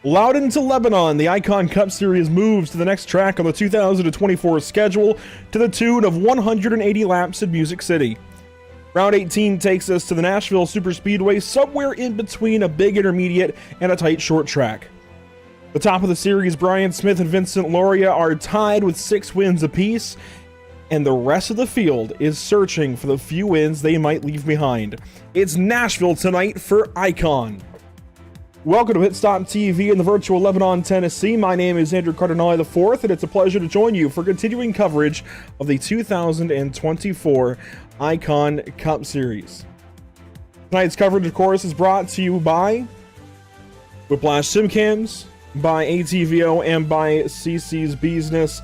Loudoun to Lebanon, the Icon Cup Series moves to the next track on the 2024 schedule to the tune of 180 laps in Music City. Round 18 takes us to the Nashville Superspeedway, somewhere in between a big intermediate and a tight short track. The top of the series, Brian Smith and Vincent Loria are tied with 6 wins apiece, and the rest of the field is searching for the few wins they might leave behind. It's Nashville tonight for Icon. Welcome to Pitstop TV in the virtual Lebanon, Tennessee. My name is Andrew Cardinale IV, and it's a pleasure to join you for continuing coverage of the 2024 Icon Cup Series. Tonight's coverage, of course, is brought to you by Whiplash Simcams, by ATVO, and by CC's Business.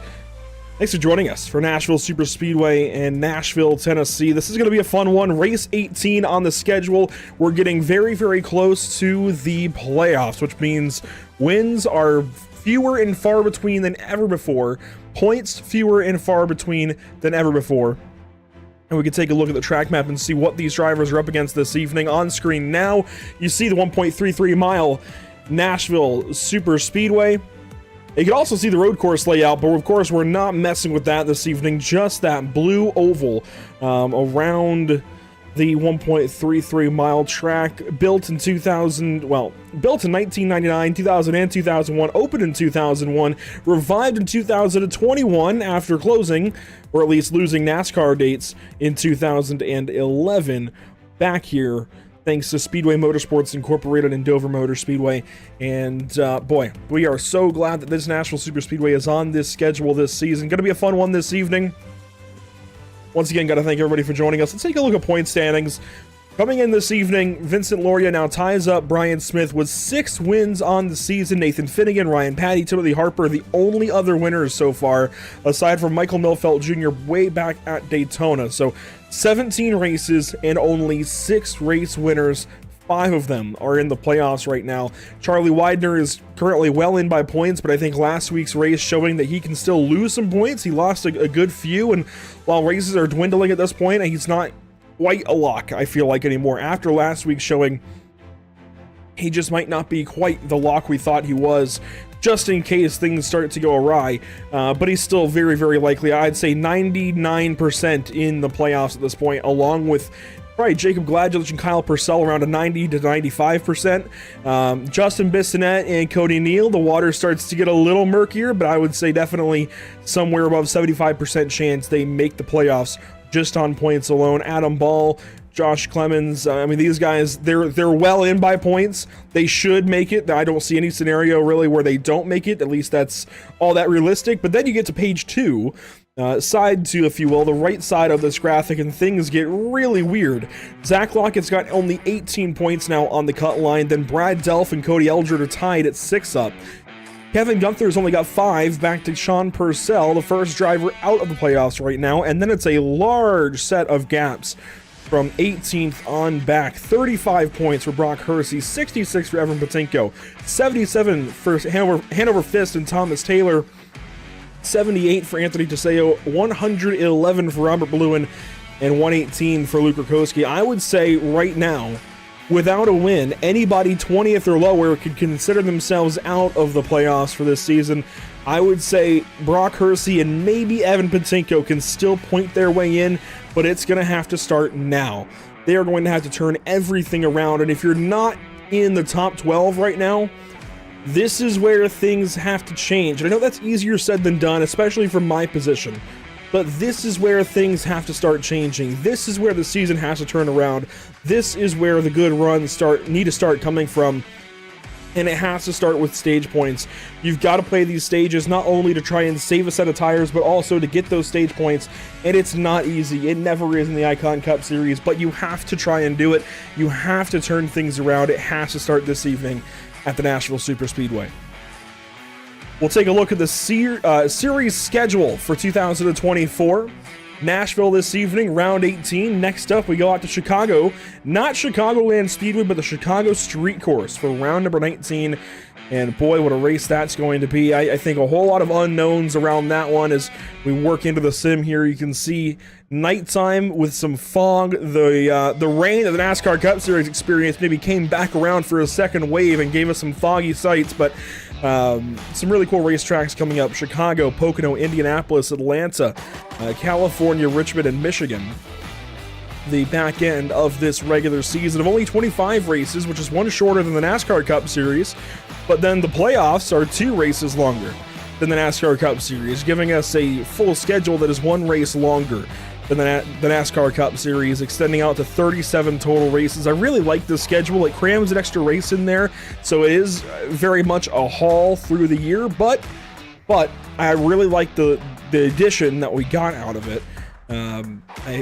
Thanks for joining us for Nashville Superspeedway in Nashville, Tennessee. This is going to be a fun one. Race 18 on the schedule. We're getting very, very close to the playoffs, which means wins are fewer and far between than ever before. Points fewer and far between than ever before. And we can take a look at the track map and see what these drivers are up against this evening. On screen now, you see the 1.33 mile Nashville Superspeedway. You can also see the road course layout, but of course we're not messing with that this evening. Just that blue oval around the 1.33 mile track, built in 1999, 2000, and 2001, opened in 2001, revived in 2021 after closing, or at least losing NASCAR dates in 2011. Back here, thanks to Speedway Motorsports Incorporated and Dover Motor Speedway. And boy, we are so glad that this Nashville Superspeedway is on this schedule this season. Going to be a fun one this evening. Once again, got to thank everybody for joining us. Let's take a look at point standings. Coming in this evening, Vincent Loria now ties up Brian Smith with 6 wins on the season. Nathan Finnegan, Ryan Patty, Timothy Harper, the only other winners so far, aside from Michael Milfelt Jr. way back at Daytona. So 17 races and only 6 race winners. 5 of them are in the playoffs right now. Charlie Widener is currently well in by points, but I think last week's race showing that he can still lose some points. He lost a good few, and while races are dwindling at this point, he's not quite a lock, I feel like, anymore. After last week's showing, he just might not be quite the lock we thought he was, just in case things start to go awry. But he's still very, very likely. I'd say 99% in the playoffs at this point, along with probably Jacob Gladjulich and Kyle Purcell around a 90 to 95%. Justin Bissonette and Cody Neal, the water starts to get a little murkier, but I would say definitely somewhere above 75% chance they make the playoffs just on points alone. Adam Ball, Josh Clemens, I mean, these guys, they're well in by points. They should make it. I don't see any scenario really where they don't make it. At least that's all that realistic. But then you get to page 2, side 2, if you will, the right side of this graphic, and things get really weird. Zach Lockett's got only 18 points now on the cut line. Then Brad Delph and Cody Eldred are tied at 6 up. Kevin Gunther's only got 5, back to Sean Purcell, the first driver out of the playoffs right now, and then it's a large set of gaps from 18th on back. 35 points for Brock Hersey, 66 for Evan Patinko, 77 for Hanover Fist and Thomas Taylor, 78 for Anthony Teseo, 111 for Robert Bluen, and 118 for Luke Rakowski. I would say right now, without a win, anybody 20th or lower could consider themselves out of the playoffs for this season. I would say Brock Hersey and maybe Evan Patinko can still point their way in, but it's going to have to start now. They are going to have to turn everything around, and if you're not in the top 12 right now, this is where things have to change. And I know that's easier said than done, especially from my position. But this is where things have to start changing. This is where the season has to turn around. This is where the good runs need to start coming from. And it has to start with stage points. You've got to play these stages not only to try and save a set of tires, but also to get those stage points. And it's not easy. It never is in the Icon Cup Series, but you have to try and do it. You have to turn things around. It has to start this evening at the Nashville Superspeedway. We'll take a look at the series schedule for 2024. Nashville this evening, round 18. Next up, we go out to Chicago. Not Chicagoland Speedway, but the Chicago Street Course for round number 19. And boy, what a race that's going to be. I think a whole lot of unknowns around that one as we work into the sim here. You can see nighttime with some fog. The rain of the NASCAR Cup Series experience maybe came back around for a second wave and gave us some foggy sights, but some really cool racetracks coming up. Chicago, Pocono, Indianapolis, Atlanta, California, Richmond, and Michigan. The back end of this regular season of only 25 races, which is one shorter than the NASCAR Cup Series, but then the playoffs are 2 races longer than the NASCAR Cup Series, giving us a full schedule that is 1 race longer than the NASCAR Cup Series, extending out to 37 total races. I really like this schedule. It crams an extra race in there, so it is very much a haul through the year, but I really like the addition that we got out of it. I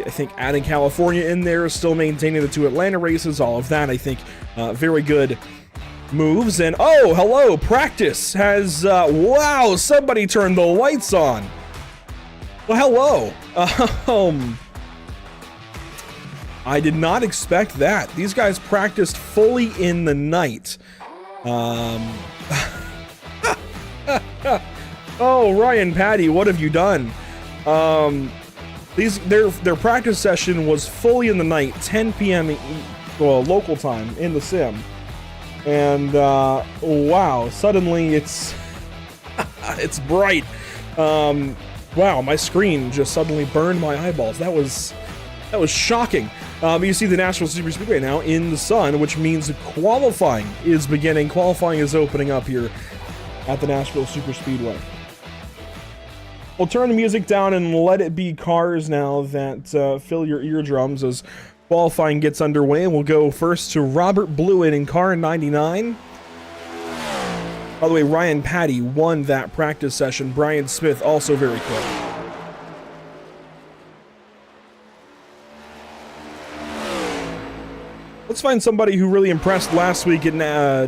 think adding California in there, still maintaining the 2 Atlanta races, all of that, I think very good moves. And oh, hello, practice has, wow, somebody turned the lights on. Well, hello. I did not expect that. These guys practiced fully in the night. Oh, Ryan Patty, what have you done? Their practice session was fully in the night, 10 p.m. Local time in the sim, and wow! Suddenly it's it's bright. Wow! My screen just suddenly burned my eyeballs. That was shocking. You see the Nashville Super Speedway now in the sun, which means qualifying is beginning. Qualifying is opening up here at the Nashville Super Speedway. We'll turn the music down and let it be cars now that fill your eardrums as qualifying gets underway. We'll go first to Robert Blewett in car 99. By the way, Ryan Patty won that practice session. Brian Smith also very quick. Let's find somebody who really impressed last week at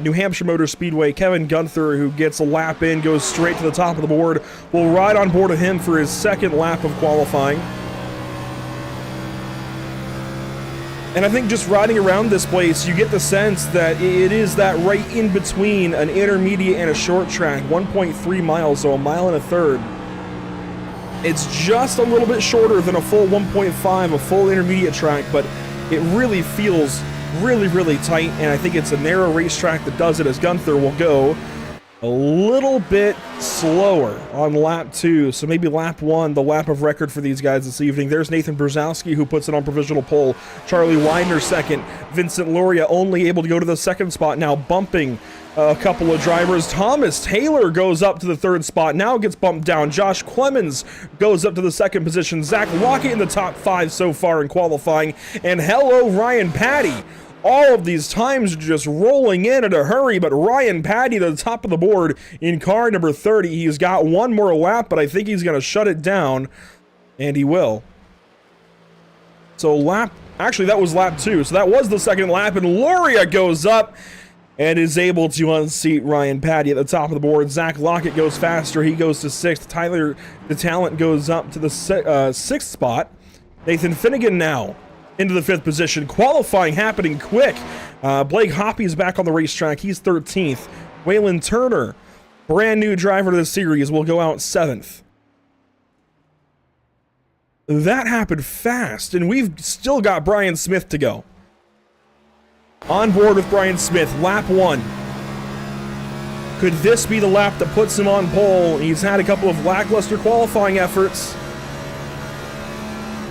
New Hampshire Motor Speedway. Kevin Gunther, who gets a lap in, goes straight to the top of the board. We'll ride on board of him for his 2nd lap of qualifying. And I think just riding around this place, you get the sense that it is that right in between an intermediate and a short track, 1.3 miles, so a mile and a third. It's just a little bit shorter than a full 1.5, a full intermediate track, but it really feels really tight, and I think it's a narrow racetrack that does it, as Gunther will go a little bit slower on lap 2, so maybe lap 1, the lap of record for these guys this evening. There's Nathan Brzezowski, who puts it on provisional pole. Charlie Widener 2nd. Vincent Loria only able to go to the 2nd spot, now bumping a couple of drivers. Thomas Taylor goes up to the 3rd spot, now gets bumped down. Josh Clemens goes up to the 2nd position. Zach Lockett in the top 5 so far in qualifying. And hello, Ryan Patty. All of these times are just rolling in a hurry, but Ryan Patty to the top of the board in car number 30. He's got 1 more lap, but I think he's going to shut it down, and he will. So actually that was lap 2, so that was the 2nd lap, and Loria goes up and is able to unseat Ryan Patty at the top of the board. Zach Lockett goes faster, he goes to 6th. Tyler the Talent goes up to the 6th spot. Nathan Finnegan now into the 5th position. Qualifying happening quick. Blake Hoppy's back on the racetrack. He's 13th. Waylon Turner, brand new driver to the series, will go out 7th. That happened fast, and we've still got Brian Smith to go. On board with Brian Smith, lap 1. Could this be the lap that puts him on pole? He's had a couple of lackluster qualifying efforts.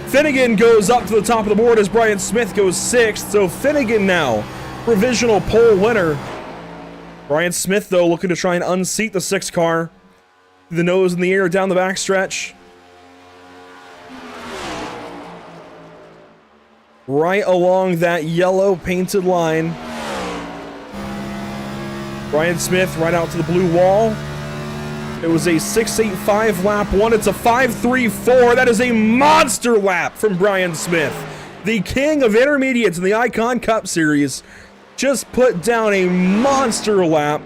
Finnegan goes up to the top of the board as Brian Smith goes 6th, so Finnegan now, provisional pole winner. Brian Smith, though, looking to try and unseat the 6th car. The nose in the air down the backstretch. Right along that yellow painted line. Brian Smith right out to the blue wall. It was a 6.85 lap 1. It's a 5.34. That is a monster lap from Brian Smith. The king of intermediates in the Icon Cup Series just put down a monster lap,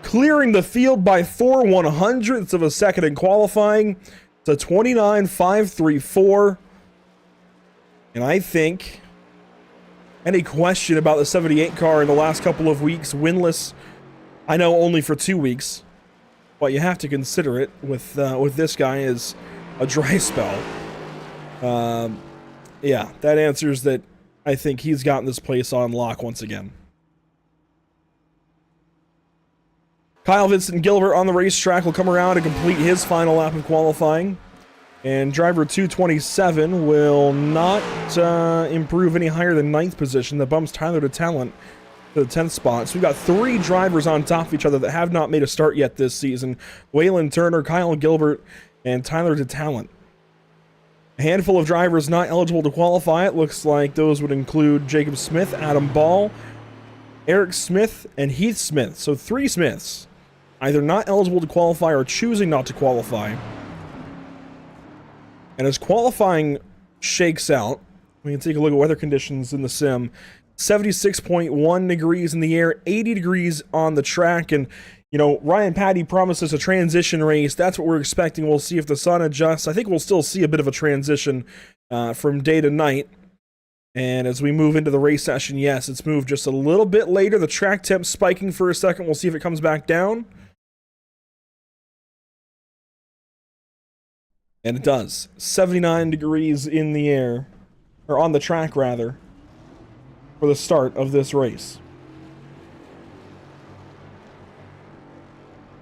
clearing the field by 4/100ths of a second in qualifying. It's a 29.534. And I think any question about the 78 car in the last couple of weeks, winless I know only for 2 weeks, but you have to consider it with this guy as a dry spell. Yeah, that answers that. I think he's gotten this place on lock once again. Kyle Vincent Gilbert on the racetrack will come around and complete his final lap of qualifying. And driver 227 will not improve any higher than 9th position. That bumps Tyler DeTalent to the 10th spot. So we've got 3 drivers on top of each other that have not made a start yet this season. Waylon Turner, Kyle Gilbert, and Tyler DeTalent. A handful of drivers not eligible to qualify. It looks like those would include Jacob Smith, Adam Ball, Eric Smith, and Heath Smith. So 3 Smiths, either not eligible to qualify or choosing not to qualify. And as qualifying shakes out, we can take a look at weather conditions in the sim. 76.1 degrees in the air, 80 degrees on the track, and you know, Ryan Patty promises a transition race. That's what we're expecting. We'll see if the sun adjusts. I think we'll still see a bit of a transition from day to night. And as we move into the race session, yes, it's moved just a little bit later. The track temp spiking for a second. We'll see if it comes back down. And it does. 79 degrees in the air, or on the track rather, for the start of this race.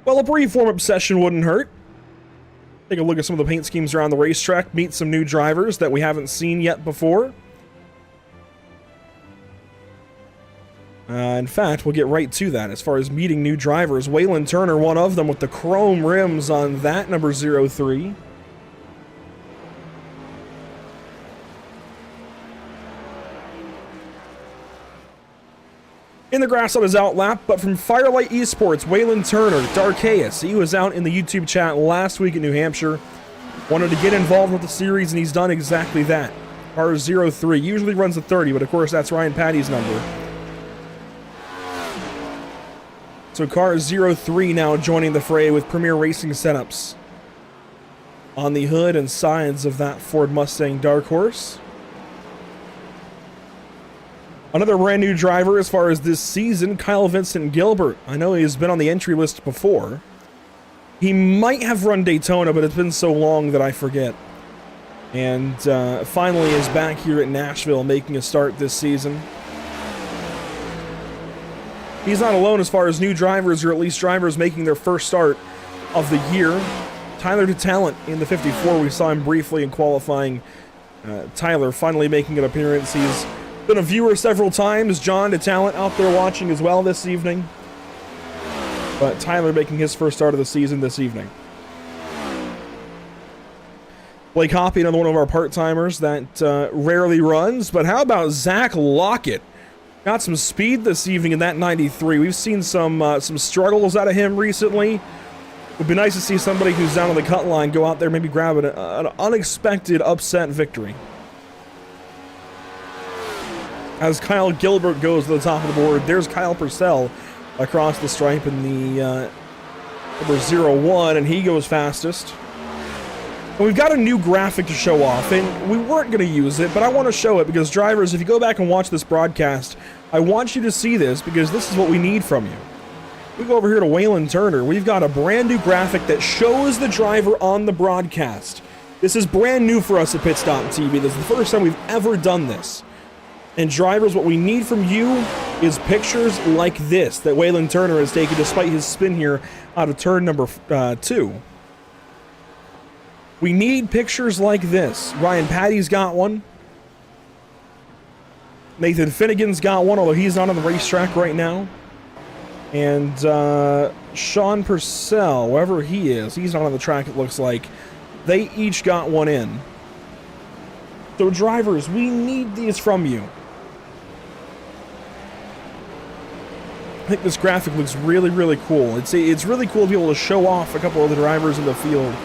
Well, a brief warm-up session wouldn't hurt. Take a look at some of the paint schemes around the racetrack, meet some new drivers that we haven't seen yet before. In fact, we'll get right to that as far as meeting new drivers. Waylon Turner, one of them, with the chrome rims on that, number 03. In the grass on his out lap, but from Firelight Esports, Waylon Turner, Darkaeus. He was out in the YouTube chat last week in New Hampshire. Wanted to get involved with the series, and he's done exactly that. Car 03 usually runs a 30, but of course that's Ryan Patty's number. So car 03 now joining the fray with Premier Racing setups on the hood and sides of that Ford Mustang Dark Horse. Another brand new driver as far as this season, Kyle Vincent Gilbert. I know he's been on the entry list before. He might have run Daytona, but it's been so long that I forget. And finally is back here at Nashville making a start this season. He's not alone as far as new drivers, or at least drivers making their first start of the year. Tyler DeTalent in the 54. We saw him briefly in qualifying. Tyler finally making an appearance. He's been a viewer several times. John DeTalent out there watching as well this evening. But Tyler making his first start of the season this evening. Blake Hoppy, another one of our part-timers that rarely runs. But how about Zach Lockett? Got some speed this evening in that 93. We've seen some struggles out of him recently. It would be nice to see somebody who's down on the cut line go out there, maybe grab an unexpected upset victory. As Kyle Gilbert goes to the top of the board, there's Kyle Purcell across the stripe in the number 01, and he goes fastest. And we've got a new graphic to show off, and we weren't going to use it, but I want to show it because drivers, if you go back and watch this broadcast, I want you to see this because this is what we need from you. We go over here to Waylon Turner. We've got a brand new graphic that shows the driver on the broadcast. This is brand new for us at Pit.TV. This is the first time we've ever done this. And drivers, what we need from you is pictures like this that Waylon Turner has taken despite his spin here out of turn number 2. We need pictures like this. Ryan Patty's got one. Nathan Finnegan's got one, although he's not on the racetrack right now. And Sean Purcell, wherever he is, he's not on the track, it looks like. They each got one in. So drivers, we need these from you. I think this graphic looks really, really cool. It's really cool to be able to show off a couple of the drivers in the field.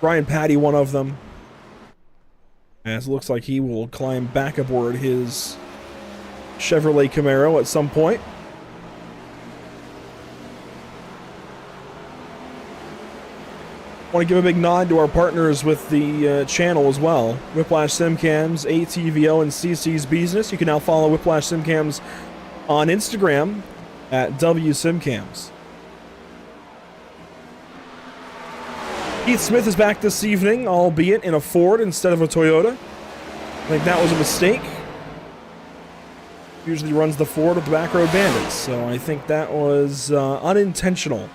Brian Patty, one of them. As it looks like he will climb back aboard his Chevrolet Camaro at some point. Want to give a big nod to our partners with the channel as well. Whiplash Simcams, ATVO, and CC's Business. You can now follow Whiplash Simcams on Instagram at W Simcams. Keith Smith is back this evening, albeit in a Ford instead of a Toyota. I think that was a mistake. Usually runs the Ford with the Back Road Bandits, so I think that was unintentional,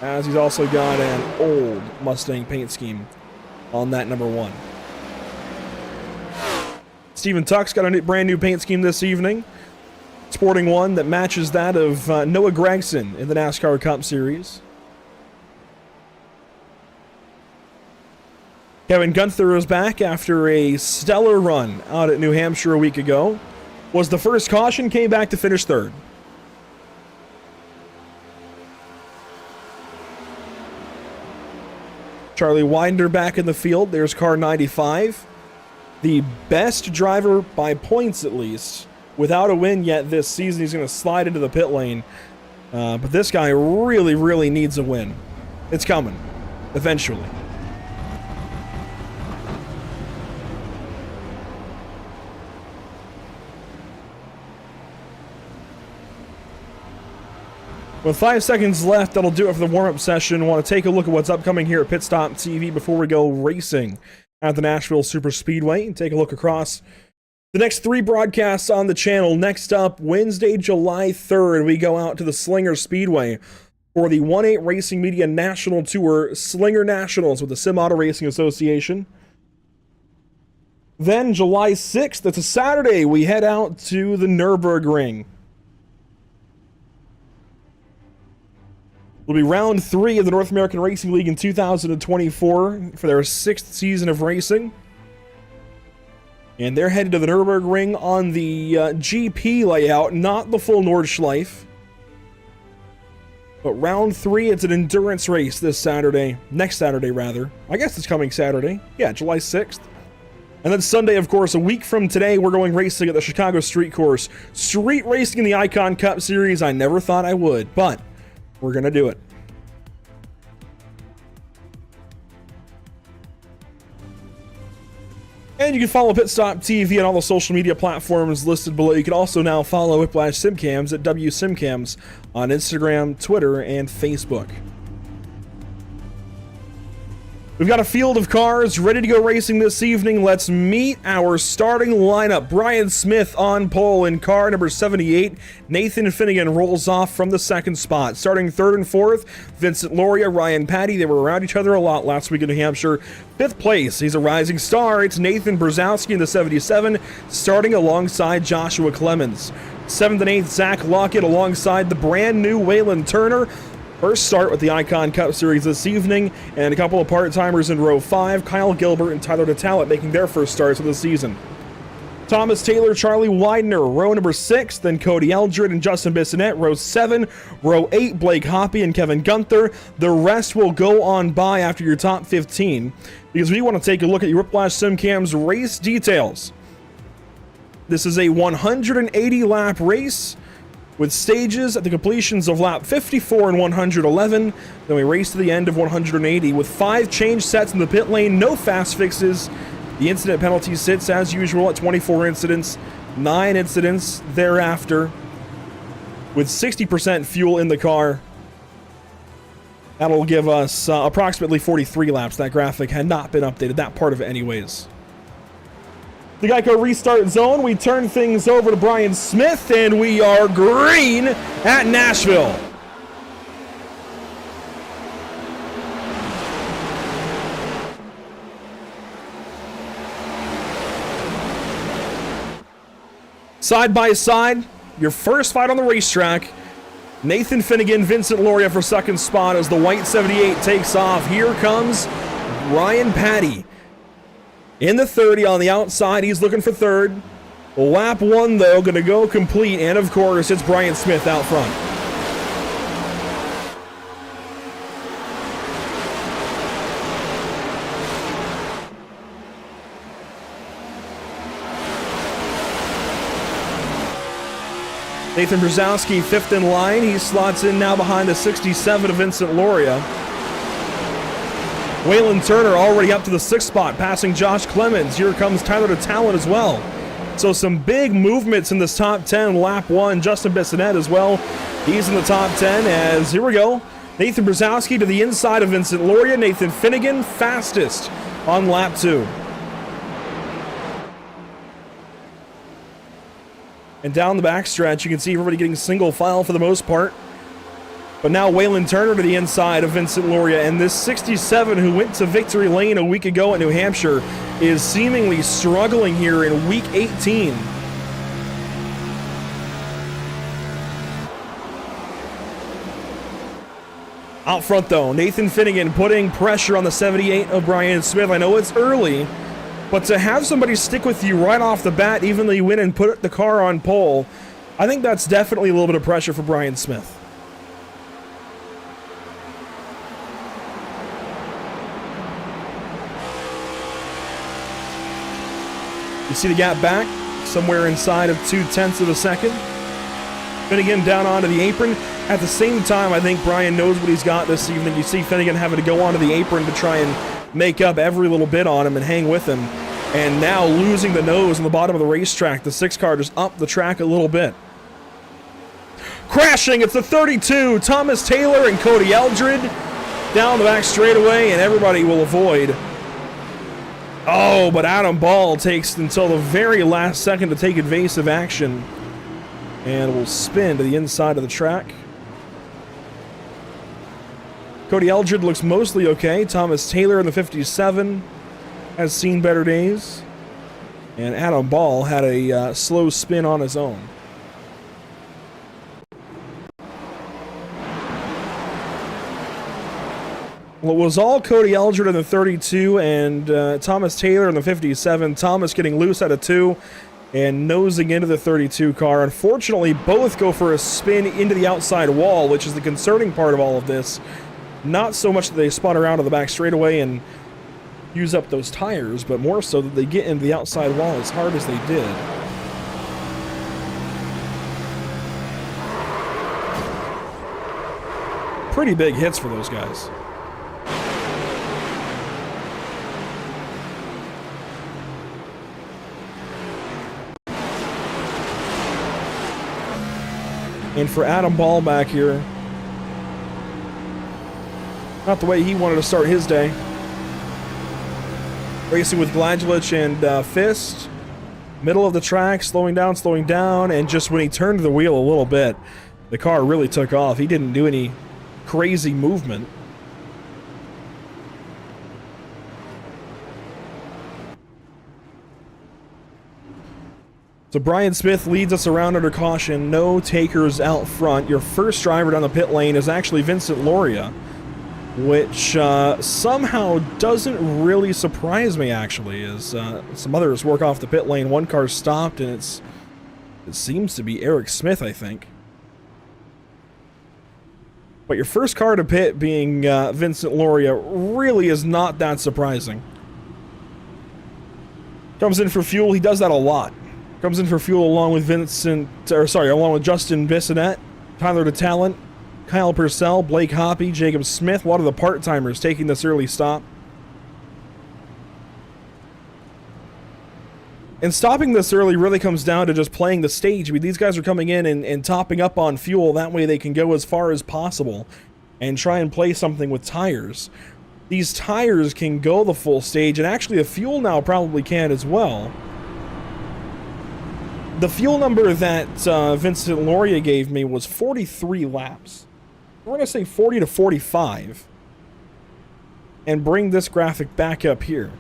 as he's also got an old Mustang paint scheme on that number 1. Steven Tuck's got a brand new paint scheme this evening, sporting one that matches that of Noah Gragson in the NASCAR Cup Series. Kevin Gunther is back after a stellar run out at New Hampshire a week ago. Was the first caution, came back to finish 3rd. Charlie Widener back in the field. There's car 95. The best driver by points, at least, without a win yet this season. He's going to slide into the pit lane. But this guy really, really needs a win. It's coming, eventually. With 5 seconds left, that'll do it for the warm-up session. Want to take a look at what's upcoming here at Pit Stop TV before we go racing at the Nashville Superspeedway. Take a look across the next 3 broadcasts on the channel. Next up, Wednesday, July 3rd, we go out to the Slinger Speedway for the 1-8 Racing Media National Tour Slinger Nationals with the Sim Auto Racing Association. Then, July 6th, it's a Saturday, we head out to the Nürburgring. It'll be round 3 of the North American Racing League in 2024 for their 6th season of racing. And they're headed to the Nürburgring on the GP layout, not the full Nordschleife. But round 3, it's an endurance race this Saturday. Next Saturday, rather. I guess it's coming Saturday. Yeah, July 6th. And then Sunday, of course, a week from today, we're going racing at the Chicago Street Course. Street racing in the Icon Cup Series. I never thought I would, but we're going to do it. And you can follow Pit Stop TV on all the social media platforms listed below. You can also now follow Whiplash Simcams at W Simcams on Instagram, Twitter, and Facebook. We've got a field of cars ready to go racing this evening. Let's meet our starting lineup. Brian Smith on pole in car number 78. Nathan Finnegan rolls off from the 2nd spot. Starting 3rd and 4th, Vincent Loria, Ryan Patty. They were around each other a lot last week in New Hampshire. 5th place, he's a rising star. It's Nathan Brzezowski in the 77, starting alongside Joshua Clemens. 7th and 8th, Zach Lockett alongside the brand new Waylon Turner. First start with the Icon Cup Series this evening, and a couple of part-timers in row 5, Kyle Gilbert and Tyler DeTalent making their first starts of the season. Thomas Taylor, Charlie Widener, row number 6, then Cody Eldred and Justin Bissonette, row 7, row 8, Blake Hoppy and Kevin Gunther. The rest will go on by after your top 15, because we want to take a look at your Whiplash Simcams race details. This is a 180-lap race, with stages at the completions of lap 54 and 111. Then we race to the end of 180 with 5 change sets in the pit lane, no fast fixes. The incident penalty sits as usual at 24 incidents, 9 incidents thereafter, with 60% fuel in the car. That'll give us approximately 43 laps. That graphic had not been updated, that part of it anyways. The Geico restart zone, we turn things over to Brian Smith, and we are green at Nashville. Side by side, your first fight on the racetrack. Nathan Finnegan, Vincent Loria for 2nd spot as the white 78 takes off. Here comes Ryan Patty. In the 30 on the outside, he's looking for 3rd. Lap 1, though, going to go complete, and of course, it's Brian Smith out front. Nathan Brzezowski, 5th in line. He slots in now behind the 67 of Vincent Loria. Waylon Turner already up to the 6th spot, passing Josh Clemens. Here comes Tyler DeTalent as well. So some big movements in this top 10. Lap 1, Justin Bissonette as well. He's in the top 10 as, here we go, Nathan Brzezowski to the inside of Vincent Loria. Nathan Finnegan fastest on lap 2. And down the backstretch, you can see everybody getting single file for the most part. But now Waylon Turner to the inside of Vincent Loria, and this 67 who went to victory lane a week ago at New Hampshire is seemingly struggling here in week 18. Out front though, Nathan Finnegan putting pressure on the 78 of Brian Smith. I know it's early, but to have somebody stick with you right off the bat, even though you win and put the car on pole, I think that's definitely a little bit of pressure for Brian Smith. You see the gap back, somewhere inside of 0.2 of a second. Finnegan down onto the apron. At the same time, I think Brian knows what he's got this evening. You see Finnegan having to go onto the apron to try and make up every little bit on him and hang with him. And now losing the nose on the bottom of the racetrack. The 6 car just up the track a little bit. Crashing, it's the 32. Thomas Taylor and Cody Eldred down the back straightaway, and everybody will avoid. Oh, but Adam Ball takes until the very last second to take evasive action and will spin to the inside of the track. Cody Eldred looks mostly okay. Thomas Taylor in the 57 has seen better days. And Adam Ball had a slow spin on his own. Well, it was all Cody Eldred in the 32 and Thomas Taylor in the 57. Thomas getting loose out of 2 and nosing into the 32 car. Unfortunately, both go for a spin into the outside wall, which is the concerning part of all of this. Not so much that they spun around to the back straightaway and use up those tires, but more so that they get into the outside wall as hard as they did. Pretty big hits for those guys. And for Adam Ball back here, not the way he wanted to start his day. Racing with Gladjulich and Fist. Middle of the track, slowing down, and just when he turned the wheel a little bit, the car really took off. He didn't do any crazy movement. So Brian Smith leads us around under caution. No takers out front. Your first driver down the pit lane is actually Vincent Loria, which somehow doesn't really surprise me, actually, as some others work off the pit lane. One car stopped, and it seems to be Eric Smith, I think. But your first car to pit being Vincent Loria really is not that surprising. Comes in for fuel. He does that a lot. Comes in for fuel along with along with Justin Bissonette, Tyler DeTalent, Kyle Purcell, Blake Hoppy, Jacob Smith. A lot of the part-timers taking this early stop. And stopping this early really comes down to just playing the stage. I mean, these guys are coming in and topping up on fuel. That way they can go as far as possible and try and play something with tires. These tires can go the full stage, and actually the fuel now probably can as well. The fuel number that Vincent Loria gave me was 43 laps. We're going to say 40 to 45. And bring this graphic back up here.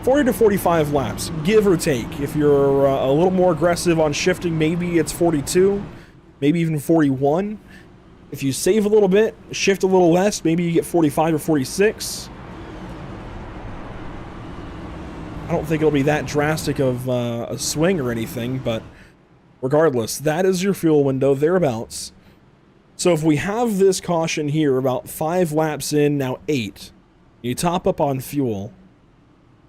40 to 45 laps, give or take. If you're a little more aggressive on shifting, maybe it's 42, maybe even 41. If you save a little bit, shift a little less, maybe you get 45 or 46. I don't think it'll be that drastic of a swing or anything, but regardless, that is your fuel window, thereabouts. So if we have this caution here, about 5 laps in, now 8, you top up on fuel.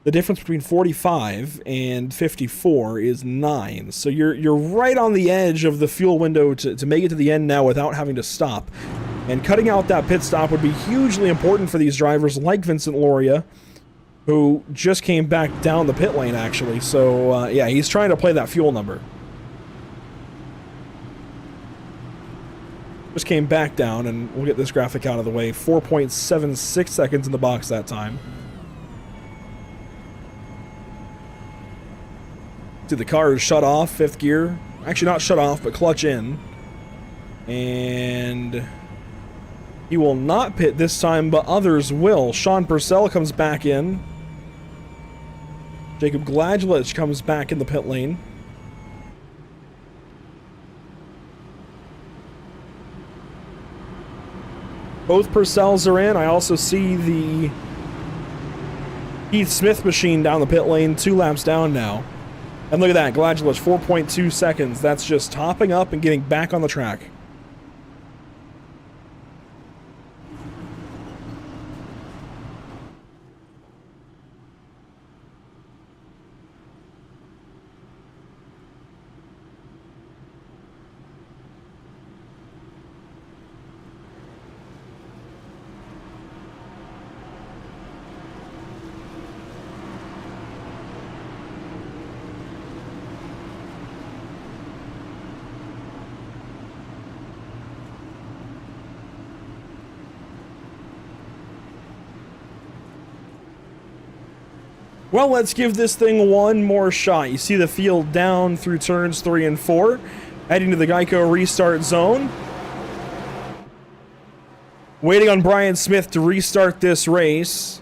The difference between 45 and 54 is 9. So you're right on the edge of the fuel window to make it to the end now without having to stop. And cutting out that pit stop would be hugely important for these drivers like Vincent Loria, who just came back down the pit lane, actually. So, yeah, he's trying to play that fuel number. Just came back down, and we'll get this graphic out of the way. 4.76 seconds in the box that time. See, the car is shut off, 5th gear. Actually, not shut off, but clutch in. And he will not pit this time, but others will. Sean Purcell comes back in. Jacob Gladlich comes back in the pit lane. Both Purcells are in. I also see the Keith Smith machine down the pit lane, 2 laps down now. And look at that, Gladlich, 4.2 seconds. That's just topping up and getting back on the track. Well, let's give this thing one more shot. You see the field down through turns 3 and 4, heading to the Geico restart zone. Waiting on Brian Smith to restart this race.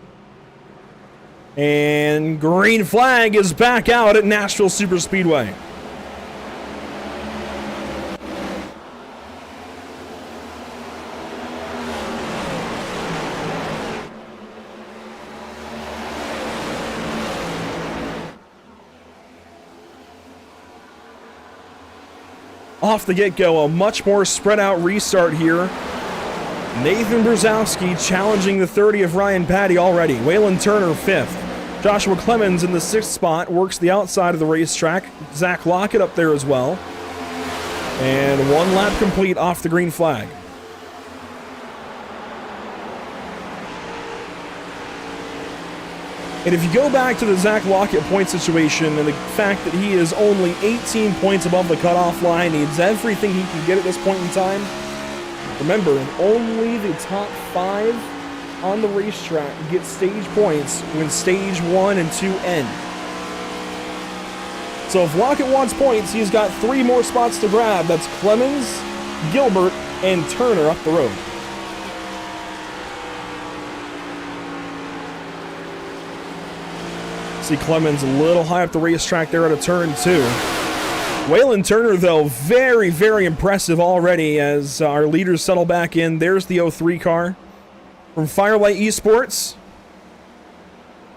And green flag is back out at Nashville Superspeedway. Off the get-go, a much more spread-out restart here. Nathan Brzezowski challenging the 30 of Ryan Patty already. Waylon Turner 5th. Joshua Clemens in the 6th spot, works the outside of the racetrack. Zach Lockett up there as well. And 1 lap complete off the green flag. And if you go back to the Zach Lockett point situation and the fact that he is only 18 points above the cutoff line, needs everything he can get at this point in time, remember, only the top 5 on the racetrack get stage points when stage 1 and 2 end. So if Lockett wants points, he's got 3 more spots to grab. That's Clemens, Gilbert, and Turner up the road. See Clemens a little high up the racetrack there at a turn 2. Waylon Turner, though, very, very impressive already as our leaders settle back in. There's the 03 car from Firelight Esports.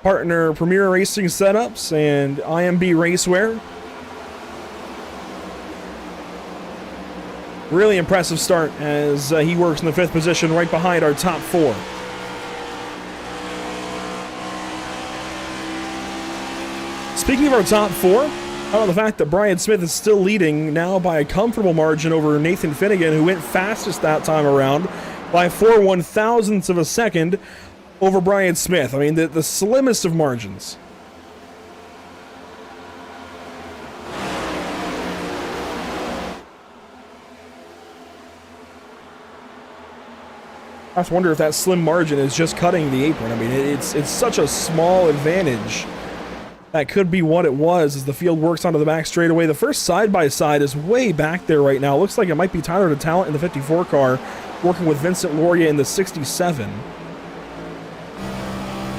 Partner Premier Racing Setups and IMB Racewear. Really impressive start as he works in the 5th position right behind our top 4. Speaking of our top 4, how about the fact that Brian Smith is still leading now by a comfortable margin over Nathan Finnegan, who went fastest that time around by 4 1/1000ths of a second over Brian Smith. I mean, the slimmest of margins. I have to wonder if that slim margin is just cutting the apron. I mean, it's such a small advantage. That could be what it was as the field works onto the back straightaway. The first side-by-side is way back there right now. Looks like it might be Tyler DeTalent in the 54 car working with Vincent Loria in the 67.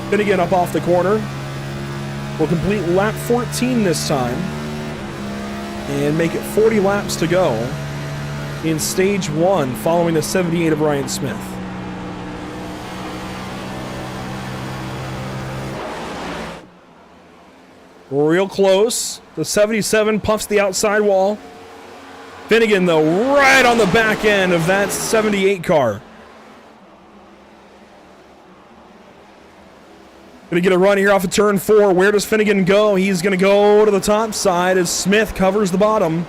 Finnegan up off the corner. Will complete lap 14 this time and make it 40 laps to go in stage 1 following the 78 of Ryan Smith. Real close. The 77 puffs the outside wall. Finnegan, though, right on the back end of that 78 car. Gonna get a run here off of turn 4. Where does Finnegan go? He's gonna go to the top side as Smith covers the bottom.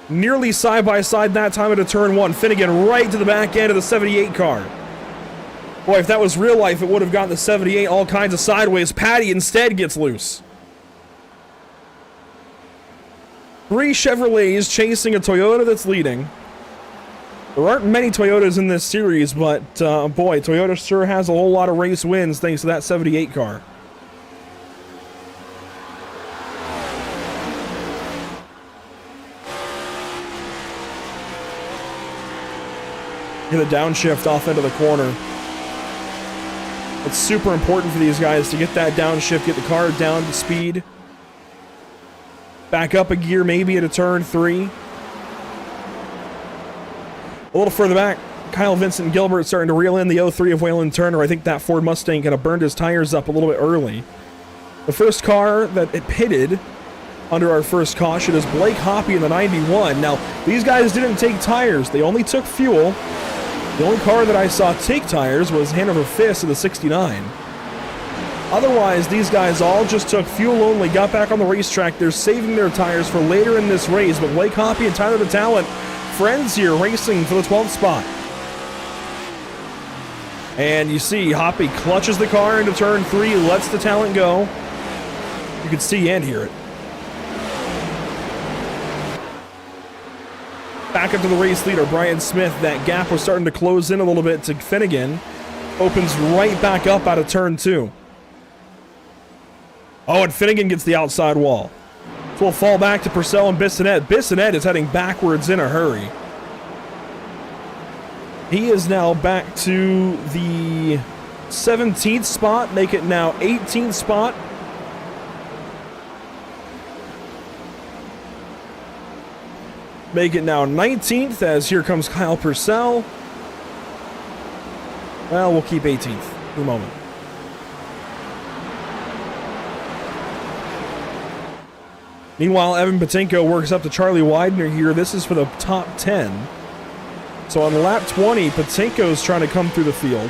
Nearly side by side that time into turn 1. Finnegan right to the back end of the 78 car. Boy, if that was real life, it would have gotten the 78 all kinds of sideways. Patty instead gets loose. 3 Chevrolets chasing a Toyota that's leading. There aren't many Toyotas in this series, but boy, Toyota sure has a whole lot of race wins thanks to that 78 car. Get a downshift off into the corner. It's super important for these guys to get that downshift, get the car down to speed. Back up a gear maybe at a turn 3. A little further back, Kyle Vincent Gilbert starting to reel in the 03 of Waylon Turner. I think that Ford Mustang kind of burned his tires up a little bit early. The first car that it pitted under our first caution is Blake Hoppy in the 91. Now, these guys didn't take tires. They only took fuel. The only car that I saw take tires was Hanover Fist in the 69. Otherwise, these guys all just took fuel only, got back on the racetrack. They're saving their tires for later in this race. But Blake Hoppy and Tyler the Talent, friends here, racing for the 12th spot. And you see Hoppy clutches the car into turn 3, lets the Talent go. You can see and hear it. Back up to the race leader, Brian Smith. That gap was starting to close in a little bit to Finnegan. Opens right back up out of turn 2. Oh, and Finnegan gets the outside wall. So we'll fall back to Purcell and Bissonette. Bissonette is heading backwards in a hurry. He is now back to the 17th spot. Make it now 18th spot. Make it now 19th as here comes Kyle Purcell. Well, we'll keep 18th for the moment. Meanwhile, Evan Patinko works up to Charlie Widener here. This is for the top 10. So on lap 20, Patinko's trying to come through the field.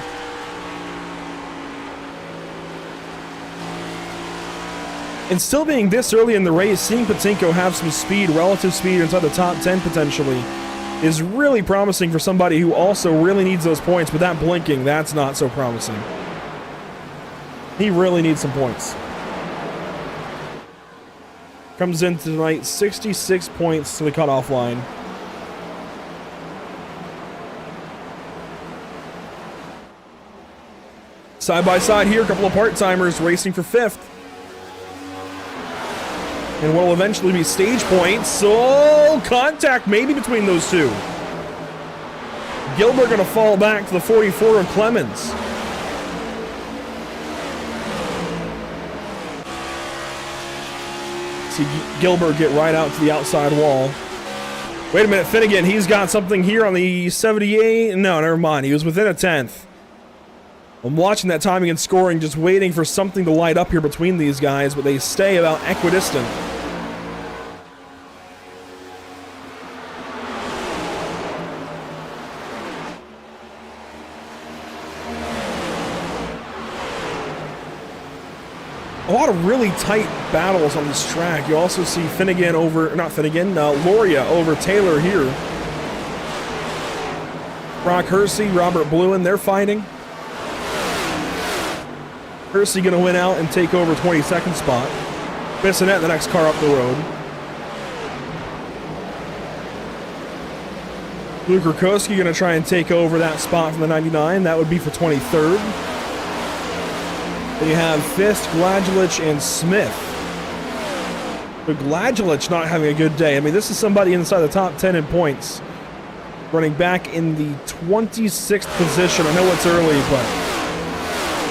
And still being this early in the race, seeing Patinko have some speed, relative speed inside the top 10 potentially, is really promising for somebody who also really needs those points. But that blinking, that's not so promising. He really needs some points. Comes in tonight, 66 points to the cutoff line. Side by side here, a couple of part-timers racing for 5th. And what will eventually be stage points. So, contact maybe between those two. Gilbert going to fall back to the 44 of Clemens. See Gilbert get right out to the outside wall. Wait a minute, Finnegan, he's got something here on the 78. No, never mind. He was within a 10th. I'm watching that timing and scoring, just waiting for something to light up here between these guys, but they stay about equidistant. A lot of really tight battles on this track. You also see Finnegan over, not Finnegan, Loria over Taylor here. Brock Hersey, Robert Bluen, they're fighting. Hersey going to win out and take over 22nd spot. Bissonette, the next car up the road. Luke Rakowski going to try and take over that spot from the 99. That would be for 23rd. Then you have Fist, Gladulich, and Smith. But Gladulich not having a good day. I mean, this is somebody inside the top 10 in points. Running back in the 26th position. I know it's early, but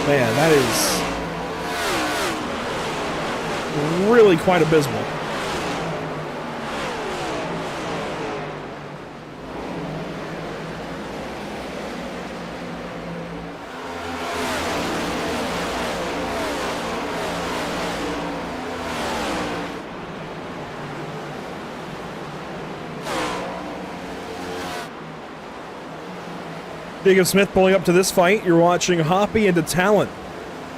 man, that is really quite abysmal. Jacob Smith pulling up to this fight. You're watching Hoppy into Talent.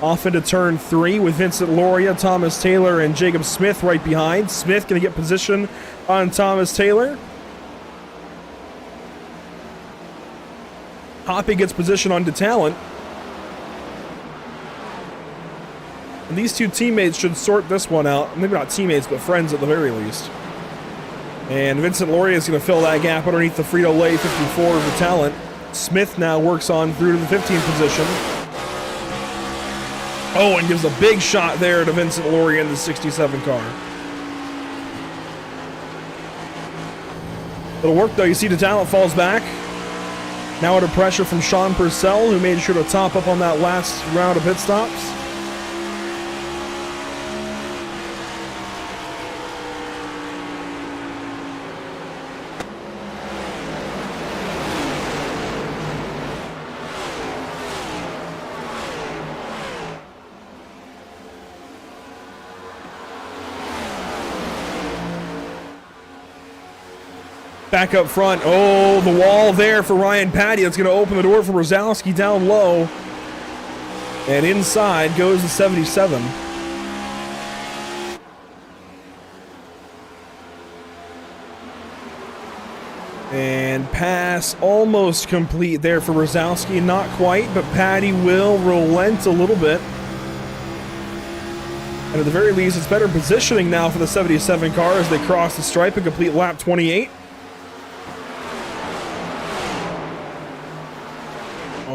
Off into turn 3 with Vincent Loria, Thomas Taylor, and Jacob Smith right behind. Smith going to get position on Thomas Taylor. Hoppy gets position onto Talent. And these two teammates should sort this one out. Maybe not teammates, but friends at the very least. And Vincent Loria is going to fill that gap underneath the Frito-Lay 54 of the talent. Smith now works on through to the 15th position. Oh, and gives a big shot there to Vincent Loria in the 67 car. It'll work though. You see the talent falls back. Now under pressure from Sean Purcell, who made sure to top up on that last round of pit stops. Back up front. Oh, the wall there for Ryan Patty. That's going to open the door for Brzezowski down low. And inside goes the 77. And pass almost complete there for Brzezowski. Not quite, but Patty will relent a little bit. And at the very least, it's better positioning now for the 77 car as they cross the stripe and complete lap 28.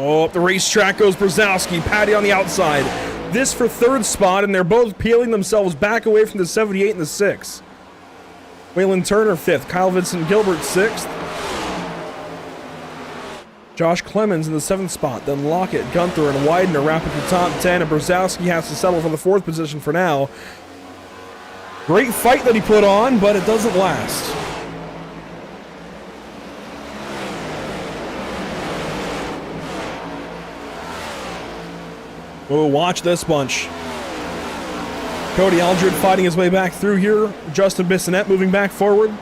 Oh, up the racetrack goes Brzezowski. Patty on the outside. This for third spot, and they're both peeling themselves back away from the 78 and the 6. Waylon Turner 5th. Kyle Vincent Gilbert 6th. Josh Clemens in the 7th spot. Then Lockett, Gunther, and Widener wrap up the top 10, and Brzezowski has to settle for the 4th position for now. Great fight that he put on, but it doesn't last. Oh, watch this bunch. Cody Eldred fighting his way back through here. Justin Bissonette moving back forward.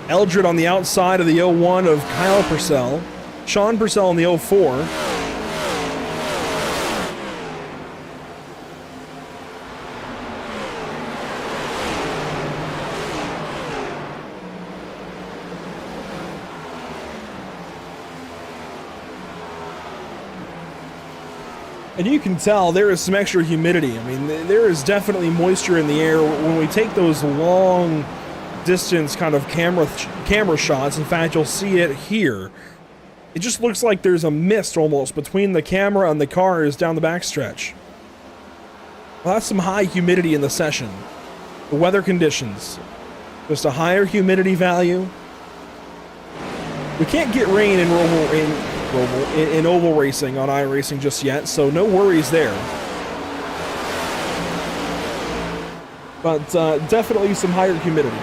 Eldred on the outside of the 01 of Kyle Purcell. Sean Purcell on the 04. And you can tell there is some extra humidity. I mean, there is definitely moisture in the air when we take those long distance kind of camera shots. In fact, you'll see it here. It just looks like there's a mist almost between the camera and the cars down the backstretch. Well, that's some high humidity in the session. The weather conditions, just a higher humidity value. We can't get rain in oval racing on iRacing just yet, so no worries there. But definitely some higher humidity.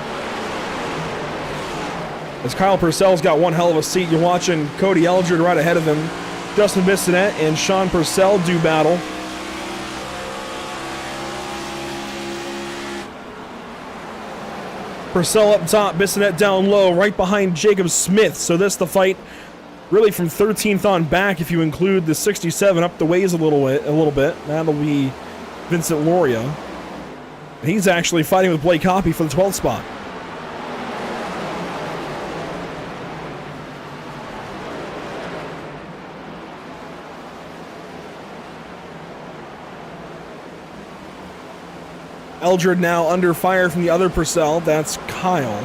As Kyle Purcell's got one hell of a seat, you're watching Cody Eldred right ahead of him. Justin Bissonette and Sean Purcell do battle. Purcell up top, Bissonette down low, right behind Jacob Smith. So this the fight really from 13th on back, if you include the 67 up the ways a little bit. That'll be Vincent Loria. He's actually fighting with Blake Hoppy for the 12th spot. Eldred now under fire from the other Purcell. That's Kyle.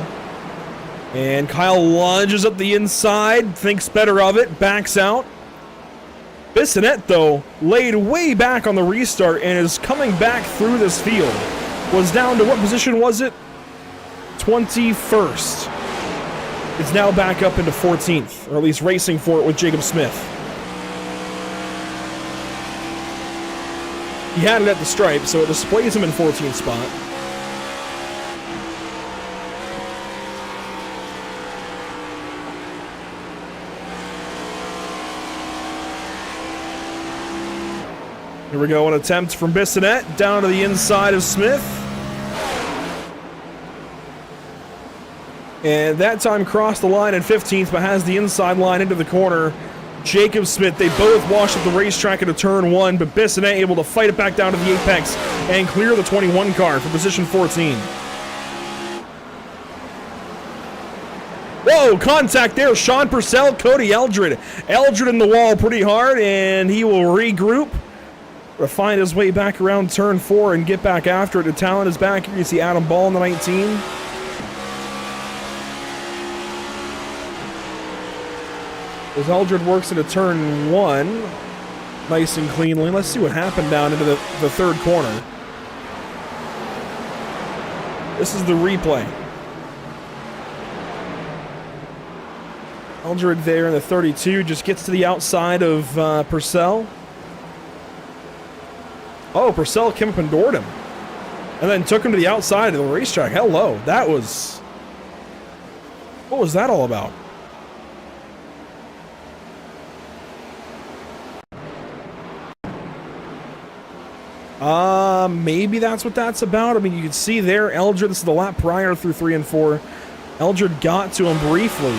And Kyle lunges up the inside, thinks better of it, backs out. Bissonette, though, laid way back on the restart and is coming back through this field. Was down to what position was it? 21st. It's now back up into 14th, or at least racing for it with Jacob Smith. He had it at the stripe, so it displays him in 14th spot. Here we go, an attempt from Bissonette down to the inside of Smith. And that time crossed the line at 15th, but has the inside line into the corner. Jacob Smith, they both washed up the racetrack into turn 1, but Bissonette able to fight it back down to the apex and clear the 21 car for position 14. Whoa, contact there. Sean Purcell, Cody Eldred. Eldred in the wall pretty hard, and he will regroup To find his way back around turn 4 and get back after it. The talent is back. You see Adam Ball in the 19. As Eldred works into turn 1, nice and cleanly. Let's see what happened down into the third corner. This is the replay. Eldred there in the 32 just gets to the outside of Purcell. Oh, Purcell came up and doored him. And then took him to the outside of the racetrack. Hello. That was... What was that all about? Maybe that's what that's about. I mean, you can see there, Eldred, this is the lap prior through 3 and 4. Eldred got to him briefly.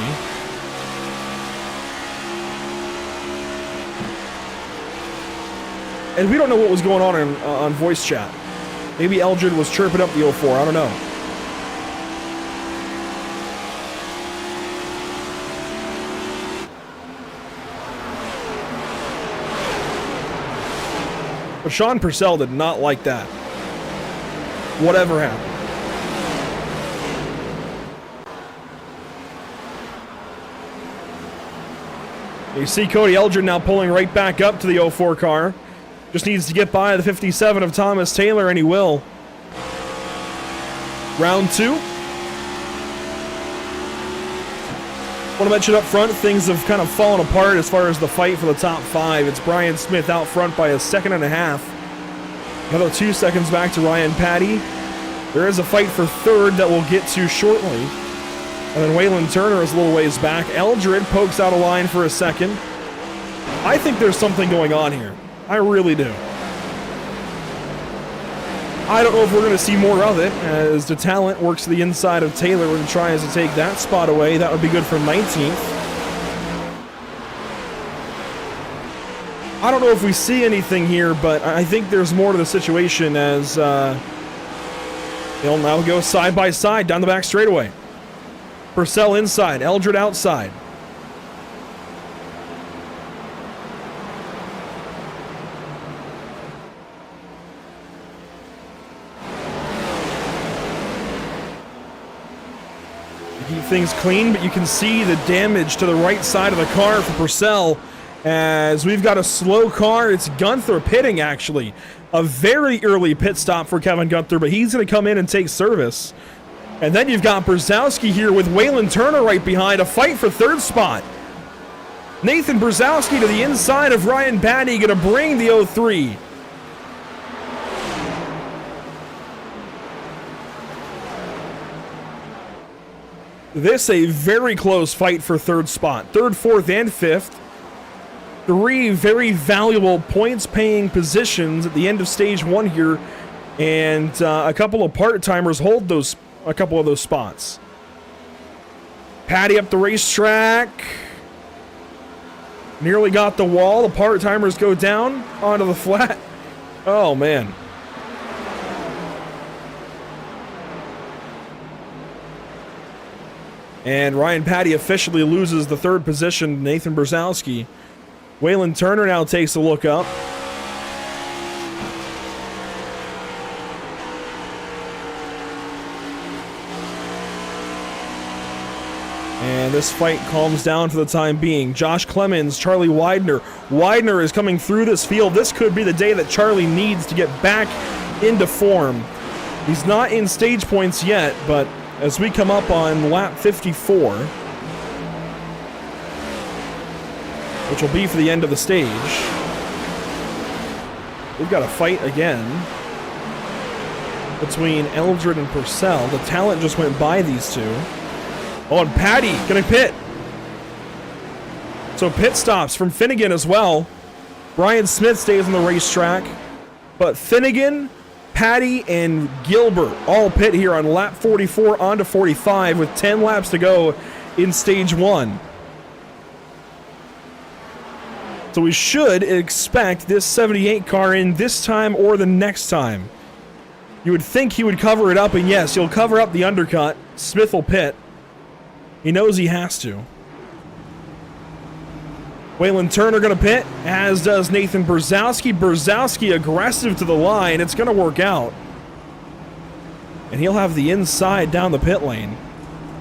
And we don't know what was going on voice chat. Maybe Eldred was chirping up the 04. I don't know. But Sean Purcell did not like that. Whatever happened. You see Cody Eldred now pulling right back up to the 04 car. Just needs to get by the 57 of Thomas Taylor, and he will. Round 2. Want to mention up front, things have kind of fallen apart as far as the fight for the top 5. It's Brian Smith out front by a second and a half. Another 2 seconds back to Ryan Patty. There is a fight for third that we'll get to shortly. And then Waylon Turner is a little ways back. Eldred pokes out a line for a second. I think there's something going on here. I really do. I don't know if we're going to see more of it as the talent works to the inside of Taylor and tries to take that spot away. That would be good for 19th. I don't know if we see anything here, but I think there's more to the situation as they'll now go side by side down the back straightaway. Purcell inside, Eldred outside. Keep things clean, but you can see the damage to the right side of the car for Purcell as we've got a slow car. It's Gunther pitting, actually. A very early pit stop for Kevin Gunther, but he's going to come in and take service. And then you've got Brzezowski here with Waylon Turner right behind, a fight for third spot. Nathan Brzezowski to the inside of Ryan Patty, going to bring the 03. This a very close fight for third spot. Third, fourth, and fifth. 3 very valuable points-paying positions at the end of stage 1 here, and a couple of part-timers hold a couple of those spots. Patty up the racetrack. Nearly got the wall. The part-timers go down onto the flat. Oh, man. And Ryan Patty officially loses the third position to Nathan Brzezowski. Waylon Turner now takes a look up. And this fight calms down for the time being. Josh Clemens, Charlie Widener. Widener is coming through this field. This could be the day that Charlie needs to get back into form. He's not in stage points yet, but as we come up on lap 54, which will be for the end of the stage, we've got a fight again between Eldred and Purcell. The talent just went by these two. Oh, and Patty gonna pit. So pit stops from Finnegan as well. Brian Smith stays on the racetrack, but Finnegan, Patty, and Gilbert all pit here on lap 44 onto 45 with 10 laps to go in stage 1. So we should expect this 78 car in this time or the next time. You would think he would cover it up, and yes, he'll cover up the undercut. Smith will pit. He knows he has to. Waylon Turner going to pit, as does Nathan Brzezowski. Brzezowski aggressive to the line. It's going to work out. And he'll have the inside down the pit lane.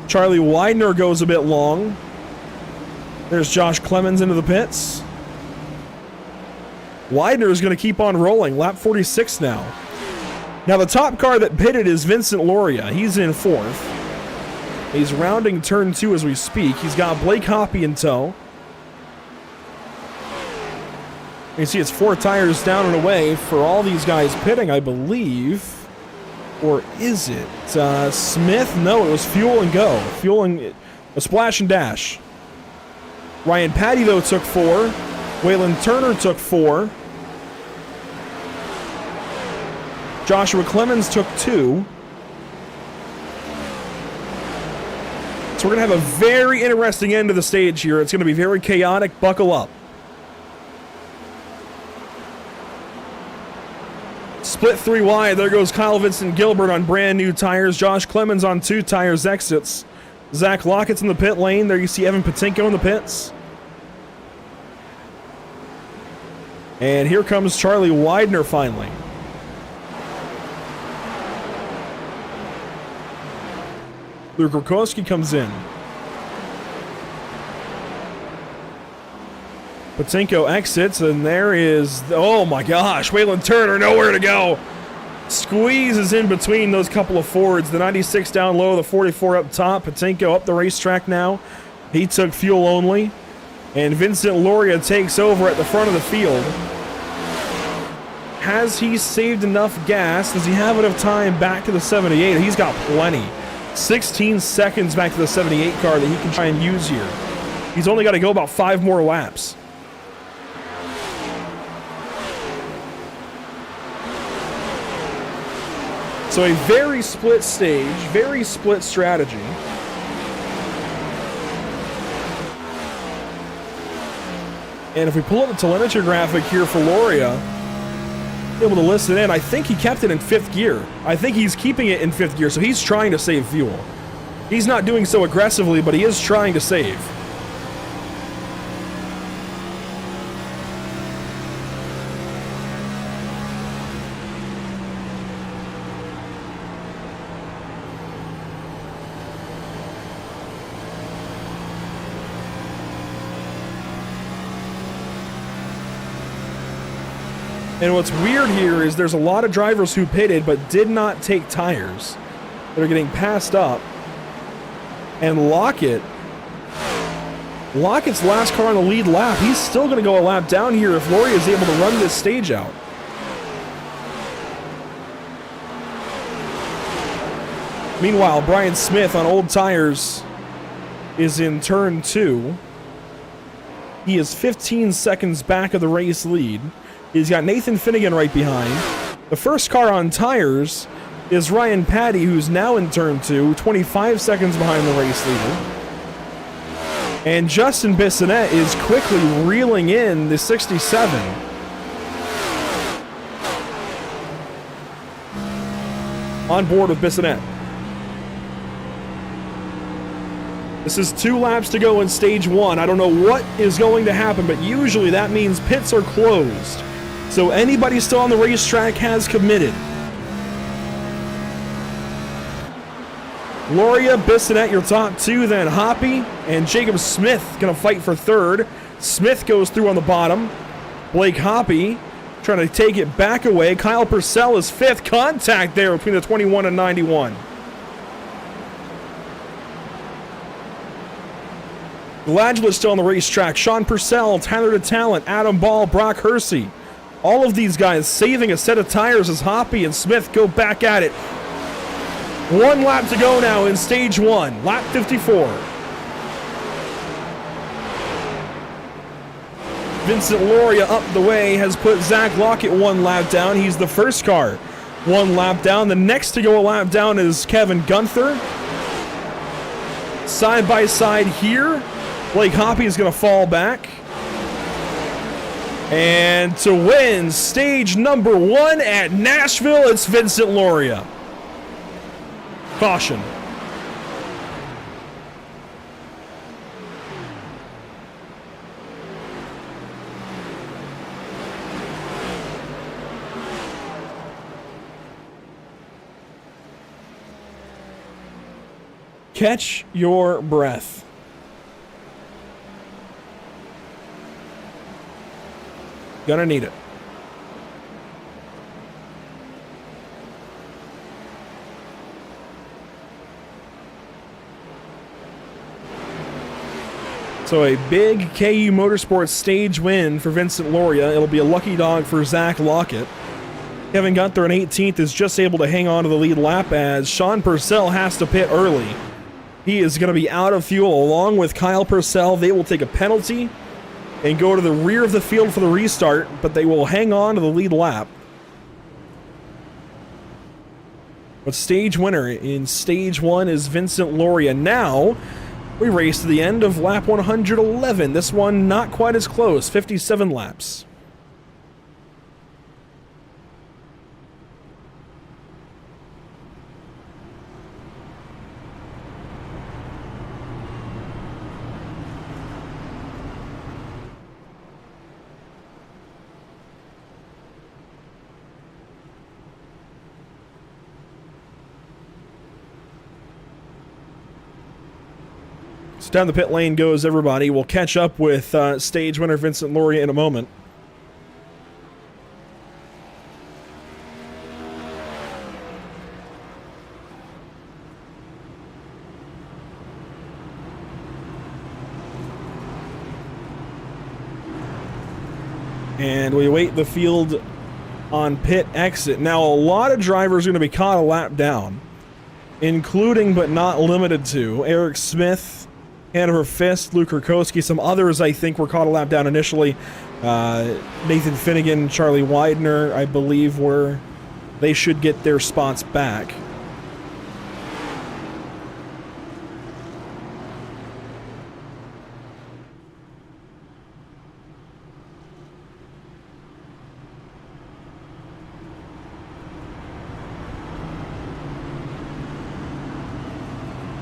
Charlie Widener goes a bit long. There's Josh Clemens into the pits. Widener is going to keep on rolling. Lap 46 now. Now the top car that pitted is Vincent Loria. He's in 4th. He's rounding turn 2 as we speak. He's got Blake Hoppy in tow. You can see it's 4 tires down and away for all these guys pitting, I believe. Or is it Smith? No, it was fuel and go. A splash and dash. Ryan Patty, though, took 4. Waylon Turner took 4. Joshua Clemens took 2. So we're going to have a very interesting end to the stage here. It's going to be very chaotic. Buckle up. Split 3 wide. There goes Kyle Vincent Gilbert on brand new tires. Josh Clemens on 2 tires exits. Zach Lockett's in the pit lane. There you see Evan Patinko in the pits. And here comes Charlie Widener finally. Luke Rukowski comes in. Patinko exits, and there is, oh my gosh, Waylon Turner, nowhere to go. Squeezes in between those couple of Fords. The 96 down low, the 44 up top. Patinko up the racetrack now. He took fuel only. And Vincent Loria takes over at the front of the field. Has he saved enough gas? Does he have enough time back to the 78? He's got plenty. 16 seconds back to the 78 car that he can try and use here. He's only got to go about 5 more laps. So a very split stage, very split strategy. And if we pull up the telemetry graphic here for Loria, able to listen in, I think he kept it in 5th gear. I think he's keeping it in 5th gear, so he's trying to save fuel. He's not doing so aggressively, but he is trying to save. And what's weird here is there's a lot of drivers who pitted but did not take tires. They're getting passed up. And Lockett's last car on the lead lap. He's still going to go a lap down here if Loria is able to run this stage out. Meanwhile, Brian Smith on old tires is in turn 2. He is 15 seconds back of the race lead. He's got Nathan Finnegan right behind. The first car on tires is Ryan Patty, who's now in turn 2, 25 seconds behind the race leader. And Justin Bissonette is quickly reeling in the 67. On board with Bissonette. This is 2 laps to go in stage 1. I don't know what is going to happen, but usually that means pits are closed. So anybody still on the racetrack has committed. Loria, Bissonette, your top 2, then Hoppy, and Jacob Smith going to fight for 3rd. Smith goes through on the bottom. Blake Hoppy trying to take it back away. Kyle Purcell is 5th. Contact there between the 21 and 91. Gladula still on the racetrack. Sean Purcell, Tyler DeTalent, Adam Ball, Brock Hersey. All of these guys saving a set of tires as Hoppy and Smith go back at it. 1 lap to go now in stage 1, lap 54. Vincent Loria up the way has put Zach Lockett 1 lap down. He's the first car 1 lap down. The next to go a lap down is Kevin Gunther. Side by side here, Blake Hoppy is going to fall back. And to win stage number 1 at Nashville, it's Vincent Loria. Caution. catch your breath. Gonna need it. So a big KU Motorsports stage win for Vincent Loria. It'll be a lucky dog for Zach Lockett. Kevin Gunther in 18th is just able to hang on to the lead lap as Sean Purcell has to pit early. He is going to be out of fuel along with Kyle Purcell. They will take a penalty and go to the rear of the field for the restart, but they will hang on to the lead lap. But stage winner in stage 1 is Vincent Loria. Now, we race to the end of lap 111. This one not quite as close, 57 laps. So down the pit lane goes everybody. We'll catch up with stage winner Vincent Loria in a moment. And we await the field on pit exit. Now, a lot of drivers are going to be caught a lap down, including but not limited to Eric Smith, Hanover Fist, Luke Rakowski. Some others, I think, were caught a lap down initially. Nathan Finnegan, Charlie Widener, I believe, they should get their spots back.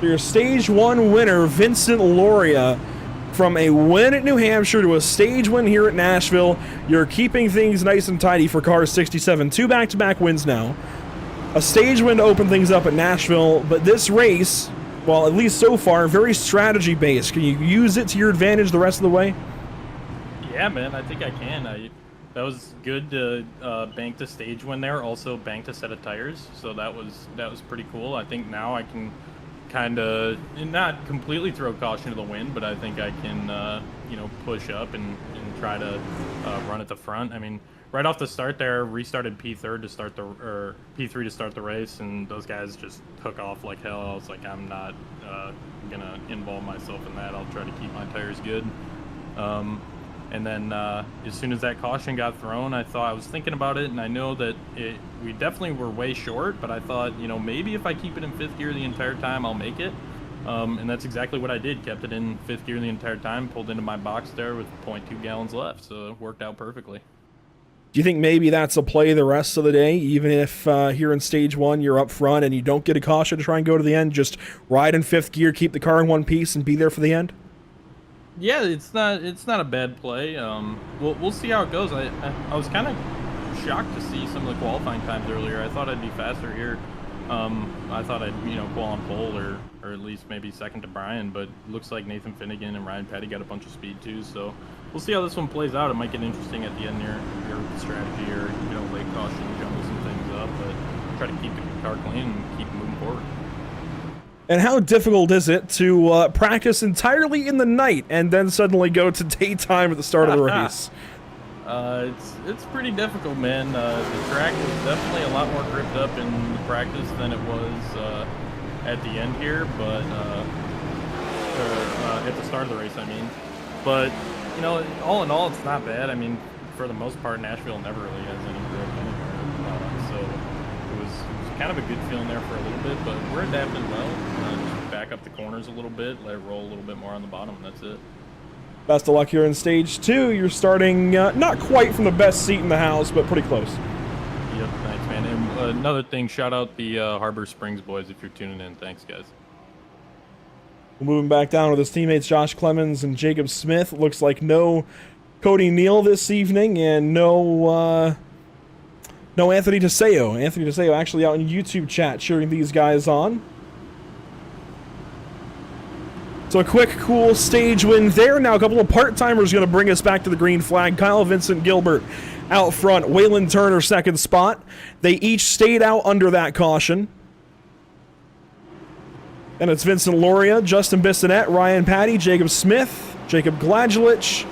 Your stage 1 winner, Vincent Loria, from a win at New Hampshire to a stage win here at Nashville. You're keeping things nice and tidy for car 67. 2 back-to-back wins now. A stage win to open things up at Nashville, but this race, well, at least so far, very strategy-based. Can you use it to your advantage the rest of the way? Yeah, man, I think I can. That was good to bank the stage win there. Also banked a set of tires, so that was pretty cool. I think now I can kind of not completely throw caution to the wind, but I think I can push up and try to run at the front. I mean, right off the start there, restarted P3 to start the race, and those guys just took off like hell. I was like, I'm not gonna involve myself in that. I'll try to keep my tires good. And then as soon as that caution got thrown, I was thinking about it, and I know that we definitely were way short, but I thought, maybe if I keep it in 5th gear the entire time, I'll make it. And that's exactly what I did. Kept it in 5th gear the entire time, pulled into my box there with 0.2 gallons left, so it worked out perfectly. Do you think maybe that's a play the rest of the day, even if here in stage 1 you're up front and you don't get a caution to try and go to the end, just ride in 5th gear, keep the car in one piece, and be there for the end? Yeah, it's not a bad play. We'll see how it goes. I was kind of shocked to see some of the qualifying times earlier. I thought I'd be faster here. I thought I'd qual on pole or at least maybe second to Brian, but looks like Nathan Finnegan and Ryan Petty got a bunch of speed too. So we'll see how this one plays out. It might get interesting at the end there, your strategy or late caution, jumble some things up, but try to keep the car clean and keep moving forward. And how difficult is it to practice entirely in the night and then suddenly go to daytime at the start of the race? It's pretty difficult, man. The track was definitely a lot more gripped up in the practice than it was at the end here, but at the start of the race, I mean. But all in all, it's not bad. I mean, for the most part, Nashville never really has any grip anywhere, so it was kind of a good feeling there for a little bit, but we're adapting well. Just back up the corners a little bit, let it roll a little bit more on the bottom, and that's it. Best of luck here in stage 2. You're starting not quite from the best seat in the house, but pretty close. Yep, thanks, man. And another thing, shout out the Harbor Springs boys if you're tuning in. Thanks, guys. We're moving back down with his teammates Josh Clemens and Jacob Smith. Looks like no Cody Neal this evening, and no Anthony DeSeo. Anthony DeSeo actually out in YouTube chat cheering these guys on. So a quick, cool stage win there. Now a couple of part-timers going to bring us back to the green flag. Kyle Vincent Gilbert out front. Waylon Turner second spot. They each stayed out under that caution. And it's Vincent Loria, Justin Bissonette, Ryan Patty, Jacob Smith, Jacob Gladulich,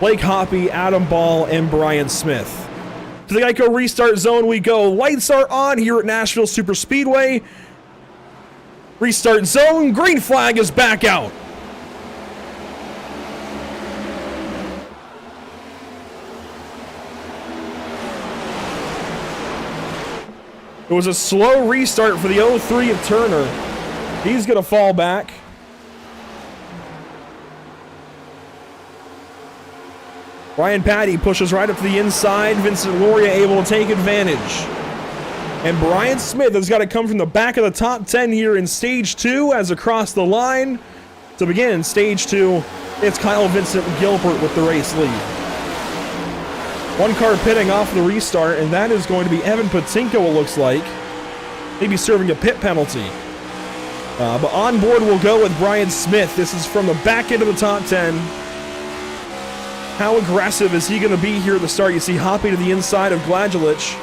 Blake Hoppy, Adam Ball, and Brian Smith. To the Geico restart zone we go. Lights are on here at Nashville Superspeedway. Restart zone. Green flag is back out. It was a slow restart for the 03 of Turner. He's going to fall back. Ryan Patty pushes right up to the inside. Vincent Loria able to take advantage. And Brian Smith has got to come from the back of the top 10 here in stage 2 as across the line. To begin stage 2, it's Kyle Vincent Gilbert with the race lead. One car pitting off the restart, and that is going to be Evan Patinko, it looks like. Maybe serving a pit penalty. But on board we'll go with Brian Smith. This is from the back end of the top 10. How aggressive is he going to be here at the start? You see Hoppy to the inside of Gladulich.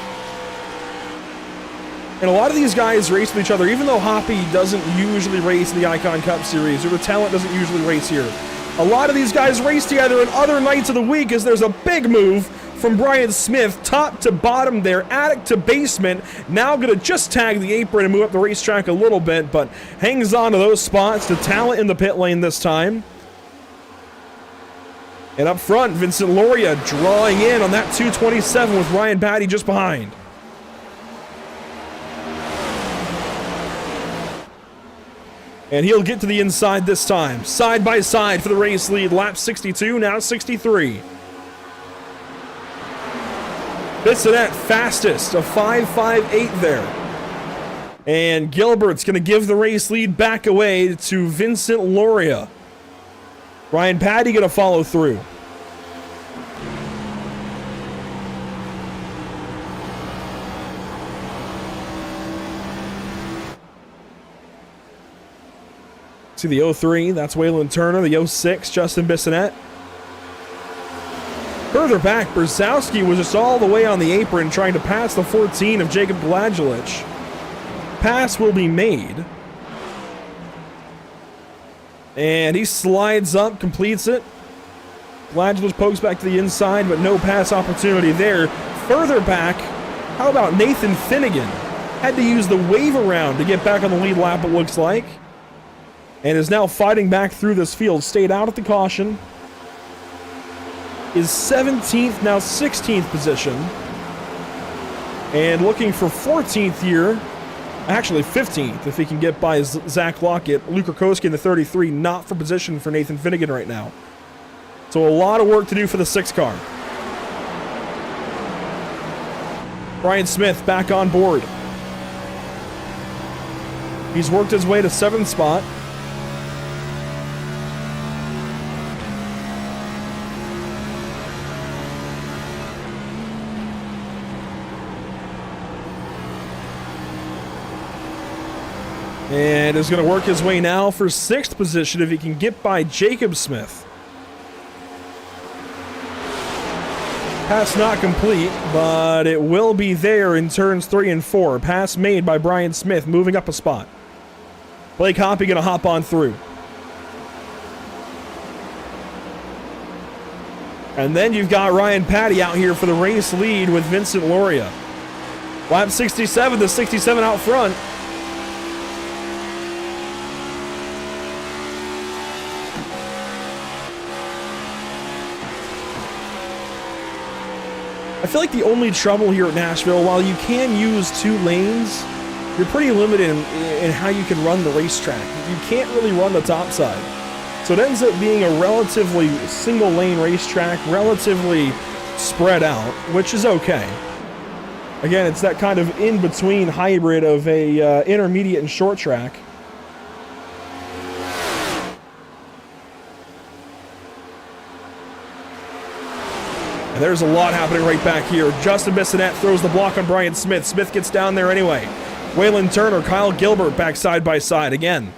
And a lot of these guys race with each other, even though Hoppy doesn't usually race in the Icon Cup Series, or the talent doesn't usually race here. A lot of these guys race together in other nights of the week as there's a big move from Brian Smith, top to bottom there, attic to basement. Now going to just tag the apron and move up the racetrack a little bit, but hangs on to those spots. The talent in the pit lane this time. And up front, Vincent Loria drawing in on that 227 with Ryan Patty just behind. And he'll get to the inside this time. Side by side for the race lead. Lap 62, now 63. Bissonette fastest, a 5.58 there. And Gilbert's going to give the race lead back away to Vincent Loria. Ryan Patty going to follow through. See the 03, that's Waylon Turner. The 06, Justin Bissonette. Further back, Brzezowski was just all the way on the apron trying to pass the 14 of Jacob Gladulich. Pass will be made. And he slides up, completes it. Gladulich pokes back to the inside, but no pass opportunity there. Further back, how about Nathan Finnegan? Had to use the wave around to get back on the lead lap, it looks like. And is now fighting back through this field. Stayed out at the caution. Is 17th, now 16th position. And looking for 14th here. Actually 15th, if he can get by Zach Lockett. Luke Rakowski in the 33, not for position for Nathan Finnegan right now. So a lot of work to do for the 6 car. Brian Smith back on board. He's worked his way to 7th spot. And is going to work his way now for 6th position if he can get by Jacob Smith. Pass not complete, but it will be there in turns 3 and 4. Pass made by Brian Smith, moving up a spot. Blake Hoppy going to hop on through. And then you've got Ryan Patty out here for the race lead with Vincent Loria. Lap 67 to 67 out front. I feel like the only trouble here at Nashville, while you can use 2 lanes, you're pretty limited in how you can run the racetrack. You can't really run the top side. So it ends up being a relatively single lane racetrack, relatively spread out, which is okay. Again, it's that kind of in-between hybrid of a intermediate and short track. And there's a lot happening right back here. Justin Bissonette throws the block on Brian Smith. Smith gets down there anyway. Waylon Turner, Kyle Gilbert back side by side again.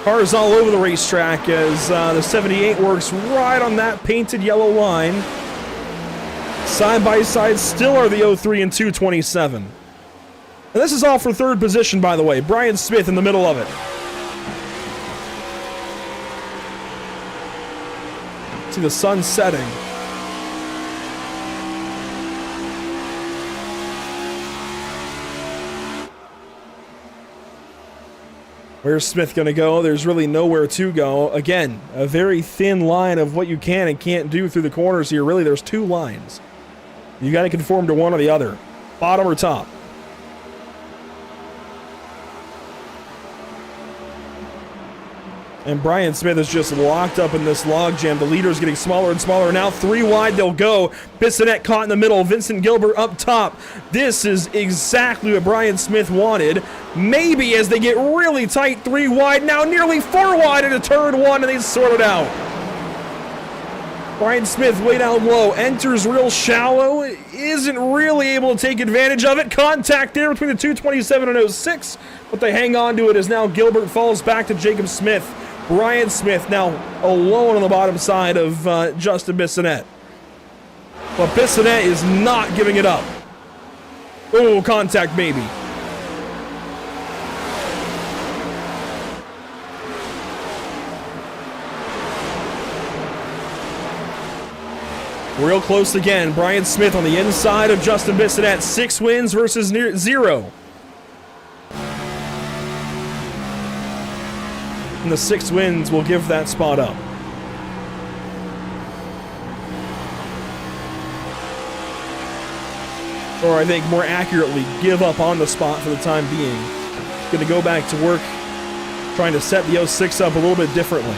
Cars all over the racetrack as the 78 works right on that painted yellow line. Side by side still are the 03 and 227. And this is all for third position, by the way. Brian Smith in the middle of it. See the sun setting. Where's Smith going to go? There's really nowhere to go. Again, a very thin line of what you can and can't do through the corners here. Really, there's two lines. You got to conform to one or the other. Bottom or top. And Brian Smith is just locked up in this logjam. The leader's getting smaller and smaller. Now 3 wide they'll go. Bissonette caught in the middle. Vincent Gilbert up top. This is exactly what Brian Smith wanted. Maybe as they get really tight, 3 wide. Now nearly 4 wide into turn 1, and they sort it out. Brian Smith way down low. Enters real shallow. Isn't really able to take advantage of it. Contact there between the 227 and 06. But they hang on to it as now Gilbert falls back to Jacob Smith. Brian Smith now alone on the bottom side of Justin Bissonette. But Bissonette is not giving it up. Oh, contact maybe. Real close again. Brian Smith on the inside of Justin Bissonette. 6 wins versus 0. And the 6 wins will give that spot up. Or I think more accurately, give up on the spot for the time being. Going to go back to work, trying to set the 06 up a little bit differently.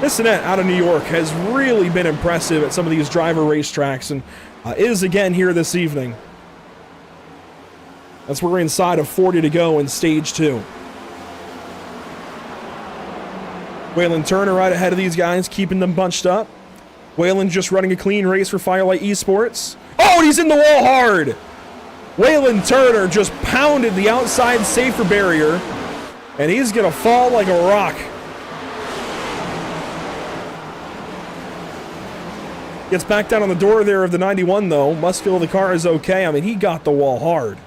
Bissonette out of New York has really been impressive at some of these driver racetracks and is again here this evening. That's we're inside of 40 to go in stage 2. Waylon Turner right ahead of these guys, keeping them bunched up. Waylon just running a clean race for Firelight Esports. Oh, and he's in the wall hard! Waylon Turner just pounded the outside safer barrier, and he's going to fall like a rock. Gets back down on the door there of the 91, though. Must feel the car is okay. I mean, he got the wall hard.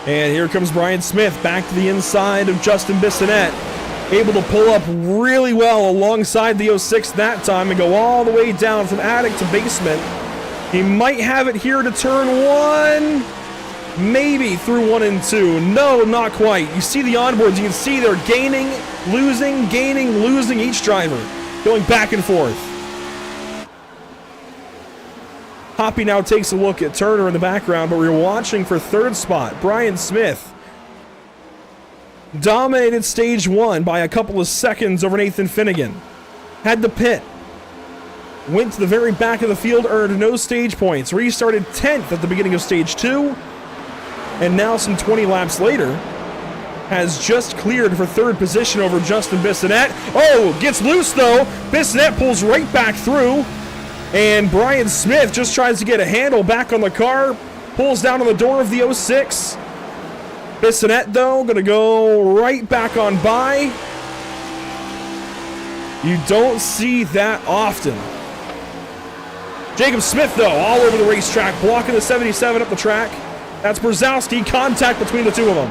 And here comes Brian Smith back to the inside of Justin Bissonette. Able to pull up really well alongside the 06 that time and go all the way down from attic to basement. He might have it here to turn 1. Maybe through 1 and 2. No, not quite. You see the onboards. You can see they're gaining, losing each driver. Going back and forth. Hoppy now takes a look at Turner in the background, but we're watching for third spot. Brian Smith dominated stage 1 by a couple of seconds over Nathan Finnegan. Had the pit. Went to the very back of the field, earned no stage points. Restarted 10th at the beginning of stage 2. And now some 20 laps later, has just cleared for third position over Justin Bissonette. Oh, gets loose though. Bissonette pulls right back through. And Brian Smith just tries to get a handle back on the car. Pulls down on the door of the 06. Bissonette, though, going to go right back on by. You don't see that often. Jacob Smith, though, all over the racetrack, blocking the 77 up the track. That's Brzezowski. Contact between the two of them.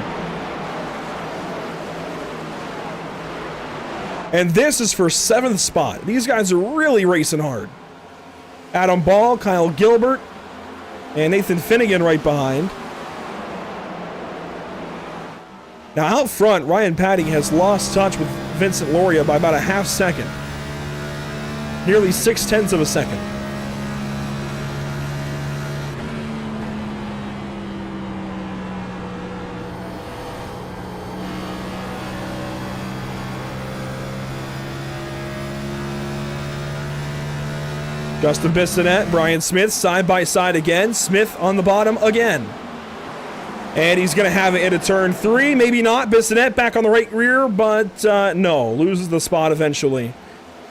And this is for 7th spot. These guys are really racing hard. Adam Ball, Kyle Gilbert, and Nathan Finnegan right behind. Now out front, Ryan Patty has lost touch with Vincent Loria by about a half second. Nearly 0.6 of a second. Justin Bissonette, Brian Smith, side by side again. Smith on the bottom again. And he's going to have it into turn 3. Maybe not. Bissonette back on the right rear, but no. Loses the spot eventually.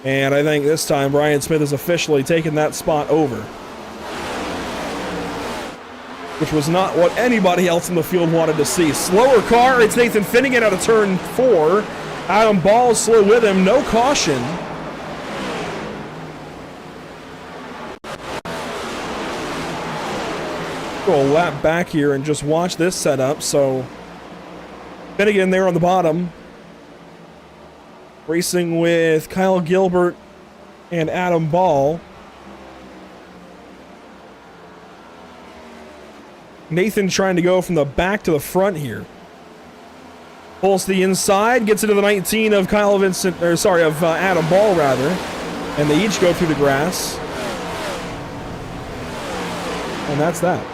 And I think this time Brian Smith has officially taken that spot over. which was not what anybody else in the field wanted to see. Slower car, it's Nathan Finnegan out of turn 4. Adam Ball is slow with him, no caution. Go a lap back here and just watch this setup. So Finnegan there on the bottom, racing with Kyle Gilbert and Adam Ball. Nathan trying to go from the back to the front here. Pulls to the inside, gets into the 19 of Adam Ball rather, and they each go through the grass. And that's that.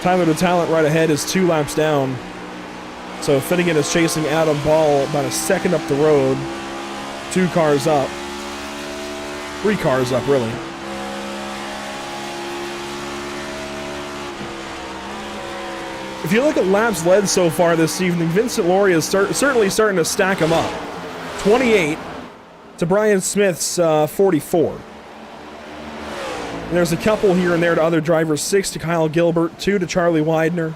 Tyler the Talent right ahead is 2 laps down. So Finnegan is chasing Adam Ball about a second up the road. 2 cars up. 3 cars up, really. If you look at laps led so far this evening, Vincent Lauria is certainly starting to stack them up. 28 to Brian Smith's 44. And there's a couple here and there to other drivers. 6 to Kyle Gilbert, 2 to Charlie Widener.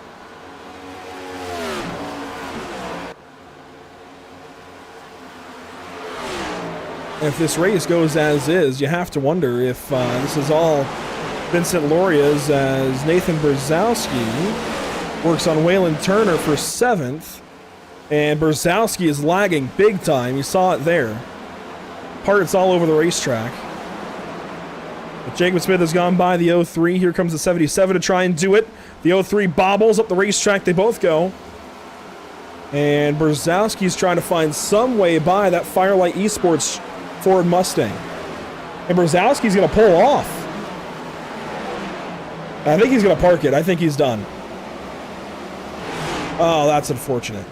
If this race goes as is, you have to wonder if this is all Vincent Lauria's, as Nathan Brzezowski works on Waylon Turner for 7th. And Brzezowski is lagging big time. You saw it there. Parts all over the racetrack. But Jacob Smith has gone by the 03. Here comes the 77 to try and do it. The 03 bobbles up the racetrack. They both go. And Brzezowski's trying to find some way by that Firelight Esports Ford Mustang. And Brzezowski's going to pull off. I think he's going to park it. I think he's done. Oh, that's unfortunate.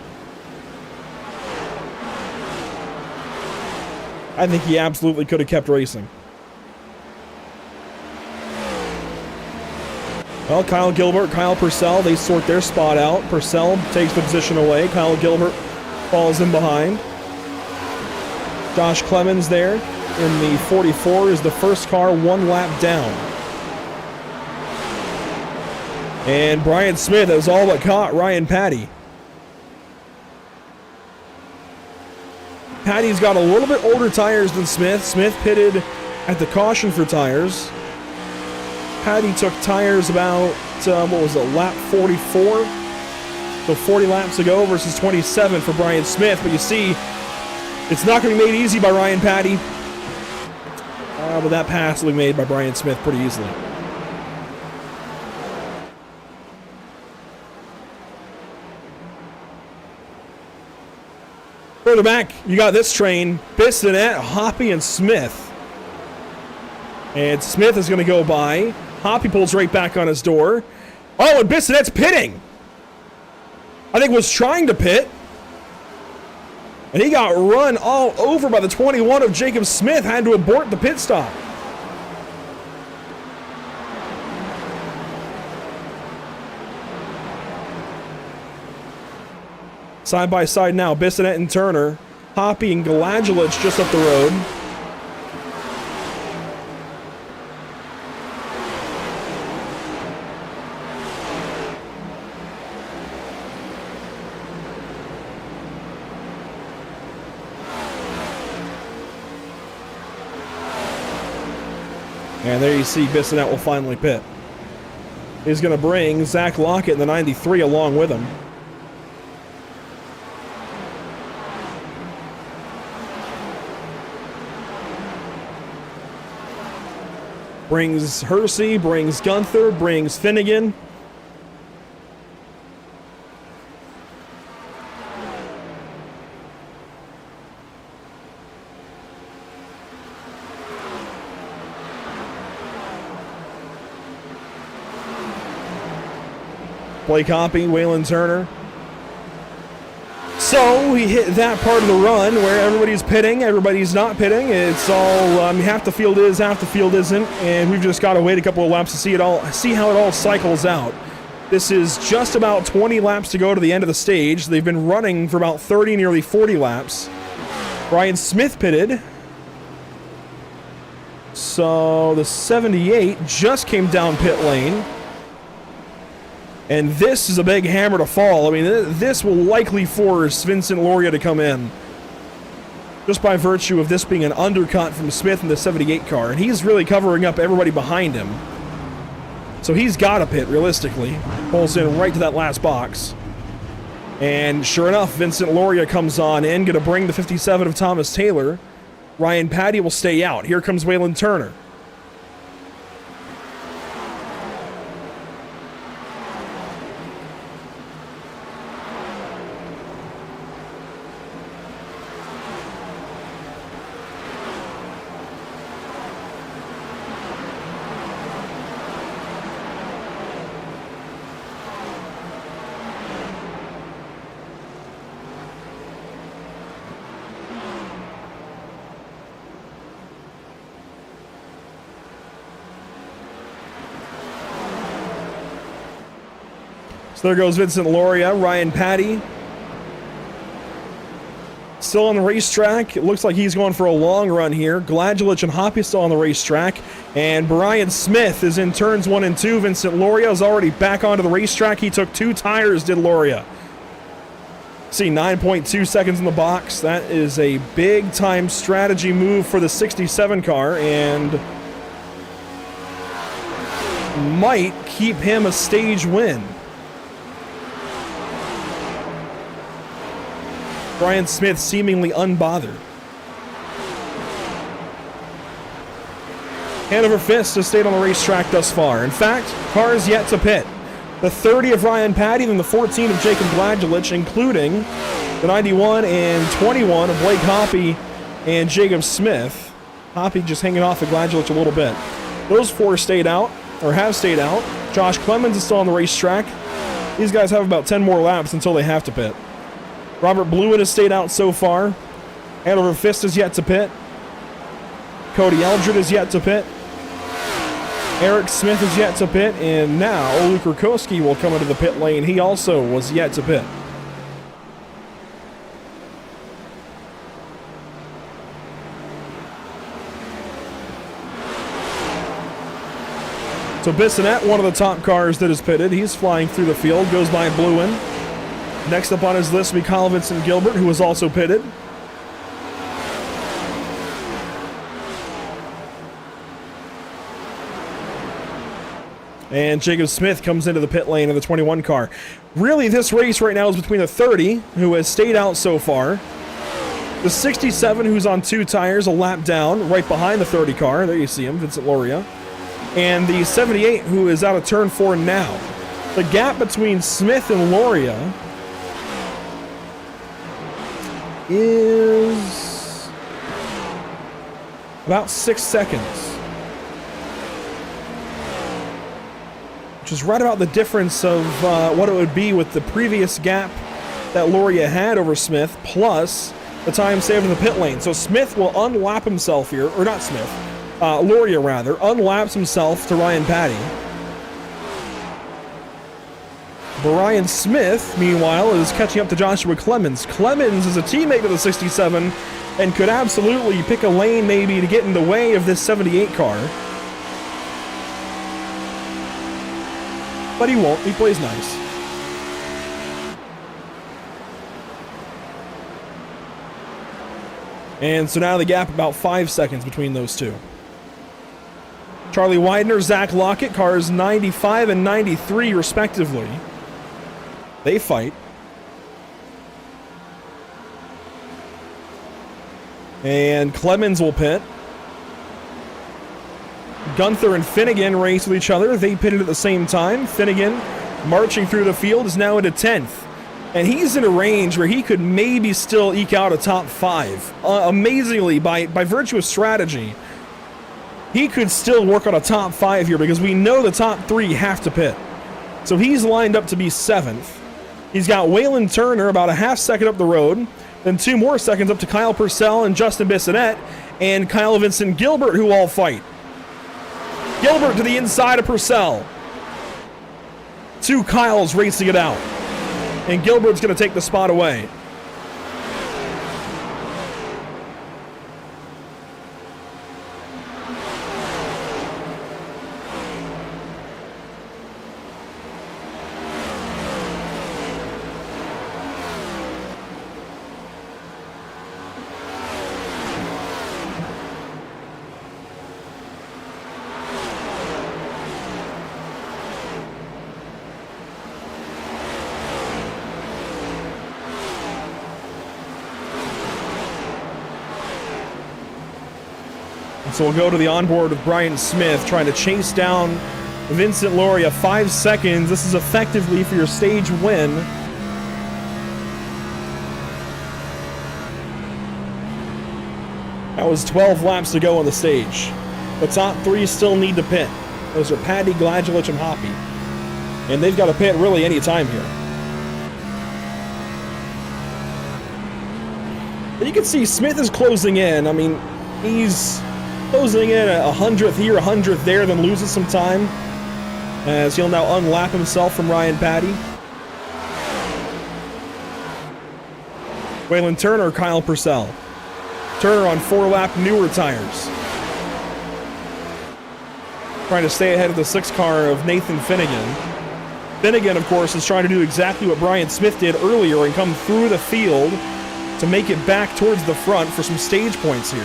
I think he absolutely could have kept racing. Well, Kyle Gilbert, Kyle Purcell, they sort their spot out. Purcell takes the position away. Kyle Gilbert falls in behind. Josh Clemens there in the 44 is the first car 1 lap down. And Brian Smith has all but caught Ryan Patty. Patty's got a little bit older tires than Smith. Smith pitted at the caution for tires. Patty took tires about, lap 44? So 40 laps ago versus 27 for Brian Smith. But you see, it's not going to be made easy by Ryan Patty. But that pass will be made by Brian Smith pretty easily. Further back, you got this train. Bissonette, Hoppy, and Smith. And Smith is going to go by. Hoppy pulls right back on his door. Oh, and Bissonette's pitting. I think was trying to pit. And he got run all over by the 21 of Jacob Smith. Had to abort the pit stop. Side by side now, Bissonette and Turner. Hoppy and Galadulich just up the road. And there you see Bissonette will finally pit. He's going to bring Zach Lockett in the 93 along with him. Brings Hersey, brings Gunther, brings Finnegan. Blake Hoppy, Waylon Turner. So we hit that part of the run where everybody's pitting, everybody's not pitting. It's all half the field is, half the field isn't, and we've just got to wait a couple of laps to see how it all cycles out. This is just about 20 laps to go to the end of the stage. They've been running for about 30, nearly 40 laps. Brian Smith pitted. So the 78 just came down pit lane. And this is a big hammer to fall. I mean, this will likely force Vincent Loria to come in. Just by virtue of this being an undercut from Smith in the 78 car. And he's really covering up everybody behind him. So he's got to pit, realistically. Pulls in right to that last box. And sure enough, Vincent Loria comes on in, going to bring the 57 of Thomas Taylor. Ryan Patty will stay out. Here comes Waylon Turner. So there goes Vincent Loria, Ryan Patty. Still on the racetrack. It looks like he's going for a long run here. Gladjulich and Hoppy still on the racetrack. And Brian Smith is in turns 1 and 2. Vincent Loria is already back onto the racetrack. He took 2 tires, did Loria. See, 9.2 seconds in the box. That is a big time strategy move for the 67 car and might keep him a stage win. Brian Smith seemingly unbothered. Hanover Fist has stayed on the racetrack thus far. In fact, cars yet to pit. The 30 of Ryan Patty, then the 14 of Jacob Gladjulich, including the 91 and 21 of Blake Hoppy and Jacob Smith. Hoppy just hanging off of Gladjulich a little bit. Those 4 stayed out, or have stayed out. Josh Clemens is still on the racetrack. These guys have about 10 more laps until they have to pit. Robert Blewett has stayed out so far. Hanover Fist is yet to pit. Cody Eldred is yet to pit. Eric Smith is yet to pit. And now Olu Krakowski will come into the pit lane. He also was yet to pit. So Bissonette, one of the top cars that is pitted. He's flying through the field. Goes by Blewin. Next up on his list will be Kyle Vincent Gilbert, who was also pitted. And Jacob Smith comes into the pit lane of the 21 car. Really, this race right now is between the 30, who has stayed out so far, the 67, who's on 2 tires, a lap down, right behind the 30 car. There you see him, Vincent Loria. And the 78, who is out of turn 4 now. The gap between Smith and Loria is about 6 seconds, which is right about the difference of what it would be with the previous gap that Loria had over Smith, plus the time saved in the pit lane. So Smith will unlap himself here, or not Smith, Loria rather, unlaps himself to Ryan Patty. Brian Smith, meanwhile, is catching up to Joshua Clemens. Clemens is a teammate of the 67 and could absolutely pick a lane maybe to get in the way of this 78 car. But he won't. He plays nice. And so now the gap about 5 seconds between those two. Charlie Widener, Zach Lockett, cars 95 and 93 respectively. They fight. And Clemens will pit. Gunther and Finnegan race with each other. They pitted at the same time. Finnegan, marching through the field, is now into 10th. And he's in a range where he could maybe still eke out a top 5. Amazingly, by virtue of strategy, he could still work on a top 5 here because we know the top 3 have to pit. So he's lined up to be 7th. He's got Waylon Turner about a half second up the road, then 2 more seconds up to Kyle Purcell and Justin Bissonette, and Kyle Vincent Gilbert, who all fight. Gilbert to the inside of Purcell. 2 Kyles racing it out. And Gilbert's going to take the spot away. So we'll go to the onboard with Brian Smith trying to chase down Vincent Loria. 5 seconds. This is effectively for your stage win. That was 12 laps to go on the stage. The top 3 still need to pit. Those are Paddy, Gladulich, and Hoppy. And they've got to pit really any time here. And you can see Smith is closing in. I mean, he's closing in a 100th here, 100th there, then loses some time as he'll now unlap himself from Ryan Paddy. Waylon Turner, Kyle Purcell. Turner on 4-lap newer tires. Trying to stay ahead of the 6th car of Nathan Finnegan. Finnegan, of course, is trying to do exactly what Brian Smith did earlier and come through the field to make it back towards the front for some stage points here.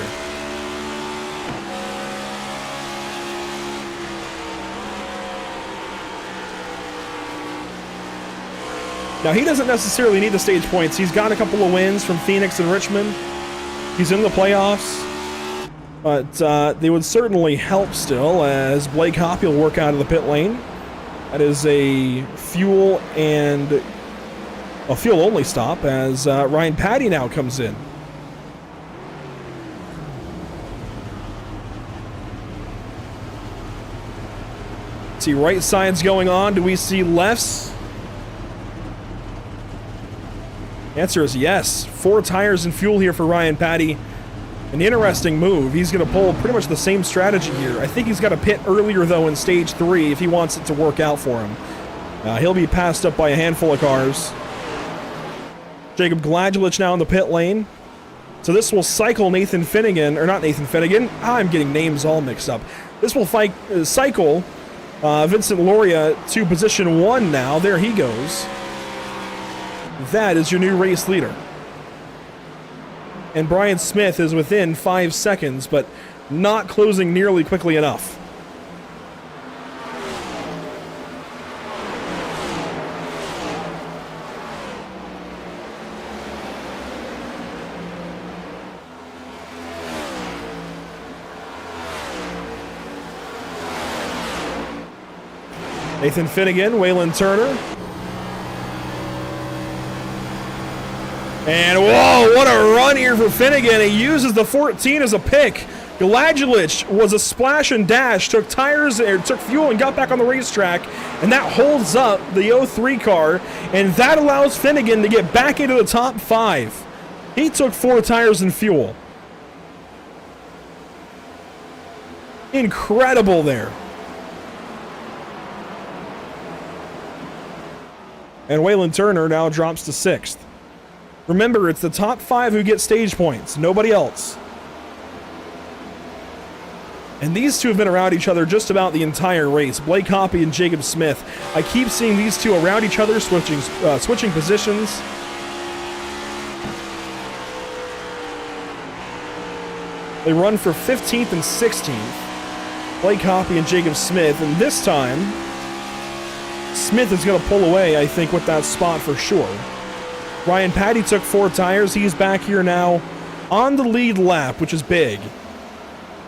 Now, he doesn't necessarily need the stage points. He's got a couple of wins from Phoenix and Richmond. He's in the playoffs. But they would certainly help still, as Blake Hoppy will work out of the pit lane. That is a fuel and a fuel-only stop as Ryan Paddy now comes in. See, right side's going on. Do we see lefts? Answer is yes. 4 tires and fuel here for Ryan Paddy. An interesting move. He's going to pull pretty much the same strategy here. I think he's got to pit earlier, though, in stage 3 if he wants it to work out for him. He'll be passed up by a handful of cars. Jacob Gladulich now in the pit lane. So this will cycle Nathan Finnegan, or not Nathan Finnegan. I'm getting names all mixed up. This will cycle Vincent Loria to position 1 now. There he goes. That is your new race leader. And Brian Smith is within 5 seconds, but not closing nearly quickly enough. Nathan Finnegan, Waylon Turner. And whoa, what a run here for Finnegan. He uses the 14 as a pick. Gladulich was a splash and dash, took fuel and got back on the racetrack, and that holds up the 03 car, and that allows Finnegan to get back into the top 5. He took 4 tires and fuel. Incredible there. And Waylon Turner now drops to 6th. Remember, it's the top 5 who get stage points, nobody else. And these two have been around each other just about the entire race. Blake Hoppy and Jacob Smith. I keep seeing these two around each other, switching positions. They run for 15th and 16th. Blake Hoppy and Jacob Smith, and this time, Smith is going to pull away, I think, with that spot for sure. Ryan Paddy took 4 tires. He's back here now on the lead lap, which is big.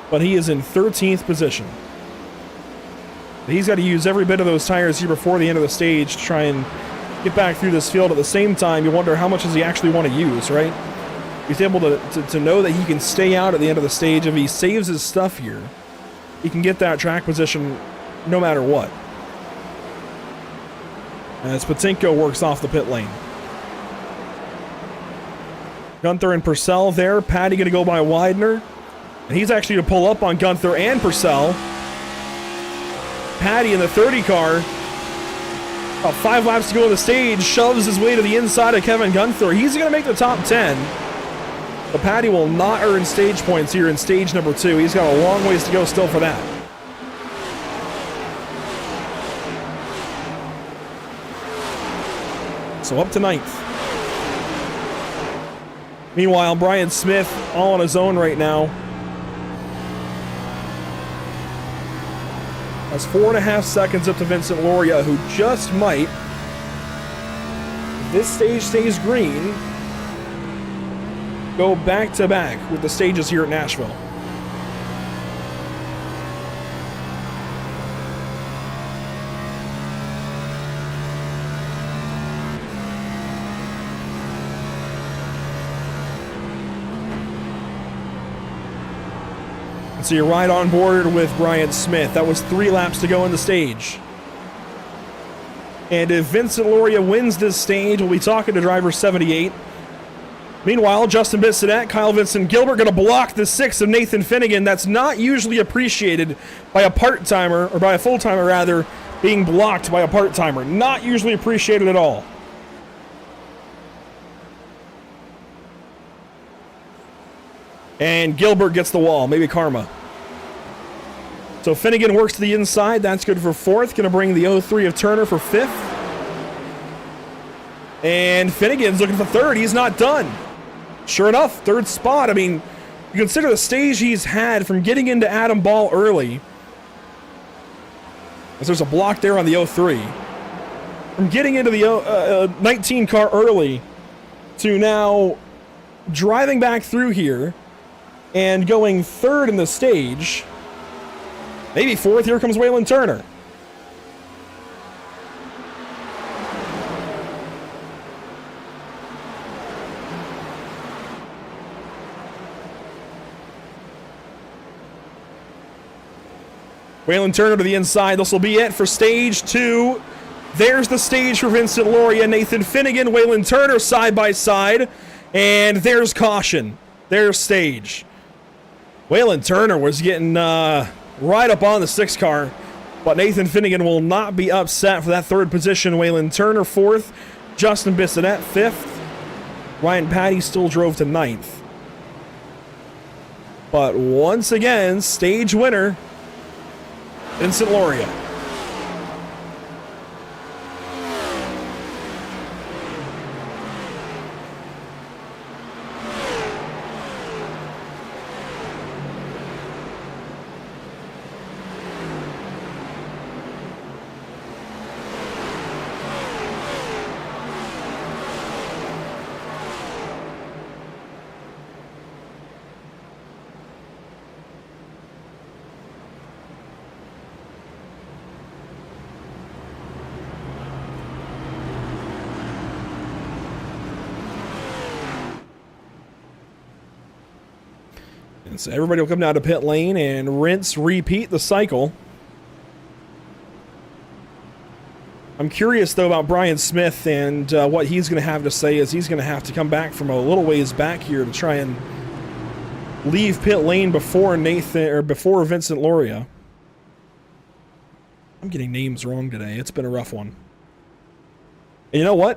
But he is in 13th position. He's got to use every bit of those tires here before the end of the stage to try and get back through this field. At the same time, you wonder how much does he actually want to use, right? He's able to know that he can stay out at the end of the stage. If he saves his stuff here, he can get that track position no matter what. As Patinko works off the pit lane. Gunther and Purcell there. Paddy going to go by Widener. And he's actually going to pull up on Gunther and Purcell. Paddy in the 30 car. About 5 laps to go on the stage. Shoves his way to the inside of Kevin Gunther. He's going to make the top 10. But Paddy will not earn stage points here in stage number 2. He's got a long ways to go still for that. So up to 9th. Meanwhile, Brian Smith all on his own right now. Has 4.5 seconds up to Vincent Loria, who just might, if this stage stays green, go back-to-back with the stages here at Nashville. So you're right on board with Brian Smith. That was 3 laps to go in the stage. And if Vincent Loria wins this stage, we'll be talking to driver 78. Meanwhile, Justin Bissonette, Kyle Vincent Gilbert going to block the 6 of Nathan Finnegan. That's not usually appreciated by a part-timer, or by a full-timer rather, being blocked by a part-timer. Not usually appreciated at all. And Gilbert gets the wall, maybe karma. So Finnegan works to the inside. That's good for 4th. Going to bring the 0-3 of Turner for 5th. And Finnegan's looking for 3rd. He's not done. Sure enough, 3rd spot. I mean, you consider the stage he's had from getting into Adam Ball early. As there's a block there on the 0-3. From getting into the 19 car early to now driving back through here and going 3rd in the stage. Maybe 4th. Here comes Waylon Turner. Waylon Turner to the inside. This will be it for stage 2. There's the stage for Vincent Loria, Nathan Finnegan, Waylon Turner side by side. And there's caution. There's stage. Waylon Turner was getting right up on the 6 car, but Nathan Finnegan will not be upset for that 3rd position. Waylon Turner 4th, Justin Bissonette 5th. Ryan Patty still drove to 9th. But once again, stage winner, Vincent Loria. And so everybody will come down to pit lane and rinse, repeat the cycle. I'm curious, though, about Brian Smith and what he's going to have to say, as he's going to have to come back from a little ways back here to try and leave pit lane before Vincent Loria. I'm getting names wrong today. It's been a rough one. And you know what?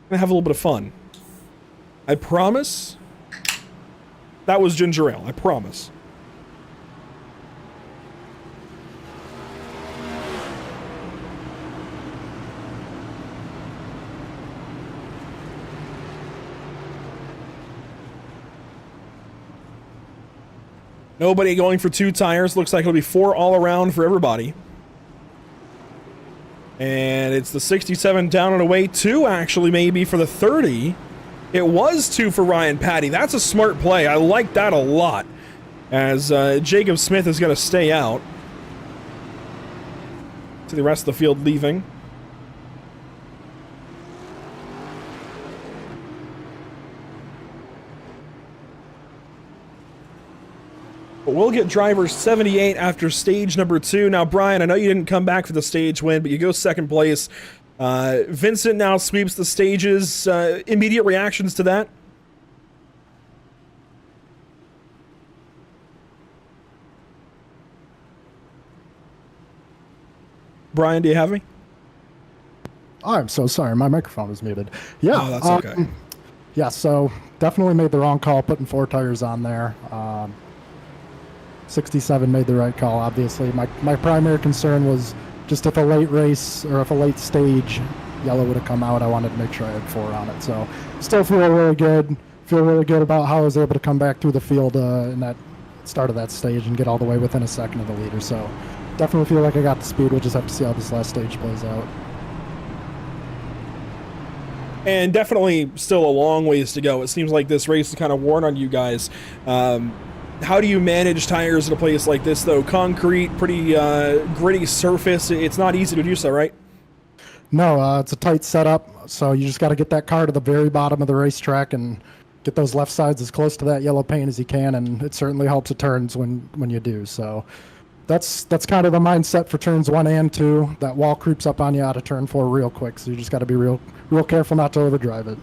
I'm going to have a little bit of fun. I promise. That was ginger ale. I promise. Nobody going for 2 tires. Looks like it'll be 4 all around for everybody. And it's the 67 down and away. 2 actually maybe for the 30. It was 2 for Ryan Patty. That's a smart play. I like that a lot. As Jacob Smith is going to stay out. See the rest of the field leaving. But we'll get driver 78 after stage number 2. Now, Brian, I know you didn't come back for the stage win, but you go 2nd place. Vincent now sweeps the stages. Immediate reactions to that? Brian, do you have me? Oh, I'm so sorry. My microphone was muted. Yeah. Oh, that's okay. Yeah, so definitely made the wrong call putting 4 tires on there. 67 made the right call, obviously. My primary concern was just if a late race or if a late stage yellow would have come out, I wanted to make sure I had 4 on it. So still feel really good. Feel really good about how I was able to come back through the field in that start of that stage and get all the way within a second of the leader. So definitely feel like I got the speed. We'll just have to see how this last stage plays out. And definitely still a long ways to go. It seems like this race is kind of worn on you guys. How do you manage tires at a place like this, though? Concrete, pretty gritty surface. It's not easy to do so, right? No, it's a tight setup, so you just got to get that car to the very bottom of the racetrack and get those left sides as close to that yellow paint as you can, and it certainly helps the turns when you do. So that's kind of the mindset for turns 1 and 2. That wall creeps up on you out of turn 4 real quick, so you just got to be real careful not to overdrive it.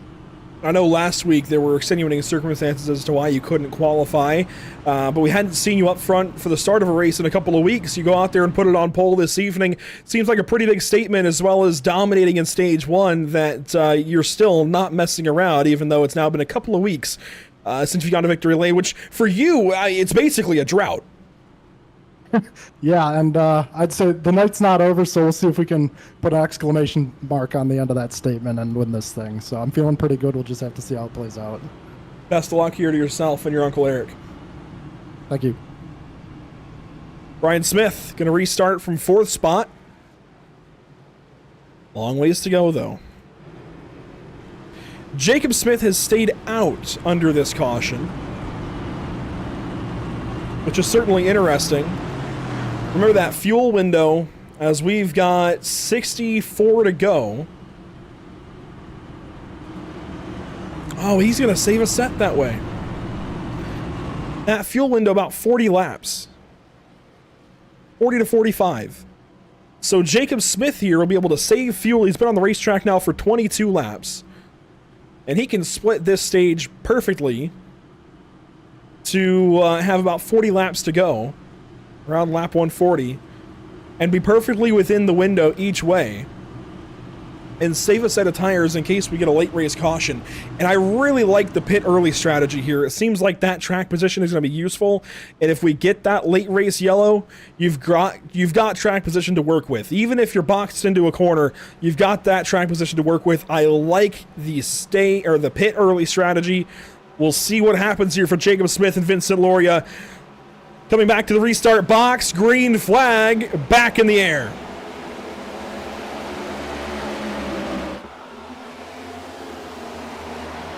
I know last week there were extenuating circumstances as to why you couldn't qualify, but we hadn't seen you up front for the start of a race in a couple of weeks. You go out there and put it on pole this evening. Seems like a pretty big statement, as well as dominating in stage 1, that you're still not messing around, even though it's now been a couple of weeks since you got a victory lane, which for you, it's basically a drought. Yeah, and I'd say the night's not over, so we'll see if we can put an exclamation mark on the end of that statement and win this thing. So I'm feeling pretty good. We'll just have to see how it plays out. Best of luck here to yourself and your Uncle Eric. Thank you. Brian Smith going to restart from 4th spot. Long ways to go, though. Jacob Smith has stayed out under this caution, which is certainly interesting. Remember that fuel window, as we've got 64 to go. Oh, he's going to save a set that way. That fuel window, about 40 laps. 40 to 45. So Jacob Smith here will be able to save fuel. He's been on the racetrack now for 22 laps. And he can split this stage perfectly to have about 40 laps to go, around lap 140, and be perfectly within the window each way, and save a set of tires in case we get a late race caution. And I really like the pit early strategy here. It seems like that track position is going to be useful, and if we get that late race yellow, you've got track position to work with. Even if you're boxed into a corner, you've got that track position to work with. I like the pit early strategy. We'll see what happens here for Jacob Smith and Vincent Loria. Coming back to the restart box, green flag back in the air.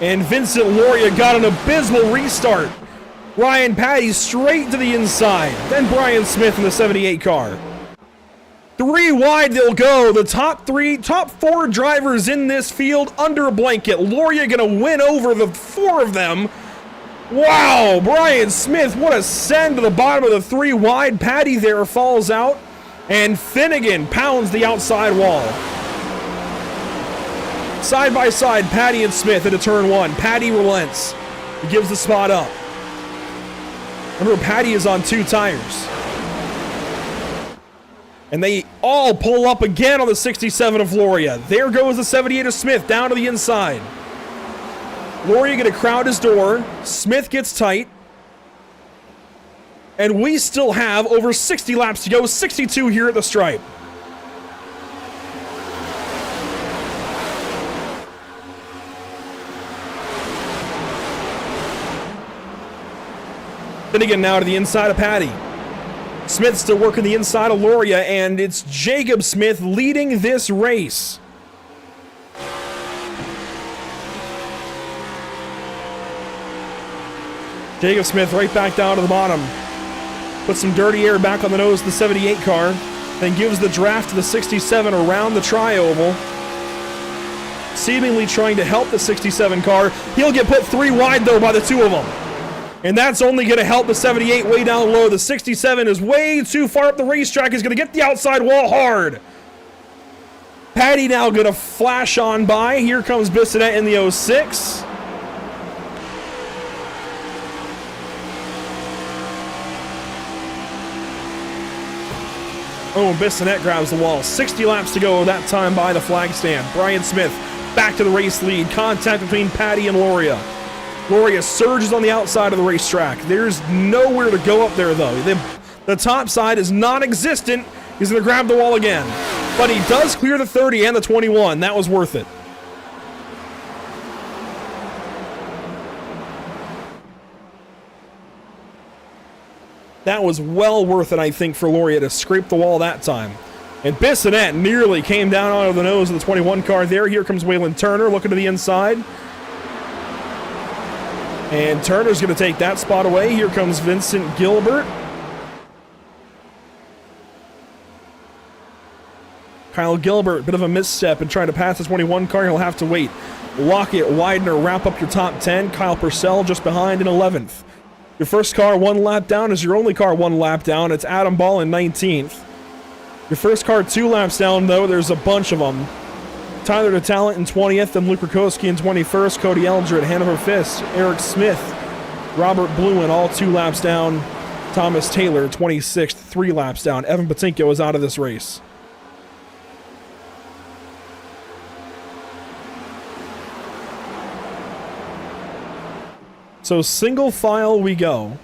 And Vincent Loria got an abysmal restart. Ryan Patty straight to the inside. Then Brian Smith in the 78 car. 3 wide they'll go. The top 4 drivers in this field under a blanket. Loria gonna win over the 4 of them. Wow, Brian Smith, what a send to the bottom of the 3 wide. Patty there falls out, and Finnegan pounds the outside wall. Side by side, Patty and Smith into turn 1. Patty relents. He gives the spot up. Remember, Patty is on 2 tires. And they all pull up again on the 67 of Loria. There goes the 78 of Smith down to the inside. Loria going to crowd his door. Smith gets tight. And we still have over 60 laps to go. 62 here at the stripe. Then again now to the inside of Patty. Smith still working the inside of Loria, and it's Jacob Smith leading this race. Jacob Smith right back down to the bottom. Puts some dirty air back on the nose of the 78 car. Then gives the draft to the 67 around the tri-oval. Seemingly trying to help the 67 car. He'll get put 3 wide though by the 2 of them. And that's only going to help the 78 way down low. The 67 is way too far up the racetrack. He's going to get the outside wall hard. Patty now going to flash on by. Here comes Bissonette in the 06. Oh, Bissonette grabs the wall. 60 laps to go that time by the flag stand. Brian Smith back to the race lead. Contact between Patty and Loria. Loria surges on the outside of the racetrack. There's nowhere to go up there, though. The top side is non-existent. He's going to grab the wall again. But he does clear the 30 and the 21. That was worth it. That was well worth it, I think, for Loria to scrape the wall that time. And Bissonette nearly came down onto the nose of the 21 car there. Here comes Waylon Turner looking to the inside. And Turner's going to take that spot away. Here comes Vincent Gilbert. Kyle Gilbert, bit of a misstep and trying to pass the 21 car. He'll have to wait. Lockett, Widener, wrap up your top 10. Kyle Purcell just behind in 11th. Your first car 1 lap down is your only car 1 lap down. It's Adam Ball in 19th. Your first car 2 laps down, though, there's a bunch of them. Tyler DeTalent in 20th, and Luke Rakowski in 21st. Cody Eldred, Hanover Fist, Eric Smith, Robert Bluen, all 2 laps down. Thomas Taylor, 26th, 3 laps down. Evan Patinko is out of this race. So single file we go.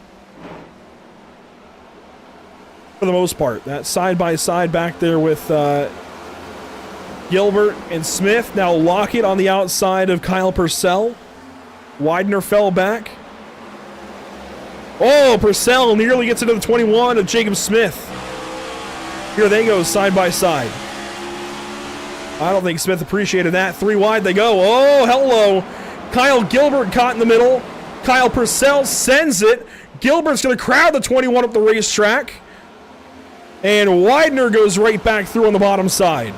For the most part. That side-by-side back there with Gilbert and Smith. Now Lockett on the outside of Kyle Purcell. Widener fell back. Oh, Purcell nearly gets into the 21 of Jacob Smith. Here they go, side-by-side. I don't think Smith appreciated that. 3 wide they go. Oh, hello. Kyle Gilbert caught in the middle. Kyle Purcell sends it. Gilbert's going to crowd the 21 up the racetrack. And Widener goes right back through on the bottom side.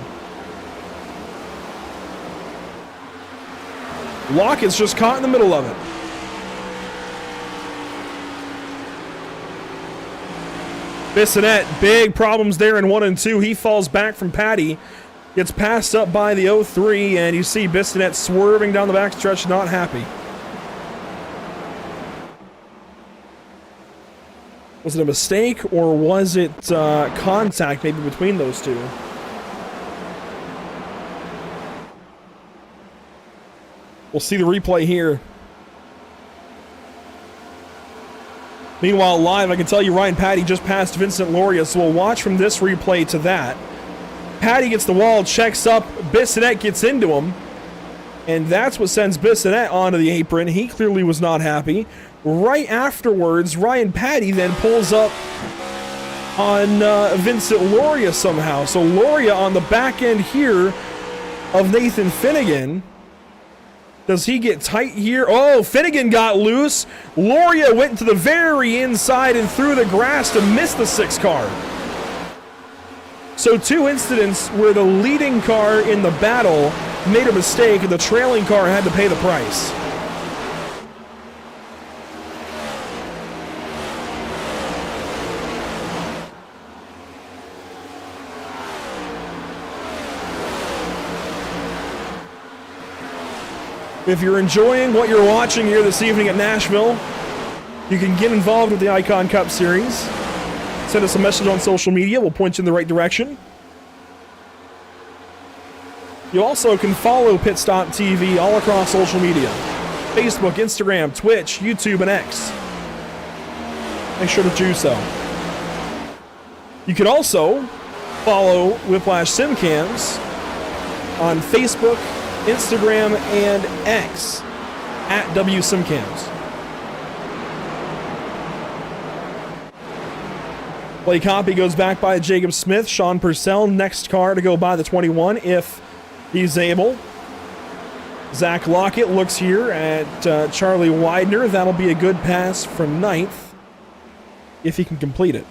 Lockett's just caught in the middle of it. Bissonette, big problems there in 1 and 2. He falls back from Patty. Gets passed up by the 03, and you see Bissonette swerving down the backstretch, not happy. Was it a mistake, or was it contact maybe between those two? We'll see the replay here. Meanwhile, live, I can tell you Ryan Patty just passed Vincent Loria, so we'll watch from this replay to that. Patty gets the wall, checks up, Bissonette gets into him, and that's what sends Bissonette onto the apron. He clearly was not happy. Right afterwards, Ryan Patty then pulls up on Vincent Loria somehow. So Loria on the back end here of Nathan Finnegan. Does he get tight here? Oh, Finnegan got loose. Loria went to the very inside and through the grass to miss the 6 car. So 2 incidents where the leading car in the battle made a mistake and the trailing car had to pay the price. If you're enjoying what you're watching here this evening at Nashville, you can get involved with the Icon Cup Series. Send us a message on social media. We'll point you in the right direction. You also can follow Pit Stop TV all across social media. Facebook, Instagram, Twitch, YouTube, and X. Make sure to do so. You can also follow Whiplash Simcams on Facebook, Instagram, and X at WSimcams. Play copy goes back by Jacob Smith. Sean Purcell, next car to go by the 21 if he's able. Zach Lockett looks here at Charlie Widener. That'll be a good pass from 9th if he can complete it.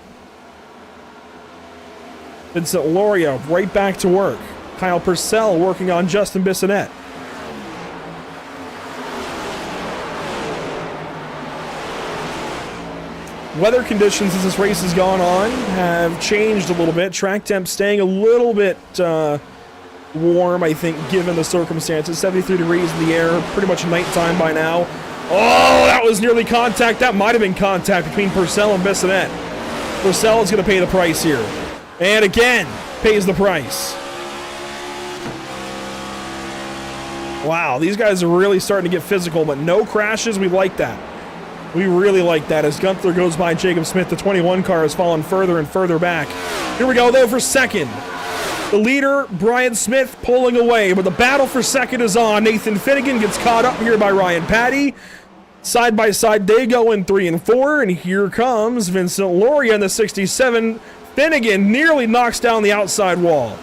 Vincent Loria right back to work. Kyle Purcell working on Justin Bissonette. Weather conditions as this race has gone on have changed a little bit. Track temp staying a little bit warm, I think, given the circumstances. 73 degrees in the air, pretty much nighttime by now. Oh, that was nearly contact. That might have been contact between Purcell and Bissonette. Purcell is going to pay the price here. And again, pays the price. Wow, these guys are really starting to get physical, but no crashes. We like that. We really like that. As Gunther goes by Jacob Smith, the 21 car has fallen further and further back. Here we go, though, for second. The leader, Brian Smith, pulling away, but the battle for second is on. Nathan Finnegan gets caught up here by Ryan Patty. Side by side, they go in 3 and 4, and here comes Vincent Loria in the 67. Finnegan nearly knocks down the outside wall.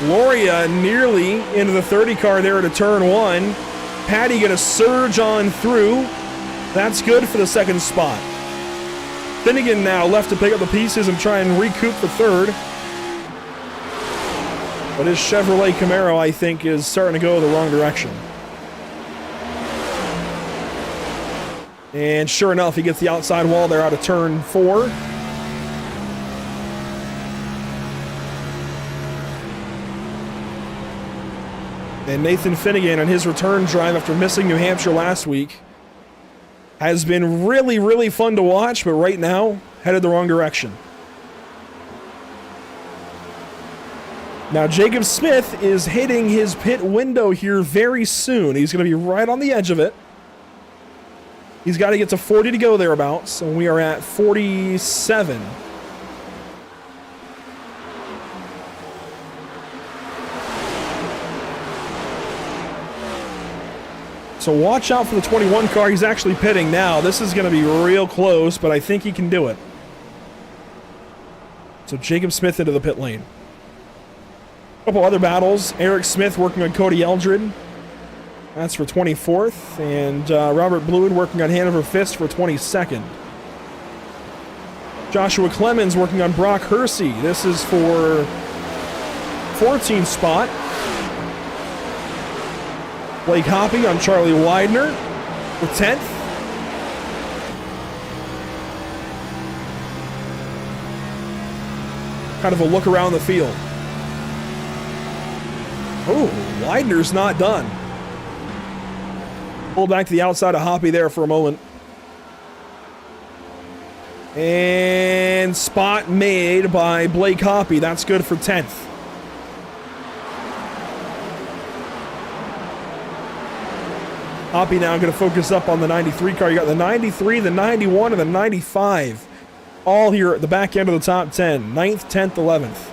Loria nearly into the 30 car there to turn 1. Patty going to surge on through. That's good for the second spot. Finnegan now left to pick up the pieces and try and recoup the third. But his Chevrolet Camaro, I think, is starting to go the wrong direction. And sure enough, he gets the outside wall there out of turn 4. And Nathan Finnegan on his return drive after missing New Hampshire last week has been really, really fun to watch, but right now, headed the wrong direction. Now, Jacob Smith is hitting his pit window here very soon. He's going to be right on the edge of it. He's got to get to 40 to go thereabouts, and we are at 47. So watch out for the 21 car. He's actually pitting now. This is going to be real close, but I think he can do it. So Jacob Smith into the pit lane. A couple other battles. Eric Smith working on Cody Eldred. That's for 24th. And Robert Bluid working on Hanover Fist for 22nd. Joshua Clemens working on Brock Hersey. This is for 14th spot. Blake Hoppy on Charlie Widener for 10th. Kind of a look around the field. Oh, Widener's not done. Pull back to the outside of Hoppy there for a moment. And spot made by Blake Hoppy. That's good for 10th. Hoppy now going to focus up on the 93 car. You got the 93, the 91, and the 95. All here at the back end of the top 10. 9th, 10th, 11th.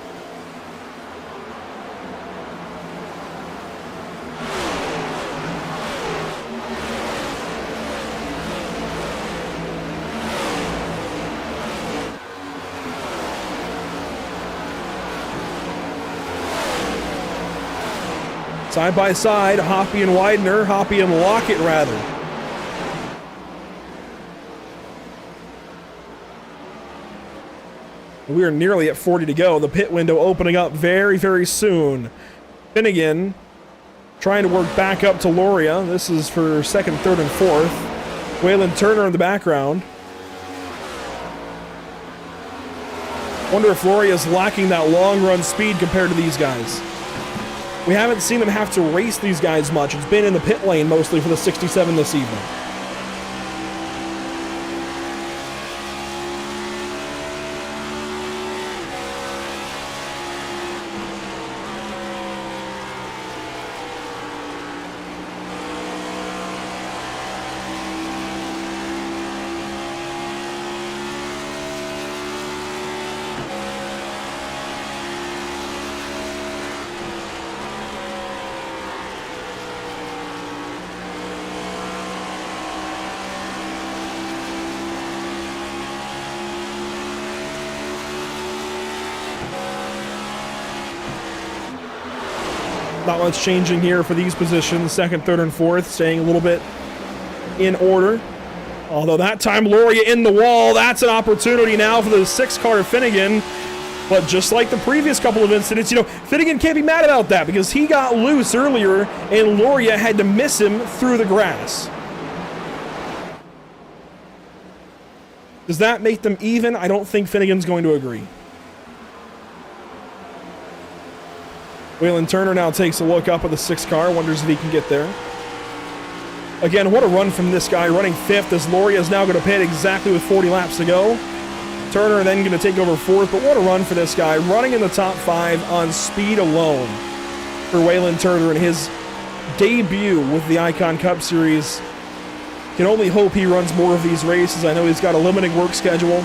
Side by side, Hoppy and Widener, Hoppy and Lockett rather. We are nearly at 40 to go. The pit window opening up very, very soon. Finnegan trying to work back up to Loria. This is for 2nd, 3rd, and 4th. Waylon Turner in the background. Wonder if Loria is lacking that long run speed compared to these guys. We haven't seen them have to race these guys much. It's been in the pit lane mostly for the 67 this evening. Not much changing here for these positions. 2nd, 3rd, and 4th, staying a little bit in order. Although that time, Loria in the wall. That's an opportunity now for the 6-car Finnegan. But just like the previous couple of incidents, you know, Finnegan can't be mad about that because he got loose earlier and Loria had to miss him through the grass. Does that make them even? I don't think Finnegan's going to agree. Waylon Turner now takes a look up at the 6-car, wonders if he can get there. Again, what a run from this guy, running 5th as Loria is now going to pit exactly with 40 laps to go. Turner then going to take over 4th, but what a run for this guy, running in the top 5 on speed alone for Waylon Turner in his debut with the Icon Cup Series. Can only hope he runs more of these races. I know he's got a limiting work schedule.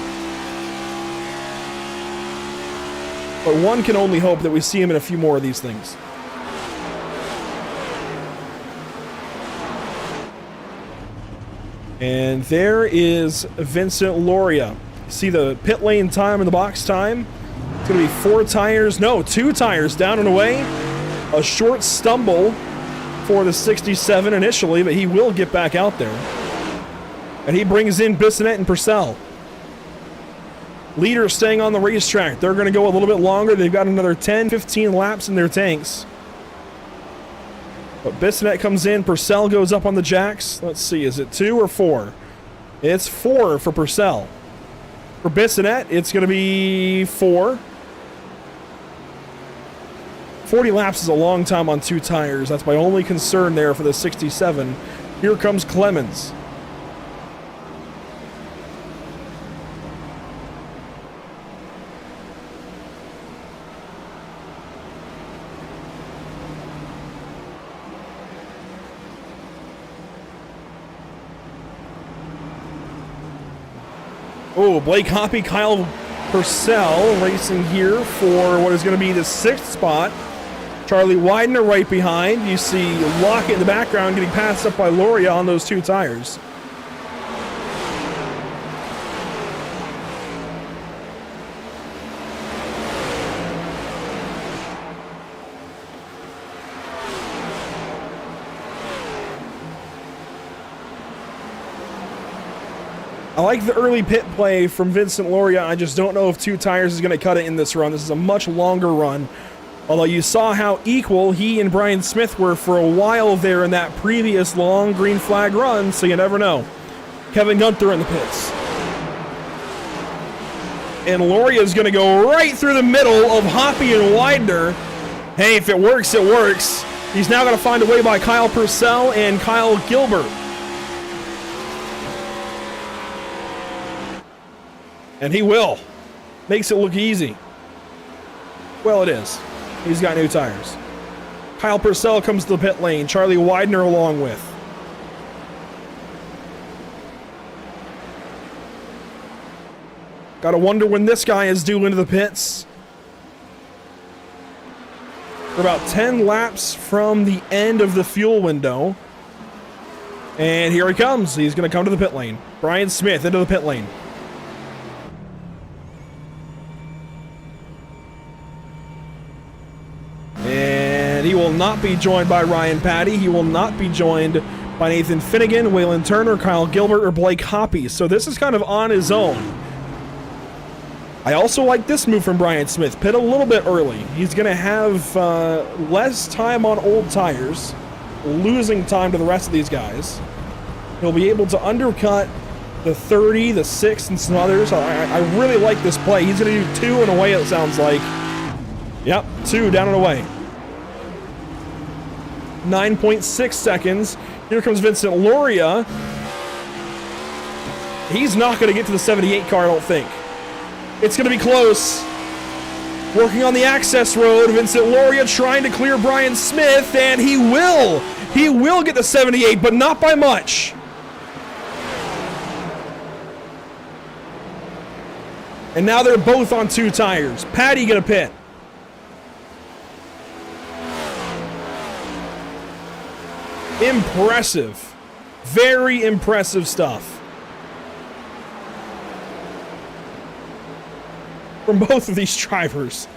But one can only hope that we see him in a few more of these things. And there is Vincent Loria. See the pit lane time and the box time? It's going to be 4 tires. No, 2 tires down and away. A short stumble for the 67 initially, but he will get back out there. And he brings in Bissonette and Purcell. Leader staying on the racetrack. They're going to go a little bit longer. They've got another 10, 15 laps in their tanks. But Bissonette comes in. Purcell goes up on the jacks. Let's see, is it 2 or 4? It's 4 for Purcell. For Bissonette, it's going to be 4. 40 laps is a long time on 2 tires. That's my only concern there for the 67. Here comes Clemens. Oh, Blake Hoppy, Kyle Purcell racing here for what is going to be the 6th spot. Charlie Widener right behind. You see Lockett in the background getting passed up by Loria on those 2 tires. I like the early pit play from Vincent Loria. I just don't know if 2 tires is going to cut it in this run. This is a much longer run. Although you saw how equal he and Brian Smith were for a while there in that previous long green flag run, so you never know. Kevin Gunther in the pits. And Loria is going to go right through the middle of Hoppy and Widener. Hey, if it works, it works. He's now going to find a way by Kyle Purcell and Kyle Gilbert. And he will. Makes it look easy. Well, it is. He's got new tires. Kyle Purcell comes to the pit lane. Charlie Widener along with. Gotta wonder when this guy is due into the pits. We're about 10 laps from the end of the fuel window. And here he comes. He's gonna come to the pit lane. Brian Smith into the pit lane. And he will not be joined by Ryan Patty. He will not be joined by Nathan Finnegan, Waylon Turner, Kyle Gilbert, or Blake Hoppy. So this is kind of on his own. I also like this move from Brian Smith. Pit a little bit early. He's going to have less time on old tires, losing time to the rest of these guys. He'll be able to undercut the 30, the 6, and some others. I really like this play. He's going to do 2 and away, it sounds like. Yep, 2 down and away. 9.6 seconds. Here comes Vincent Loria. He's not going to get to the 78 car, I don't think. It's going to be close. Working on the access road. Vincent Loria trying to clear Brian Smith, and he will. He will get the 78, but not by much. And now they're both on 2 tires. Patty gonna pit. Impressive. Very impressive stuff from both of these drivers.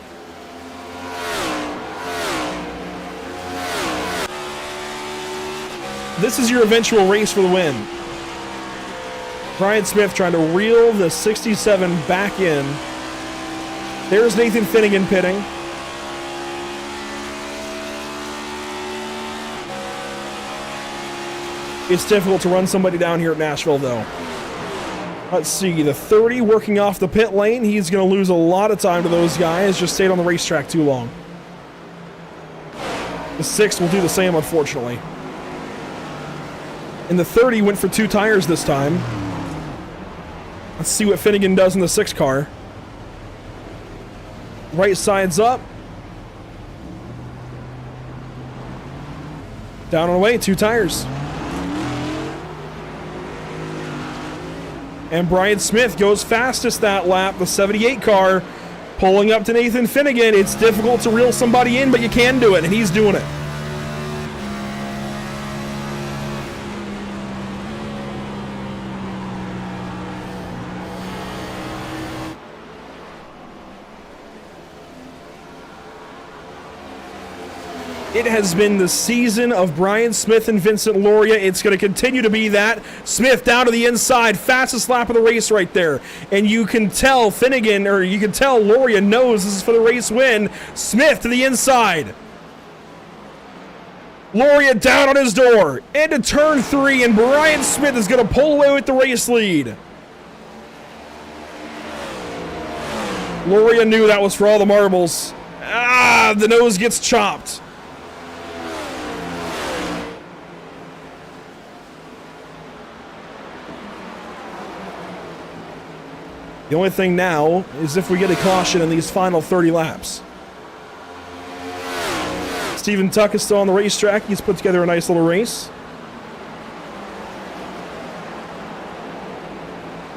This is your eventual race for the win. Brian Smith trying to reel the 67 back in. There's Nathan Finnegan pitting. It's difficult to run somebody down here at Nashville, though. Let's see, the 30 working off the pit lane. He's going to lose a lot of time to those guys. Just stayed on the racetrack too long. The 6 will do the same, unfortunately. And the 30 went for 2 tires this time. Let's see what Finnegan does in the 6 car. Right side's up. Down and away, 2 tires. And Brian Smith goes fastest that lap, the 78 car, pulling up to Nathan Finnegan. It's difficult to reel somebody in, but you can do it, and he's doing it. It has been the season of Brian Smith and Vincent Loria. It's going to continue to be that. Smith down to the inside, fastest lap of the race right there. And you can tell Finnegan, or you can tell Loria knows this is for the race win. Smith to the inside. Loria down on his door. Into turn 3, and Brian Smith is going to pull away with the race lead. Loria knew that was for all the marbles. The nose gets chopped. The only thing now is if we get a caution in these final 30 laps. Stephen Tuck is still on the racetrack. He's put together a nice little race.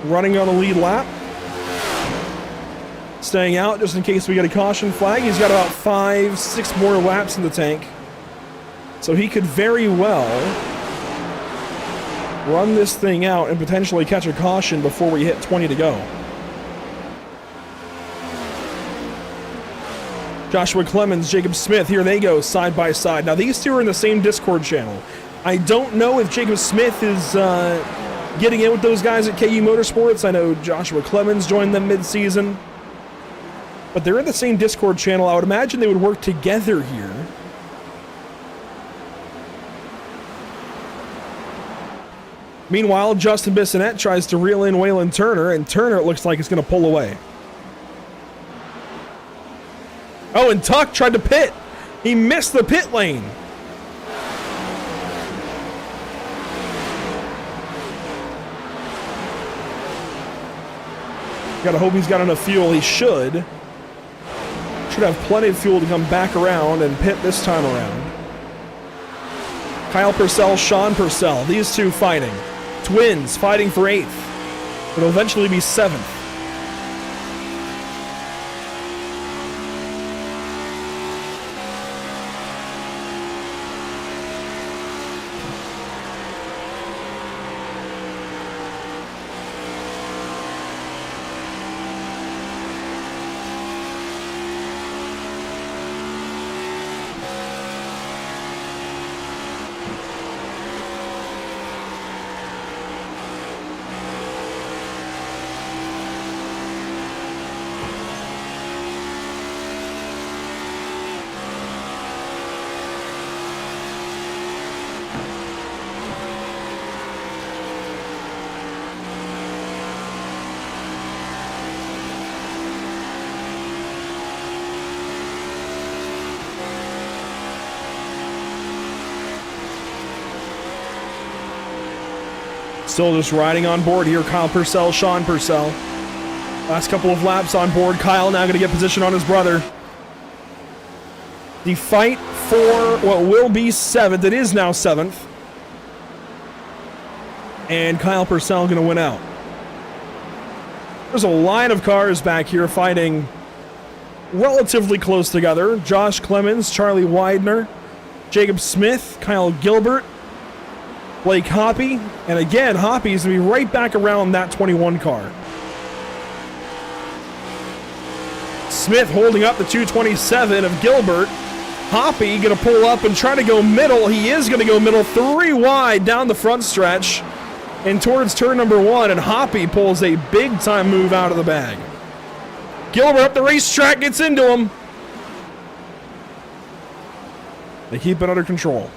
Running on the lead lap. Staying out just in case we get a caution flag. He's got about 5-6 more laps in the tank. So he could very well run this thing out and potentially catch a caution before we hit 20 to go. Joshua Clemens, Jacob Smith, here they go side by side. Now these two are in the same Discord channel. I don't know if Jacob Smith is getting in with those guys at KU Motorsports. I know Joshua Clemens joined them mid-season. But they're in the same Discord channel. I would imagine they would work together here. Meanwhile, Justin Bissonette tries to reel in Waylon Turner, and Turner, it looks like, is going to pull away. Oh, and Tuck tried to pit. He missed the pit lane. Gotta hope he's got enough fuel. He should. Should have plenty of fuel to come back around and pit this time around. Kyle Purcell, Sean Purcell. These two fighting. Twins fighting for 8th. It'll eventually be 7th. Still just riding on board here, Kyle Purcell, Sean Purcell. Last couple of laps on board. Kyle now going to get position on his brother. The fight for what will be 7th. It is now 7th. And Kyle Purcell going to win out. There's a line of cars back here fighting relatively close together. Josh Clemens, Charlie Widener, Jacob Smith, Kyle Gilbert, Blake Hoppy, and again, Hoppy is going to be right back around that 21 car. Smith holding up the 227 of Gilbert. Hoppy going to pull up and try to go middle. He is going to go middle, 3 wide down the front stretch and towards turn number 1, and Hoppy pulls a big-time move out of the bag. Gilbert up the racetrack, gets into him. They keep it under control.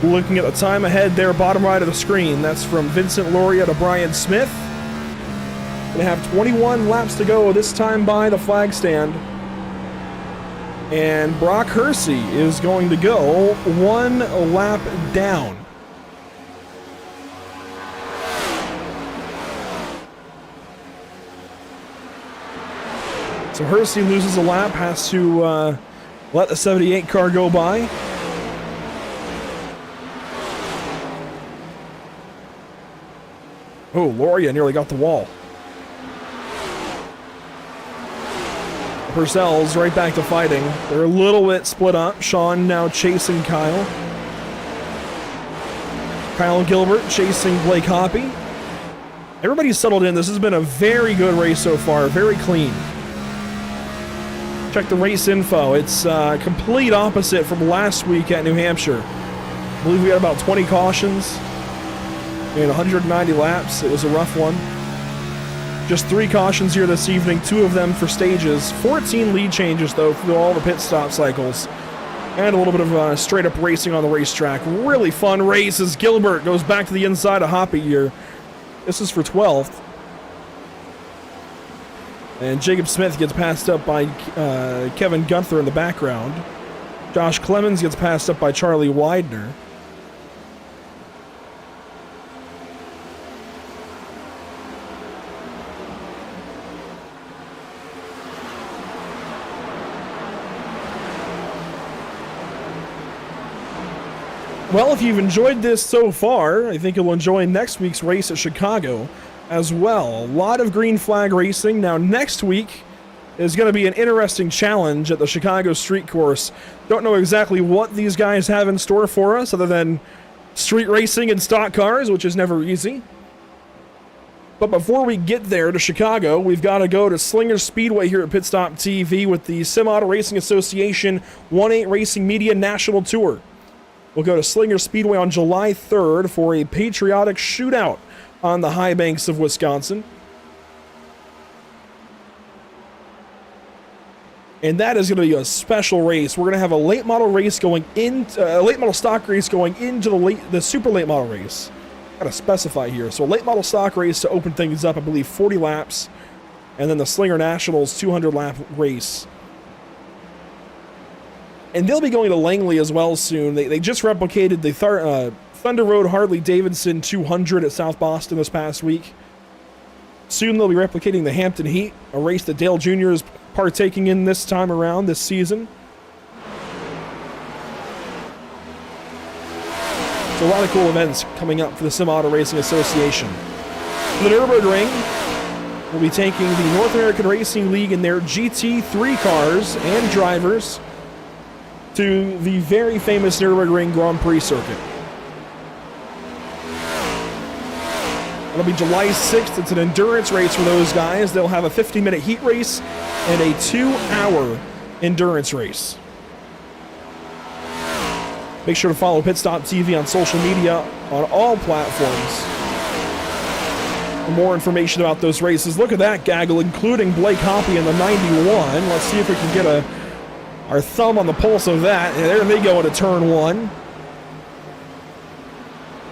Looking at the time ahead there, bottom right of the screen. That's from Vincent Loria to Brian Smith. Gonna have 21 laps to go this time by the flag stand. And Brock Hersey is going to go 1 lap down. So Hersey loses a lap, has to let the 78 car go by. Oh, Loria nearly got the wall. Purcell's right back to fighting. They're a little bit split up. Sean now chasing Kyle. Kyle Gilbert chasing Blake Hoppy. Everybody's settled in. This has been a very good race so far, very clean. Check the race info. It's complete opposite from last week at New Hampshire. I believe we had about 20 cautions and 190 laps. It was a rough one. Just 3 cautions here this evening, 2 of them for stages. 14 lead changes, though, through all the pit stop cycles. And a little bit of straight-up racing on the racetrack. Really fun race as Gilbert goes back to the inside of Hoppy here. This is for 12th. And Jacob Smith gets passed up by Kevin Gunther in the background. Josh Clemens gets passed up by Charlie Widener. Well, if you've enjoyed this so far, I think you'll enjoy next week's race at Chicago as well. A lot of green flag racing. Now, next week is going to be an interesting challenge at the Chicago Street Course. Don't know exactly what these guys have in store for us other than street racing and stock cars, which is never easy. But before we get there to Chicago, we've got to go to Slinger Speedway here at Pit Stop TV with the Sim Auto Racing Association 1-8 Racing Media National Tour. We'll go to Slinger Speedway on July 3rd for a patriotic shootout on the high banks of Wisconsin. And that is going to be a special race. We're going to have a late model race going in, a late model stock race going into the super late model race. Got to specify here. So a late model stock race to open things up, I believe 40 laps, and then the Slinger Nationals 200 lap race. And they'll be going to Langley as well soon. They just replicated the Thunder Road Harley-Davidson 200 at South Boston this past week. Soon they'll be replicating the Hampton Heat, a race that Dale Jr. is partaking in this time around, this season. So a lot of cool events coming up for the Sim Auto Racing Association. For the Nürburgring, we'll be taking the North American Racing League and their GT3 cars and drivers to the very famous Nürburgring Grand Prix circuit. It'll be July 6th. It's an endurance race for those guys. They'll have a 50-minute heat race and a 2-hour endurance race. Make sure to follow Pit Stop TV on social media on all platforms for more information about those races. Look at that gaggle, including Blake Hoppy in the 91. Let's see if we can get our thumb on the pulse of that. And there they go into turn 1.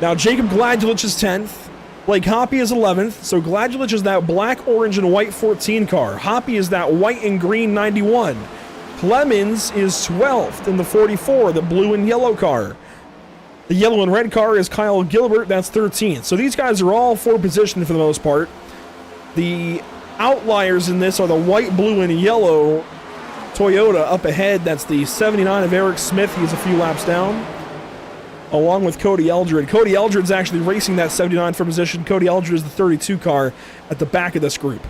Now Jacob Gladulich is 10th. Blake Hoppy is 11th. So Gladulich is that black, orange, and white 14 car. Hoppy is that white and green 91. Clemens is 12th in the 44, the blue and yellow car. The yellow and red car is Kyle Gilbert. That's 13th. So these guys are all 4 positioned for the most part. The outliers in this are the white, blue, and yellow Toyota up ahead. That's the 79 of Eric Smith. He's a few laps down, along with Cody Eldred. Cody Eldred's actually racing that 79 for position. Cody Eldred is the 32 car at the back of this group.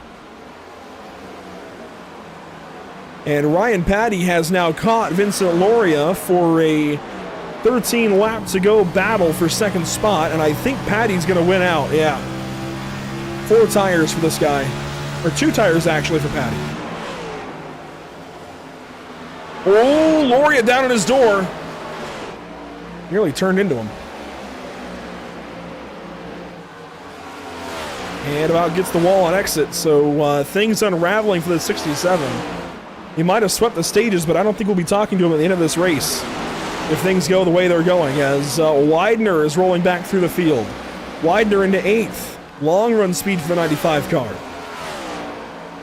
And Ryan Patty has now caught Vincent Loria for a 13 lap to go battle for second spot, and I think Patty's going to win out. Yeah. 4 tires for this guy, or 2 tires actually for Patty. Oh, Loria down at his door. Nearly turned into him. And about gets the wall on exit, so things unraveling for the 67. He might have swept the stages, but I don't think we'll be talking to him at the end of this race if things go the way they're going, as Widener is rolling back through the field. Widener into 8th. Long run speed for the 95 car.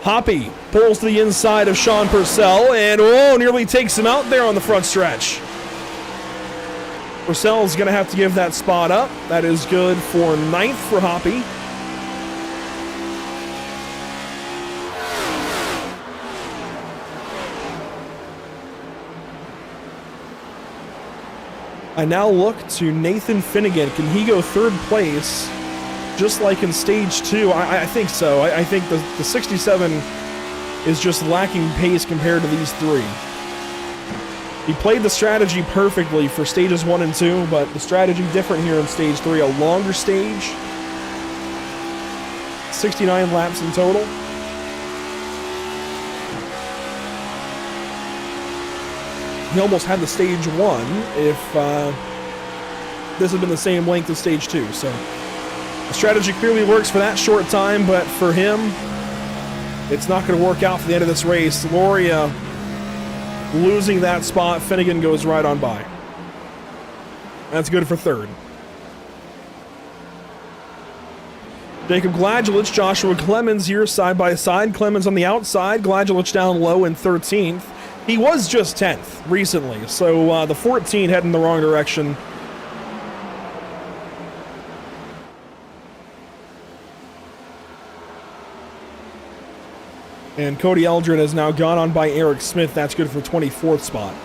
Hoppy pulls to the inside of Sean Purcell, and nearly takes him out there on the front stretch. Purcell's going to have to give that spot up. That is good for 9th for Hoppy. I now look to Nathan Finnegan. Can he go 3rd place, just like in stage 2? I think so. I think the 67 is just lacking pace compared to these 3. He played the strategy perfectly for stages 1 and 2, but the strategy different here in stage 3. A longer stage. 69 laps in total. He almost had the stage 1 if this had been the same length as stage 2. So the strategy clearly works for that short time, but for him, it's not going to work out for the end of this race. Loria losing that spot. Finnegan goes right on by. That's good for third. Jacob Gladulich, Joshua Clemens here side by side. Clemens on the outside, Gladulich down low in 13th. He was just 10th recently, so the 14 heading the wrong direction. And Cody Eldred has now gone on by Eric Smith. That's good for 24th spot.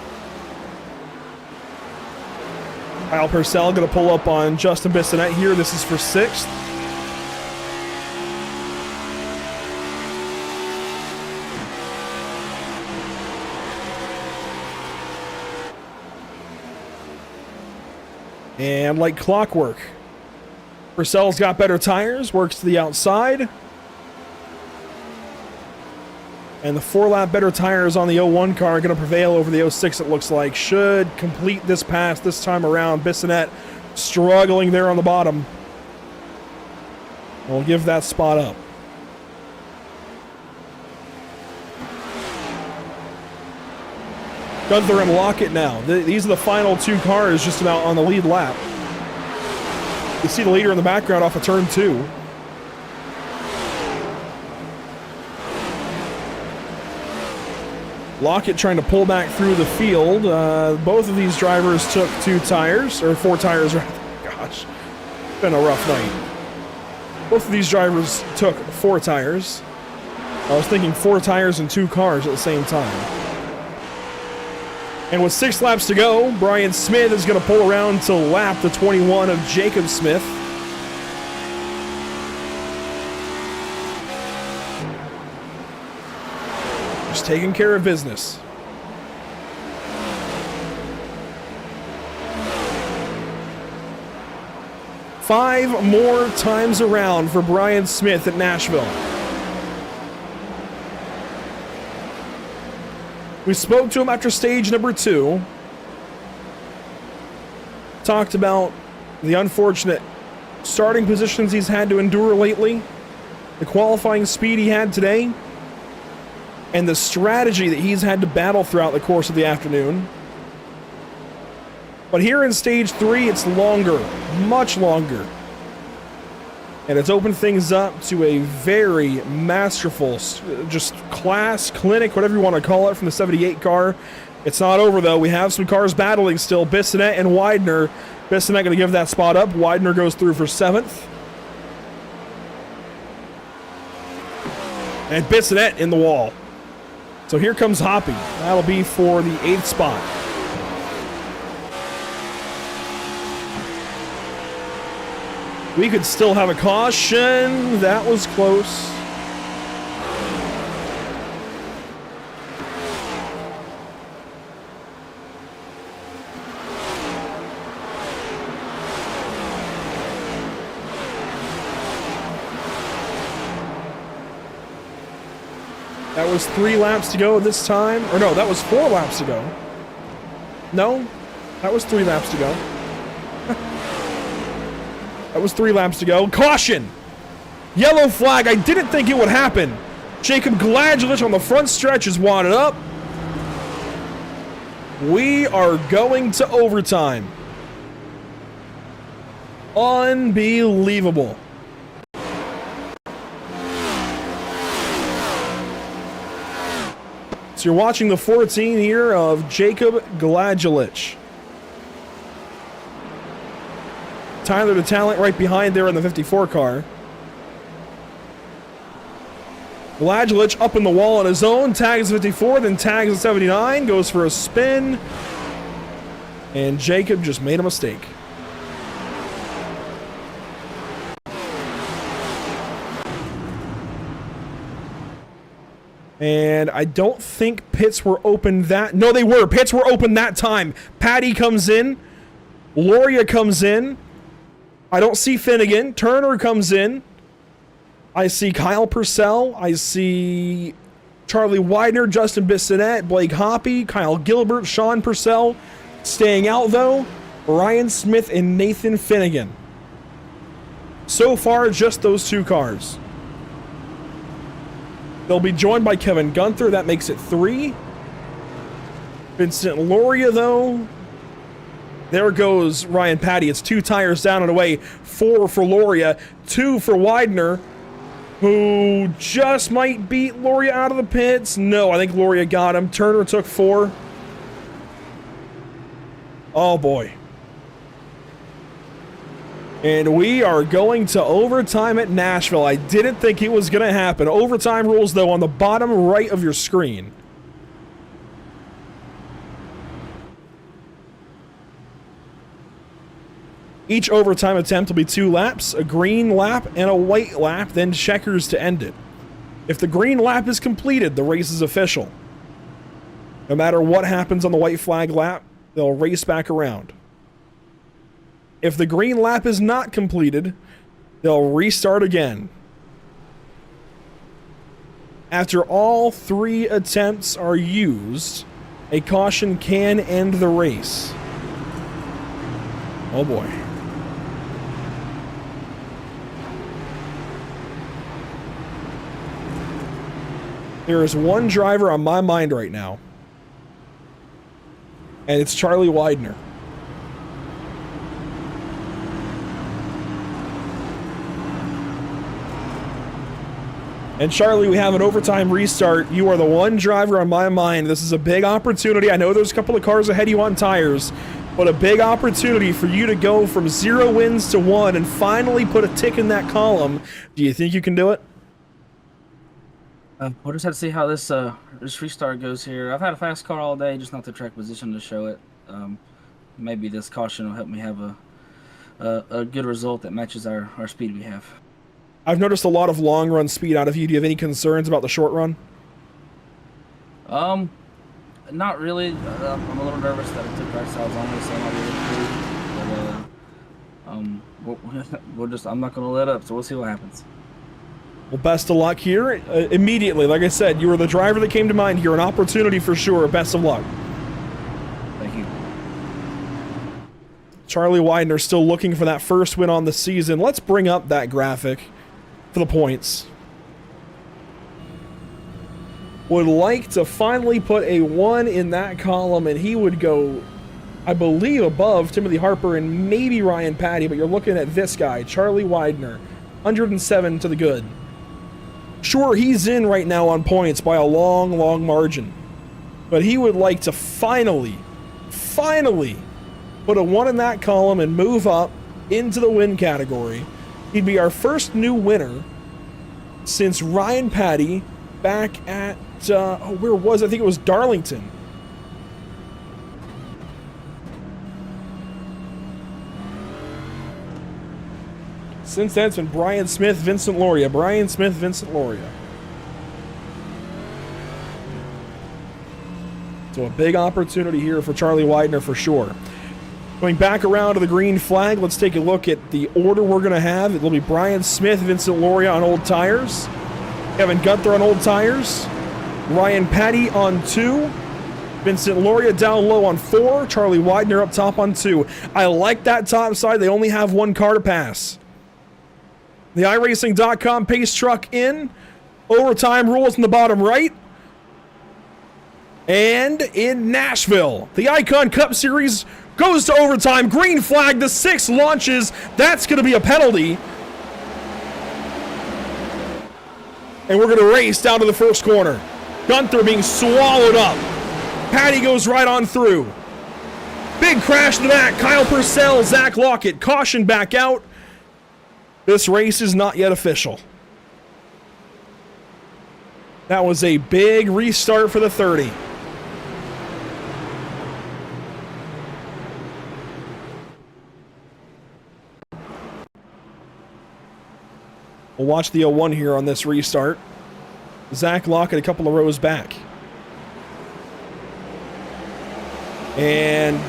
Kyle Purcell going to pull up on Justin Bissonette here. This is for 6th. And like clockwork, Purcell's got better tires, works to the outside. And the 4-lap better tires on the 01 car are going to prevail over the 06, it looks like. Should complete this pass this time around. Bissonette struggling there on the bottom. We'll give that spot up. Gunther and Lockett now. These are the final 2 cars just about on the lead lap. You see the leader in the background off of turn 2. Lockett trying to pull back through the field. Both of these drivers took 2 tires, or 4 tires. Gosh, it's been a rough night. Both of these drivers took 4 tires. I was thinking 4 tires and 2 cars at the same time. And with 6 laps to go, Brian Smith is going to pull around to lap the 21 of Jacob Smith. Just taking care of business. Five more times around for Brian Smith at Nashville. We spoke to him after stage number 2. Talked about the unfortunate starting positions he's had to endure lately, the qualifying speed he had today, and the strategy that he's had to battle throughout the course of the afternoon. But here in stage 3, it's longer, much longer. And it's opened things up to a very masterful, just class, clinic, whatever you want to call it, from the 78 car. It's not over, though. We have some cars battling still. Bissonette and Widener. Bissonette going to give that spot up. Widener goes through for 7th. And Bissonette in the wall. So here comes Hoppy. That'll be for the 8th spot. We could still have a caution. That was close. That was 3 laps to go this time. Or no, that was 4 laps to go. No, that was 3 laps to go. That was 3 laps to go. Caution! Yellow flag. I didn't think it would happen. Jacob Gladulich on the front stretch is wadded up. We are going to overtime. Unbelievable. So you're watching the 14 here of Jacob Gladulich. Tyler the Talent right behind there in the 54 car. Gladulich up in the wall on his own, tags the 54, then tags the 79, goes for a spin. And Jacob just made a mistake. And I don't think pits were open that... No, they were. Pits were open that time. Patty comes in. Loria comes in. I don't see Finnegan. Turner comes in. I see Kyle Purcell. I see Charlie Widener, Justin Bissonette, Blake Hoppy, Kyle Gilbert, Sean Purcell. Staying out, though, Ryan Smith and Nathan Finnegan. So far, just those 2 cars. They'll be joined by Kevin Gunther. That makes it 3. Vincent Loria, though. There goes Ryan Patty. It's 2 tires down and away. 4 for Loria. 2 for Widener, who just might beat Loria out of the pits. No, I think Loria got him. Turner took 4. Oh, boy. And we are going to overtime at Nashville. I didn't think it was going to happen. Overtime rules, though, on the bottom right of your screen. Each overtime attempt will be 2 laps, a green lap and a white lap, then checkers to end it. If the green lap is completed, the race is official. No matter what happens on the white flag lap, they'll race back around. If the green lap is not completed, they'll restart again. After all 3 attempts are used, a caution can end the race. Oh boy. There is one driver on my mind right now, and it's Charlie Widener. And Charlie, we have an overtime restart. You are the one driver on my mind. This is a big opportunity. I know there's a couple of cars ahead of you on tires, but a big opportunity for you to go from 0 wins to 1 and finally put a tick in that column. Do you think you can do it? We'll just have to see how this restart goes here. I've had a fast car all day, just not the track position to show it. Maybe this caution will help me have a good result that matches our speed we have. I've noticed a lot of long run speed out of you. Do you have any concerns about the short run? Not really. I'm a little nervous that I took right sides on this, so I'm not really cool. I'm not going to let up, so we'll see what happens. Well, best of luck here. Immediately, like I said, you were the driver that came to mind here. An opportunity for sure. Best of luck. Thank you. Charlie Widener still looking for that first win on the season. Let's bring up that graphic for the points. Would like to finally put a 1 in that column, and he would go, I believe, above Timothy Harper and maybe Ryan Patty, but you're looking at this guy, Charlie Widener, 107 to the good. Sure, he's in right now on points by a long, long margin, but he would like to finally put a 1 in that column and move up into the win category. He'd be our first new winner since Ryan Patty back at, where was it? I think it was Darlington. Since then, it's been Brian Smith, Vincent Loria. Brian Smith, Vincent Loria. So a big opportunity here for Charlie Widener for sure. Going back around to the green flag, let's take a look at the order we're going to have. It'll be Brian Smith, Vincent Loria on old tires. Kevin Gunther on old tires. Ryan Patty on 2. Vincent Loria down low on 4. Charlie Widener up top on 2. I like that top side. They only have 1 car to pass. The iRacing.com pace truck in. Overtime rules in the bottom right. And in Nashville, the Icon Cup Series goes to overtime. Green flag, the 6 launches. That's going to be a penalty. And we're going to race down to the first corner. Gunther being swallowed up. Patty goes right on through. Big crash to the back. Kyle Purcell, Zach Lockett, caution back out. This race is not yet official. That was a big restart for the 30. We'll watch the 01 here on this restart. Zach Lockett a couple of rows back. And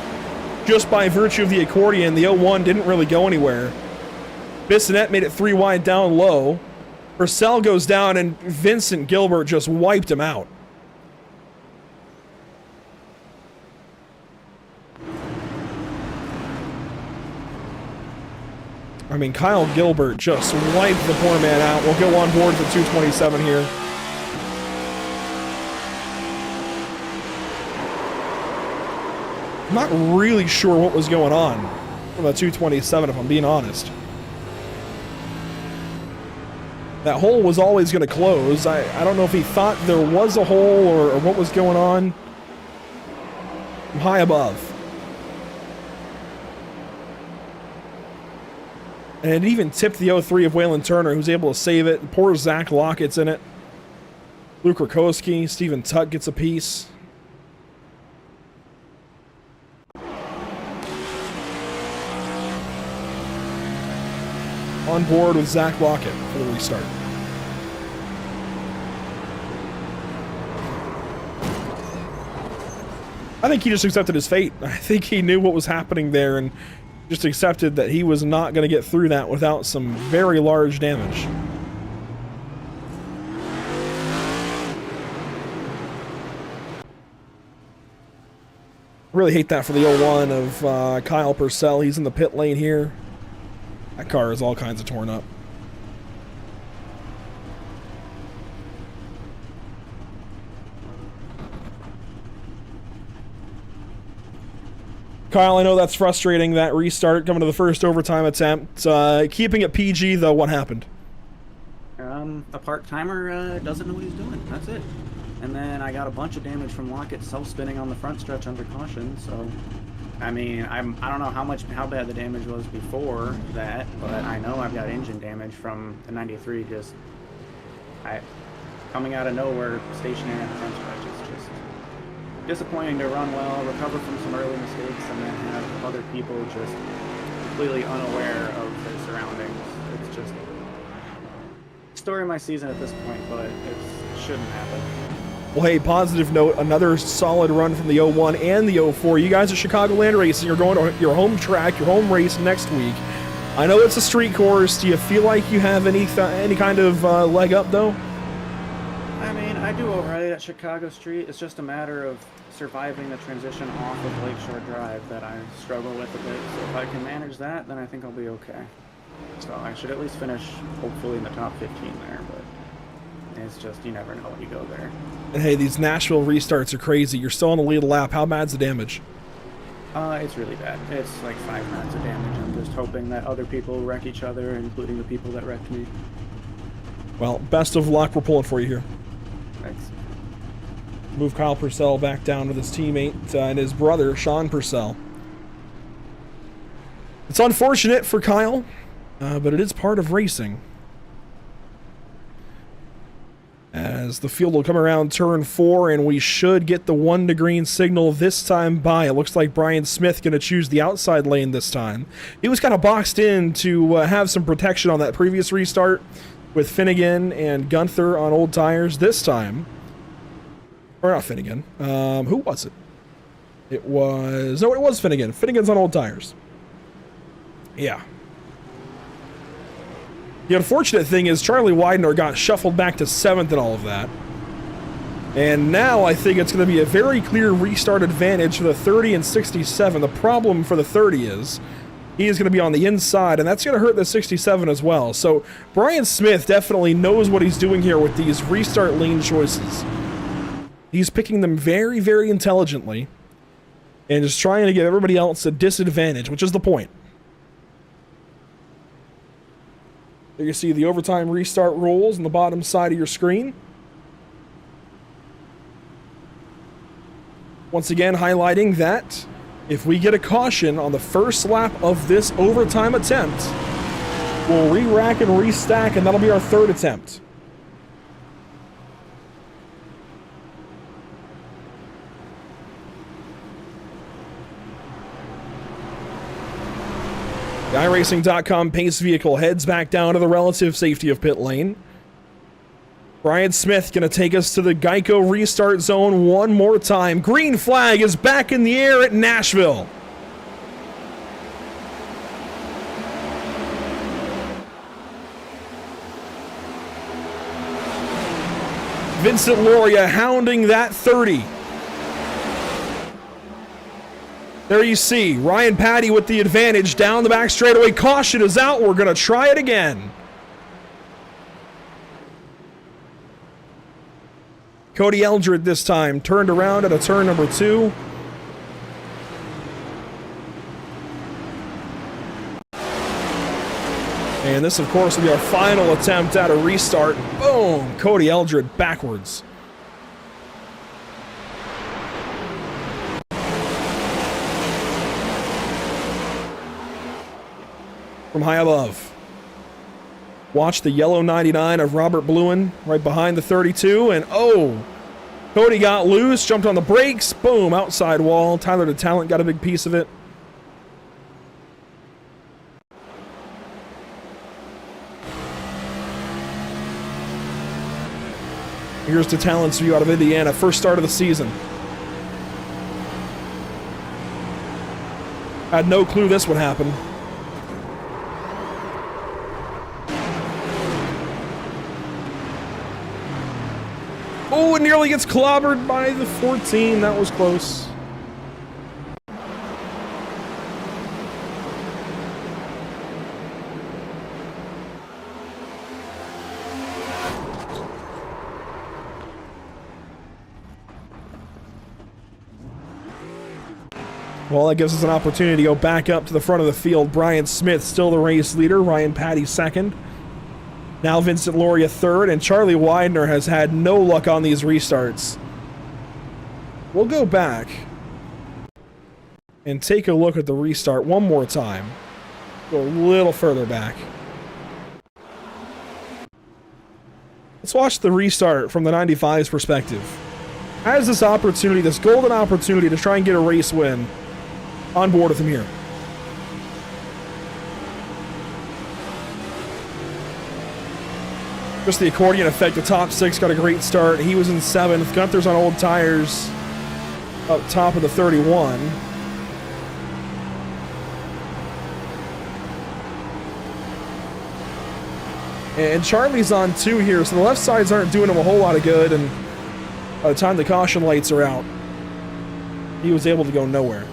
just by virtue of the accordion, the 01 didn't really go anywhere. Bissonette made it 3 wide down low. Purcell goes down, and Vincent Gilbert just wiped him out. I mean, Kyle Gilbert just wiped the poor man out. We'll go on board for 227 here. I'm not really sure what was going on from the 227, if I'm being honest. That hole was always going to close. I don't know if he thought there was a hole or what was going on. I'm high above. And it even tipped the 03 of Waylon Turner, who's able to save it. Poor Zach Lockett's in it. Luke Rakowski, Steven Tuck gets a piece. On board with Zach Lockett for the restart. I think he just accepted his fate. I think he knew what was happening there and just accepted that he was not going to get through that without some very large damage. Really hate that for the 01 of Kyle Purcell. He's in the pit lane here. That car is all kinds of torn up. Kyle, I know that's frustrating, that restart coming to the first overtime attempt. Keeping it PG, though, what happened? A part-timer doesn't know what he's doing. That's it. And then I got a bunch of damage from Lockett self-spinning on the front stretch under caution, so... I mean, I don't know how bad the damage was before that, but I know I've got engine damage from the 93 just... coming out of nowhere, stationary on the front stretch. It's just disappointing to run well, recover from some early mistakes, and then have other people just completely unaware of their surroundings. It's just... story of my season at this point, but it shouldn't happen. Well, hey, positive note, another solid run from the 01 and the 04. You guys at Chicagoland Racing are going to your home track, your home race next week. I know it's a street course. Do you feel like you have any kind of leg up, though? I mean, I do all right at Chicago Street. It's just a matter of surviving the transition off of Lakeshore Drive that I struggle with a bit. So if I can manage that, then I think I'll be okay. So I should at least finish, hopefully, in the top 15 there, but... it's just, you never know when you go there. And hey, these Nashville restarts are crazy. You're still on the lead lap. How bad's the damage? It's really bad. It's like 5 minutes of damage. I'm just hoping that other people wreck each other, including the people that wrecked me. Well, best of luck. We're pulling for you here. Thanks. Move Kyle Purcell back down with his teammate and his brother, Sean Purcell. It's unfortunate for Kyle, but it is part of racing. As the field will come around turn 4, and we should get the 1 to green signal this time by. It looks like Brian Smith going to choose the outside lane this time. He was kind of boxed in to have some protection on that previous restart with Finnegan and Gunther on old tires. This time, or not Finnegan, who was it? It was Finnegan. Finnegan's on old tires. Yeah. The unfortunate thing is Charlie Widener got shuffled back to 7th in all of that. And now I think it's going to be a very clear restart advantage for the 30 and 67. The problem for the 30 is he is going to be on the inside, and that's going to hurt the 67 as well. So Brian Smith definitely knows what he's doing here with these restart lane choices. He's picking them very, very intelligently and just trying to give everybody else a disadvantage, which is the point. There you see the overtime restart rules on the bottom side of your screen. Once again, highlighting that if we get a caution on the first lap of this overtime attempt, we'll re-rack and restack, and that'll be our 3rd attempt. The iRacing.com pace vehicle heads back down to the relative safety of pit lane. Brian Smith going to take us to the Geico restart zone one more time. Green flag is back in the air at Nashville. Vincent Loria hounding that 30. There you see Ryan Patty with the advantage down the back straightaway. Caution is out. We're going to try it again. Cody Eldred this time turned around at a turn number 2. And this, of course, will be our final attempt at a restart. Boom! Cody Eldred backwards. From high above. Watch the yellow 99 of Robert Bluen right behind the 32. And oh! Cody got loose, jumped on the brakes. Boom! Outside wall. Tyler the Talent got a big piece of it. Here's the Talent's view out of Indiana. First start of the season. Had no clue this would happen. Oh, it nearly gets clobbered by the 14. That was close. Well, that gives us an opportunity to go back up to the front of the field. Brian Smith still the race leader. Ryan Patty second. Now Vincent Loria third. And Charlie Widener has had no luck on these restarts. We'll go back and take a look at the restart one more time. Go a little further back. Let's watch the restart from the 95's perspective. Has this opportunity, this golden opportunity to try and get a race win on board with him here. Just the accordion effect. The top 6 got a great start. He was in 7th. Gunther's on old tires up top of the 31. And Charlie's on 2 here, so the left sides aren't doing him a whole lot of good, and by the time the caution lights are out, he was able to go nowhere.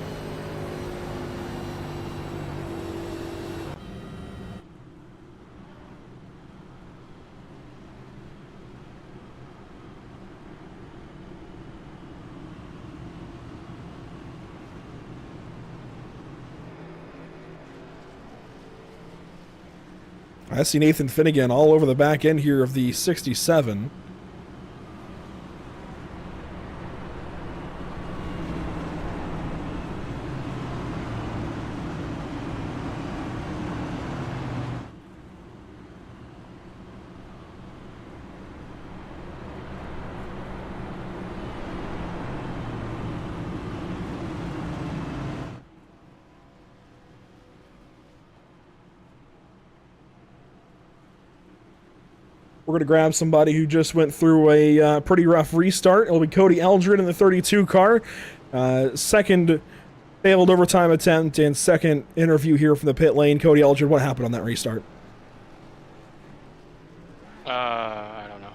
I see Nathan Finnegan all over the back end here of the 67. We're going to grab somebody who just went through a pretty rough restart. It'll be Cody Eldred in the 32 car. Second failed overtime attempt and second interview here from the pit lane. Cody Eldred, what happened on that restart? I don't know.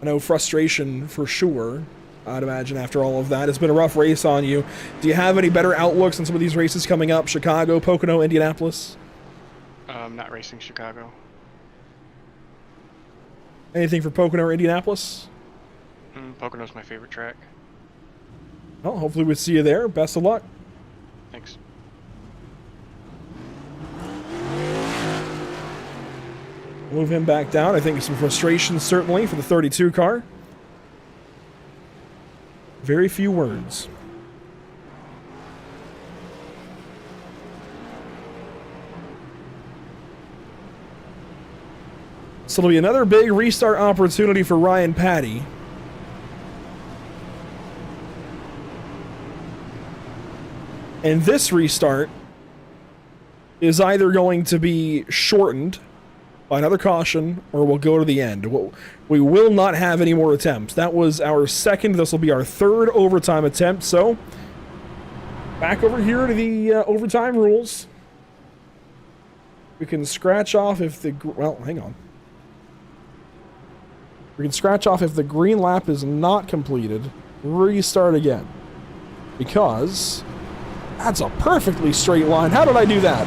I know frustration for sure, I'd imagine, after all of that. It's been a rough race on you. Do you have any better outlooks on some of these races coming up? Chicago, Pocono, Indianapolis? Not racing Chicago. Anything for Pocono or Indianapolis? Pocono's my favorite track. Well, hopefully we'll see you there. Best of luck. Thanks. Move him back down. I think some frustration certainly for the 32 car. Very few words. So it'll be another big restart opportunity for Ryan Patty. And this restart is either going to be shortened by another caution or we'll go to the end. We will not have any more attempts. That was our second. This will be our third overtime attempt. So back over here to the overtime rules. We can scratch off if the... Well, hang on. We can scratch off if the green lap is not completed, restart again. Because that's a perfectly straight line. How did I do that?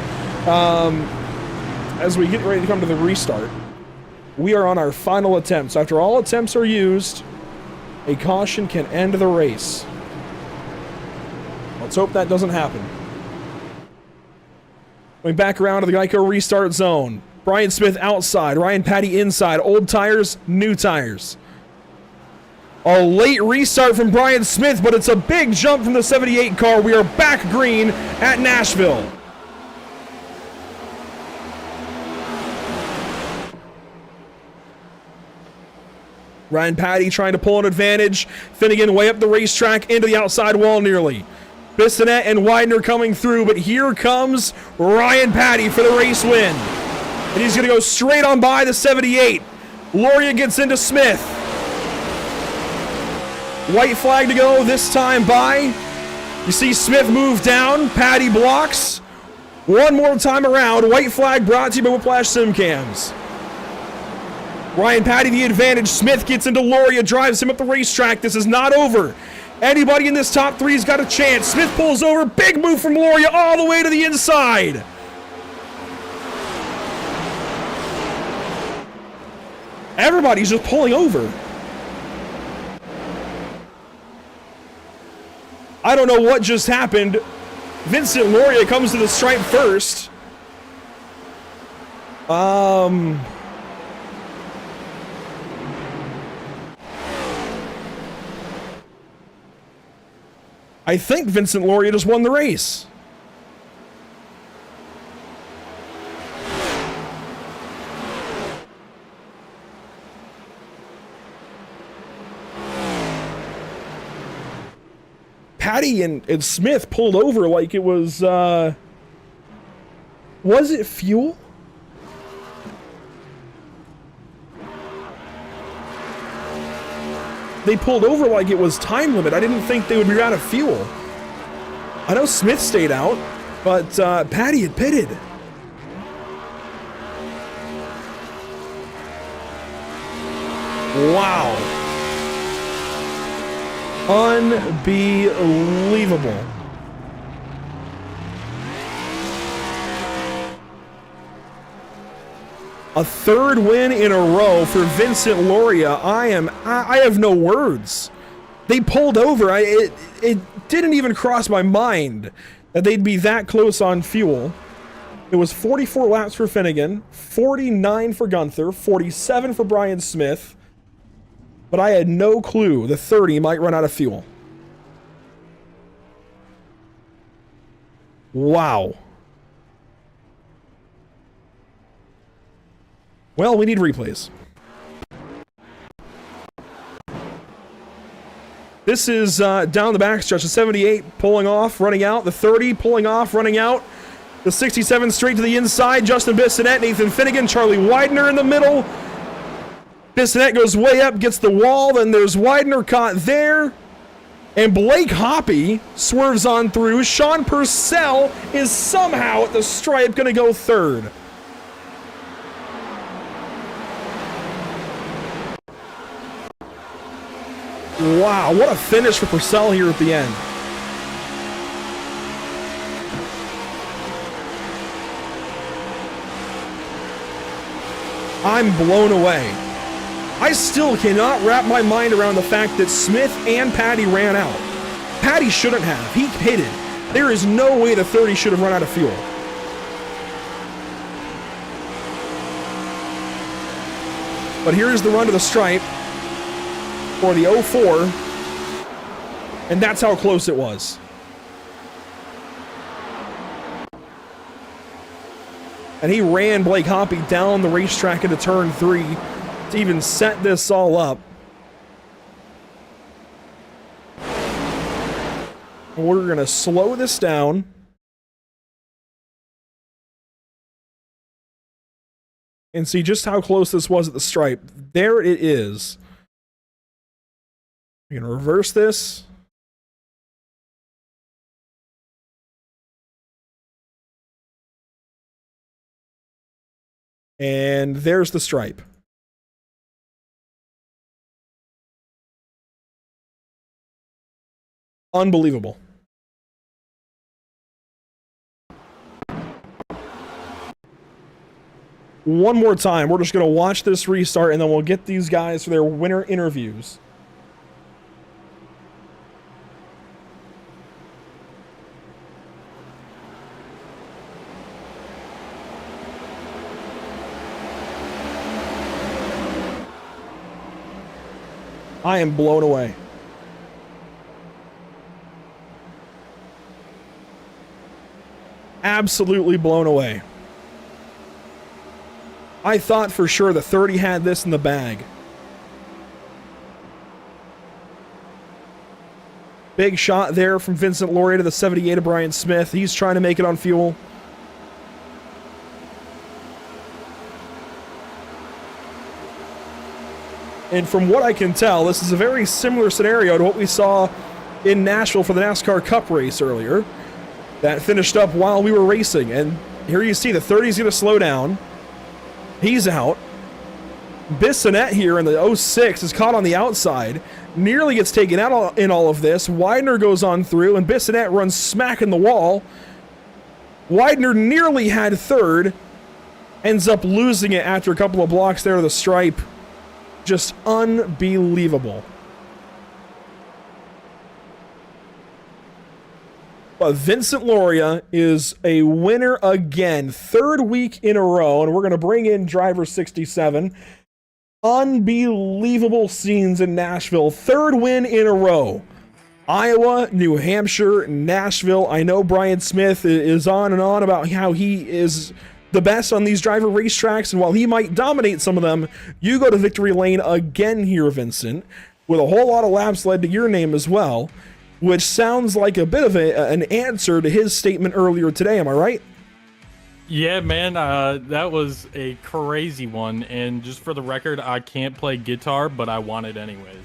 As we get ready to come to the restart, we are on our final attempt. So after all attempts are used, a caution can end the race. Let's hope that doesn't happen. Going back around to the Geico restart zone. Brian Smith outside, Ryan Patty inside. Old tires, new tires. A late restart from Brian Smith, but it's a big jump from the 78 car. We are back green at Nashville. Ryan Patty trying to pull an advantage. Finnegan way up the racetrack into the outside wall nearly. Bissonette and Widener coming through, but here comes Ryan Patty for the race win. And he's going to go straight on by the 78. Loria gets into Smith. White flag to go this time by. You see Smith move down. Patty blocks. One more time around. White flag brought to you by Whiplash Simcams. Ryan Patty the advantage. Smith gets into Loria, drives him up the racetrack. This is not over. Anybody in this top three's got a chance. Smith pulls over. Big move from Loria all the way to the inside. Everybody's just pulling over. I don't know what just happened. Vincent Loria comes to the stripe first. I think Vincent Loria just won the race. Patty and Smith pulled over like it was it fuel? They pulled over like it was time limit. I didn't think they would be out of fuel. I know Smith stayed out, but Patty had pitted. Wow. Unbelievable. A third win in a row for Vincent Loria. I have no words. They pulled over. It didn't even cross my mind that they'd be that close on fuel. It was 44 laps for Finnegan, 49 for Gunther, 47 for Brian Smith. But I had no clue the 30 might run out of fuel. Wow. Well, we need replays. This is down the backstretch. The 78 pulling off, running out. The 30 pulling off, running out. The 67 straight to the inside. Justin Bissonette, Nathan Finnegan, Charlie Widener in the middle. Bissonette goes way up, gets the wall. Then there's Widener caught there. And Blake Hoppy swerves on through. Sean Purcell is somehow at the stripe going to go third. Wow, what a finish for Purcell here at the end. I'm blown away. I still cannot wrap my mind around the fact that Smith and Patty ran out. Patty shouldn't have. He pitted. There is no way the 30 should have run out of fuel. But here's the run to the stripe for the 04, and that's how close it was. And he ran Blake Hoppy down the racetrack into turn 3 to even set this all up. We're going to slow this down. And see just how close this was at the stripe. There it is. We're going to reverse this. And there's the stripe. Unbelievable. One more time. We're just going to watch this restart, and then we'll get these guys for their winner interviews. I am blown away. Absolutely blown away. I thought for sure the 30 had this in the bag. Big shot there from Vincent Laurier to the 78 of Brian Smith. He's trying to make it on fuel. And from what I can tell, this is a very similar scenario to what we saw in Nashville for the NASCAR Cup race earlier. That finished up while we were racing. And here you see the 30 is going to slow down. He's out. Bissonette here in the 06 is caught on the outside. Nearly gets taken out in all of this. Widener goes on through, and Bissonette runs smack in the wall. Widener nearly had third. Ends up losing it after a couple of blocks there to the stripe. Just unbelievable. But Vincent Laurier is a winner again. Third week in a row, and we're going to bring in driver 67. Unbelievable scenes in Nashville. Third win in a row. Iowa, New Hampshire, Nashville. I know Brian Smith is on and on about how he is the best on these driver racetracks, and while he might dominate some of them, you go to victory lane again here, Vincent, with a whole lot of laps led to your name as well, which sounds like a bit of an answer to his statement earlier today. Am I right? Yeah, man, that was a crazy one. And just for the record, I can't play guitar, but I want it anyways.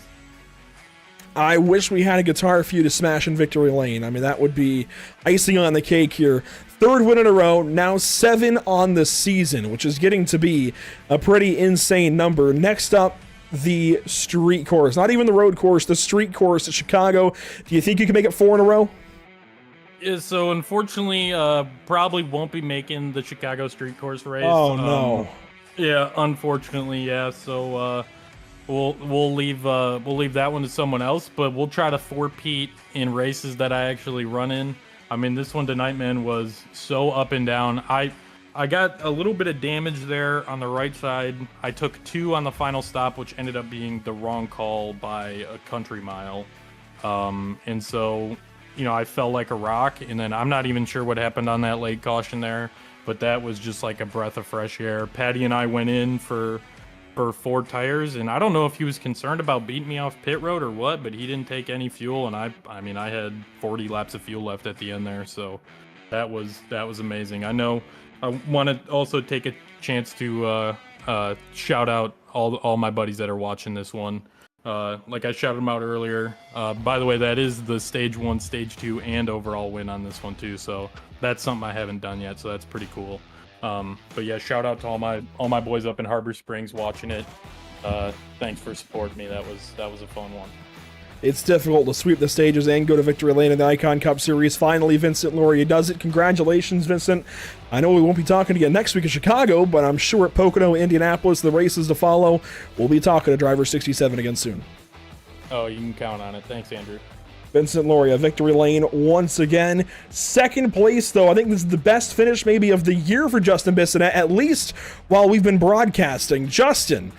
I wish we had a guitar for you to smash in victory lane. I mean, that would be icing on the cake here. Third win in a row, now 7 on the season, which is getting to be a pretty insane number. Next up, the street course. Not even the road course, the street course at Chicago. Do you think you can make it 4 in a row? Yeah, so unfortunately, probably won't be making the Chicago street course race. Oh, no. Yeah, unfortunately, yeah. So we'll leave that one to someone else, but we'll try to four-peat in races that I actually run in. I mean, this one tonight, man, was so up and down. I got a little bit of damage there on the right side. I took 2 on the final stop, which ended up being the wrong call by a country mile. And so, you know, I fell like a rock, and then I'm not even sure what happened on that late caution there, but that was just like a breath of fresh air. Patty and I went in for 4 tires, and I don't know if he was concerned about beating me off pit road or what, but he didn't take any fuel, and I mean, I had 40 laps of fuel left at the end there, so that was amazing. I know I want to also take a chance to shout out all my buddies that are watching this one. Like I shouted them out earlier. By the way, that is the stage 1, stage 2, and overall win on this one too, so that's something I haven't done yet, so that's pretty cool. But yeah, shout out to all my boys up in Harbor Springs watching it. Thanks for supporting me. That was a fun one. It's difficult to sweep the stages and go to victory lane in the Icon Cup Series. Finally, Vincent Laurier does it. Congratulations, Vincent. I know we won't be talking again next week in Chicago, but I'm sure at Pocono, Indianapolis, the races to follow, we'll be talking to driver 67 again soon. Oh, you can count on it. Thanks, Andrew. Vincent Laurier, victory lane once again. Second place, though. I think this is the best finish maybe of the year for Justin Bissonette, at least while we've been broadcasting. Justin,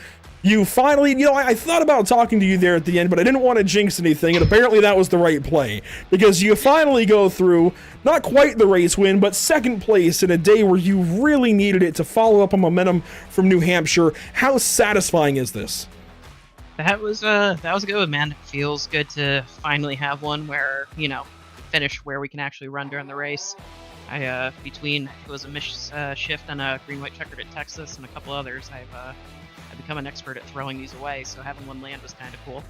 you finally, I thought about talking to you there at the end, but I didn't want to jinx anything, and apparently that was the right play, because you finally go through, not quite the race win, but second place in a day where you really needed it to follow up on momentum from New Hampshire. How satisfying is this? That was good, man. It feels good to finally have one where, finish where we can actually run during the race. Between it was a shift and a green white checkered at Texas and a couple others, I've become an expert at throwing these away, so having one land was kind of cool.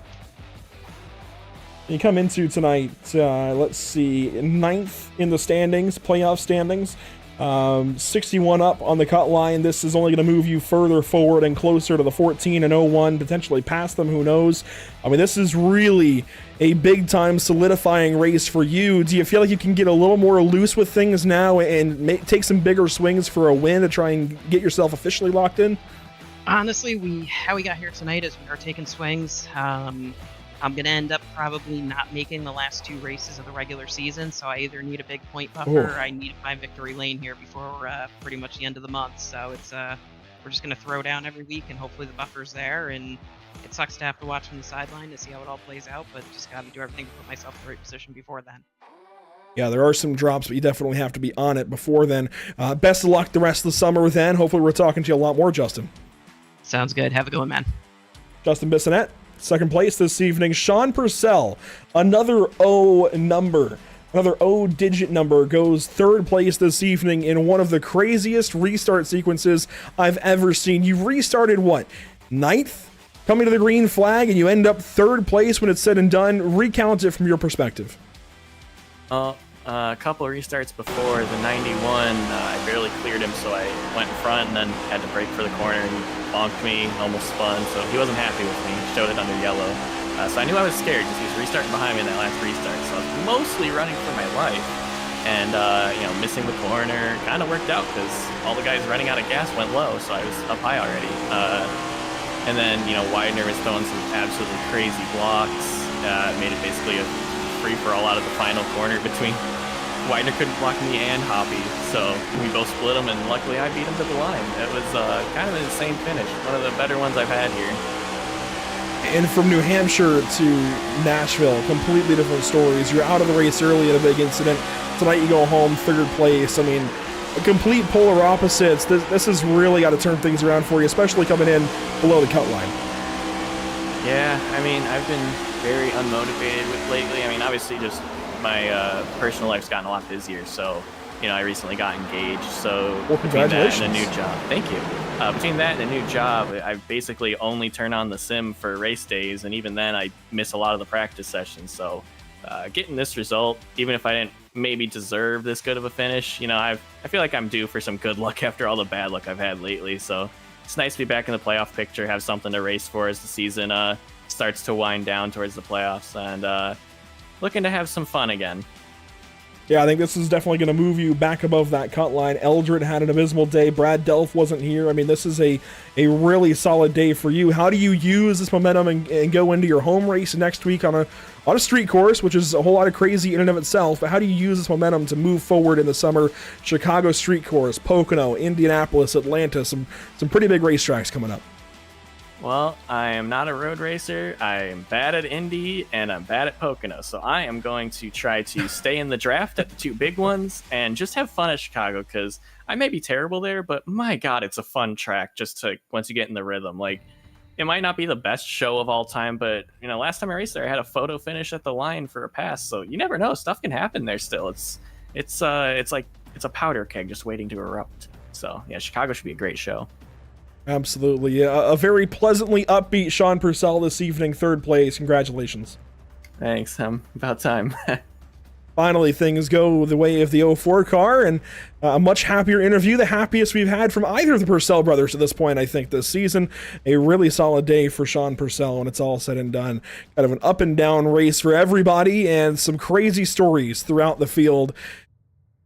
You come into tonight, let's see, 9th in the standings, playoff standings. 61 up on the cut line. This is only going to move you further forward and closer to the 14 and 01, potentially past them, who knows. I mean, this is really a big time solidifying race for you. Do you feel like you can get a little more loose with things now and take some bigger swings for a win to try and get yourself officially locked in? Honestly, how we got here tonight is we are taking swings. I'm going to end up probably not making the last 2 races of the regular season, so I either need a big point buffer or I need my victory lane here before pretty much the end of the month. So it's we're just going to throw down every week, and hopefully the buffer's there. And it sucks to have to watch from the sideline to see how it all plays out, but just got to do everything to put myself in the right position before then. Yeah, there are some drops, but you definitely have to be on it before then. Best of luck the rest of the summer then. Hopefully we're talking to you a lot more, Justin. Sounds good. Have a good one, man. Justin Bissonette. Second place this evening, Sean Purcell, another O number, another O-digit number, goes third place this evening in one of the craziest restart sequences I've ever seen. You restarted, what, 9th? Coming to the green flag, and you end up third place when it's said and done. Recount it from your perspective. A couple of restarts before the 91, I barely cleared him, so I went in front and then had to brake for the corner, and he bonked me, almost spun, so he wasn't happy with me. He showed it under yellow. So I knew I was scared because he was restarting behind me in that last restart, so I was mostly running for my life. And, missing the corner kind of worked out because all the guys running out of gas went low, so I was up high already. And then, Widener was throwing some absolutely crazy blocks. Made it basically a free-for-all out of the final corner between Widener couldn't block me and Hoppy, so we both split them, and luckily I beat him to the line. It was kind of an insane finish, one of the better ones I've had here. And from New Hampshire to Nashville, completely different stories. You're out of the race early in a big incident. Tonight you go home, third place. I mean, complete polar opposites. This has really got to turn things around for you, especially coming in below the cut line. Yeah, I mean, I've been very unmotivated with lately. I mean, obviously just my personal life's gotten a lot busier, so I recently got engaged, so between that and a new job, thank you. Between that and a new job, I basically only turn on the sim for race days, and even then I miss a lot of the practice sessions. So getting this result, even if I didn't maybe deserve this good of a finish, I feel like I'm due for some good luck after all the bad luck I've had lately. So it's nice to be back in the playoff picture, have something to race for as the season starts to wind down towards the playoffs, and looking to have some fun again. Yeah, I think this is definitely going to move you back above that cut line. Eldred had an abysmal day. Brad Delph wasn't here. I mean, this is a really solid day for you. How do you use this momentum and go into your home race next week on a street course, which is a whole lot of crazy in and of itself, but how do you use this momentum to move forward in the summer? Chicago street course, Pocono, Indianapolis, Atlanta, some pretty big racetracks coming up. Well, I am not a road racer. I am bad at Indy, and I'm bad at Pocono. So I am going to try to stay in the draft at the 2 big ones and just have fun at Chicago, because I may be terrible there, but my God, it's a fun track just to once you get in the rhythm. Like, it might not be the best show of all time, but, last time I raced there, I had a photo finish at the line for a pass. So you never know. Stuff can happen there still. It's like it's a powder keg just waiting to erupt. So, yeah, Chicago should be a great show. Absolutely. A very pleasantly upbeat Sean Purcell this evening, third place. Congratulations. Thanks. About time. Finally, things go the way of the 04 car, and a much happier interview, the happiest we've had from either of the Purcell brothers to this point, I think, this season. A really solid day for Sean Purcell when it's all said and done. Kind of an up and down race for everybody, and some crazy stories throughout the field.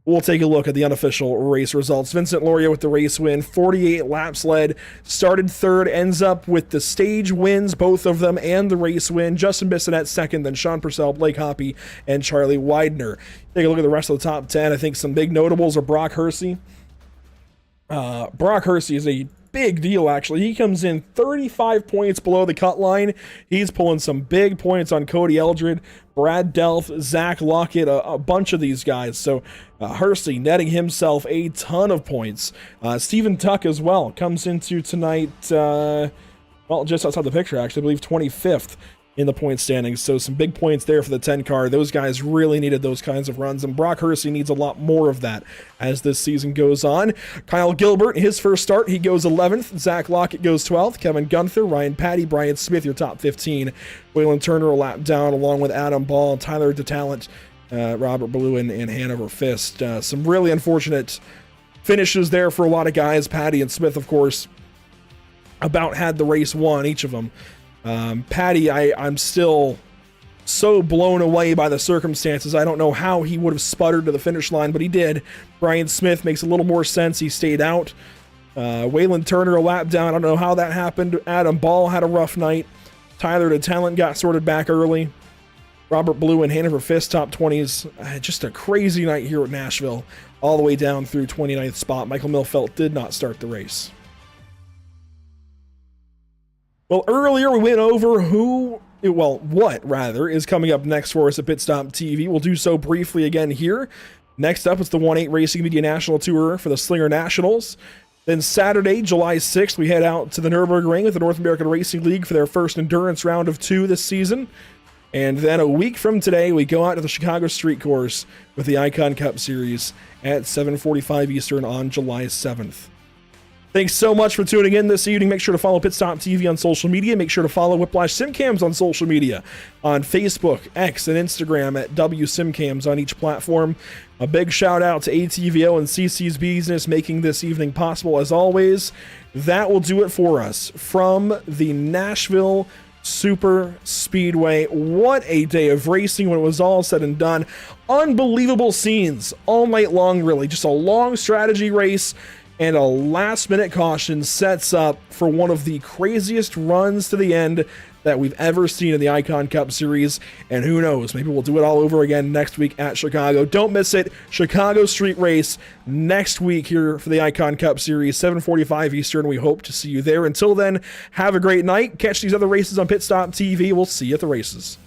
We'll take a look at the unofficial race results. Vincent Loria with the race win, 48 laps led, started third, ends up with the stage wins, both of them, and the race win. Justin Bissonette second, then Sean Purcell, Blake Hoppy, and Charlie Widener. Take a look at the rest of the top 10. I think some big notables are Brock Hersey. Brock Hersey is a big deal, actually. He comes in 35 points below the cut line. He's pulling some big points on Cody Eldred, Brad Delph, Zach Lockett, a bunch of these guys. So Hersey netting himself a ton of points. Stephen Tuck as well comes into tonight, just outside the picture, actually, I believe 25th in the point standings. So some big points there for the 10 car. Those guys really needed those kinds of runs, and Brock Hersey needs a lot more of that as this season goes on. Kyle Gilbert, his first start, he goes 11th. Zach Lockett goes 12th. Kevin Gunther, Ryan Patty, Brian Smith, your top 15. Waylon Turner a lap down, along with Adam Ball, Tyler DeTalent, Robert Ballou, and Hanover Fist. Some really unfortunate finishes there for a lot of guys. Patty and Smith, of course, about had the race won, each of them. Patty, I'm still so blown away by the circumstances. I don't know how he would have sputtered to the finish line, but he did. Brian Smith makes a little more sense. He stayed out. Waylon Turner a lap down. I don't know how that happened. Adam Ball had a rough night. Tyler DeTalent got sorted back early. Robert Blue and Hanover Fist top 20s. Just a crazy night here at Nashville, all the way down through 29th spot. Michael Milfelt did not start the race. Well, earlier we went over what is coming up next for us at Pit Stop TV. We'll do so briefly again here. Next up, it's the 1/8 Racing Media National Tour for the Slinger Nationals. Then Saturday, July 6th, we head out to the Nürburgring with the North American Racing League for their first endurance round of 2 this season. And then a week from today, we go out to the Chicago Street Course with the Icon Cup Series at 7:45 Eastern on July 7th. Thanks so much for tuning in this evening. Make sure to follow Pit Stop TV on social media. Make sure to follow Whiplash Simcams on social media, on Facebook, X, and Instagram at WSimcams on each platform. A big shout out to ATVO and CC's Business making this evening possible as always. That will do it for us from the Nashville Super Speedway. What a day of racing when it was all said and done. Unbelievable scenes all night long, really. Just a long strategy race. And a last-minute caution sets up for one of the craziest runs to the end that we've ever seen in the Icon Cup Series. And who knows, maybe we'll do it all over again next week at Chicago. Don't miss it. Chicago Street Race next week here for the Icon Cup Series, 7:45 Eastern. We hope to see you there. Until then, have a great night. Catch these other races on Pit Stop TV. We'll see you at the races.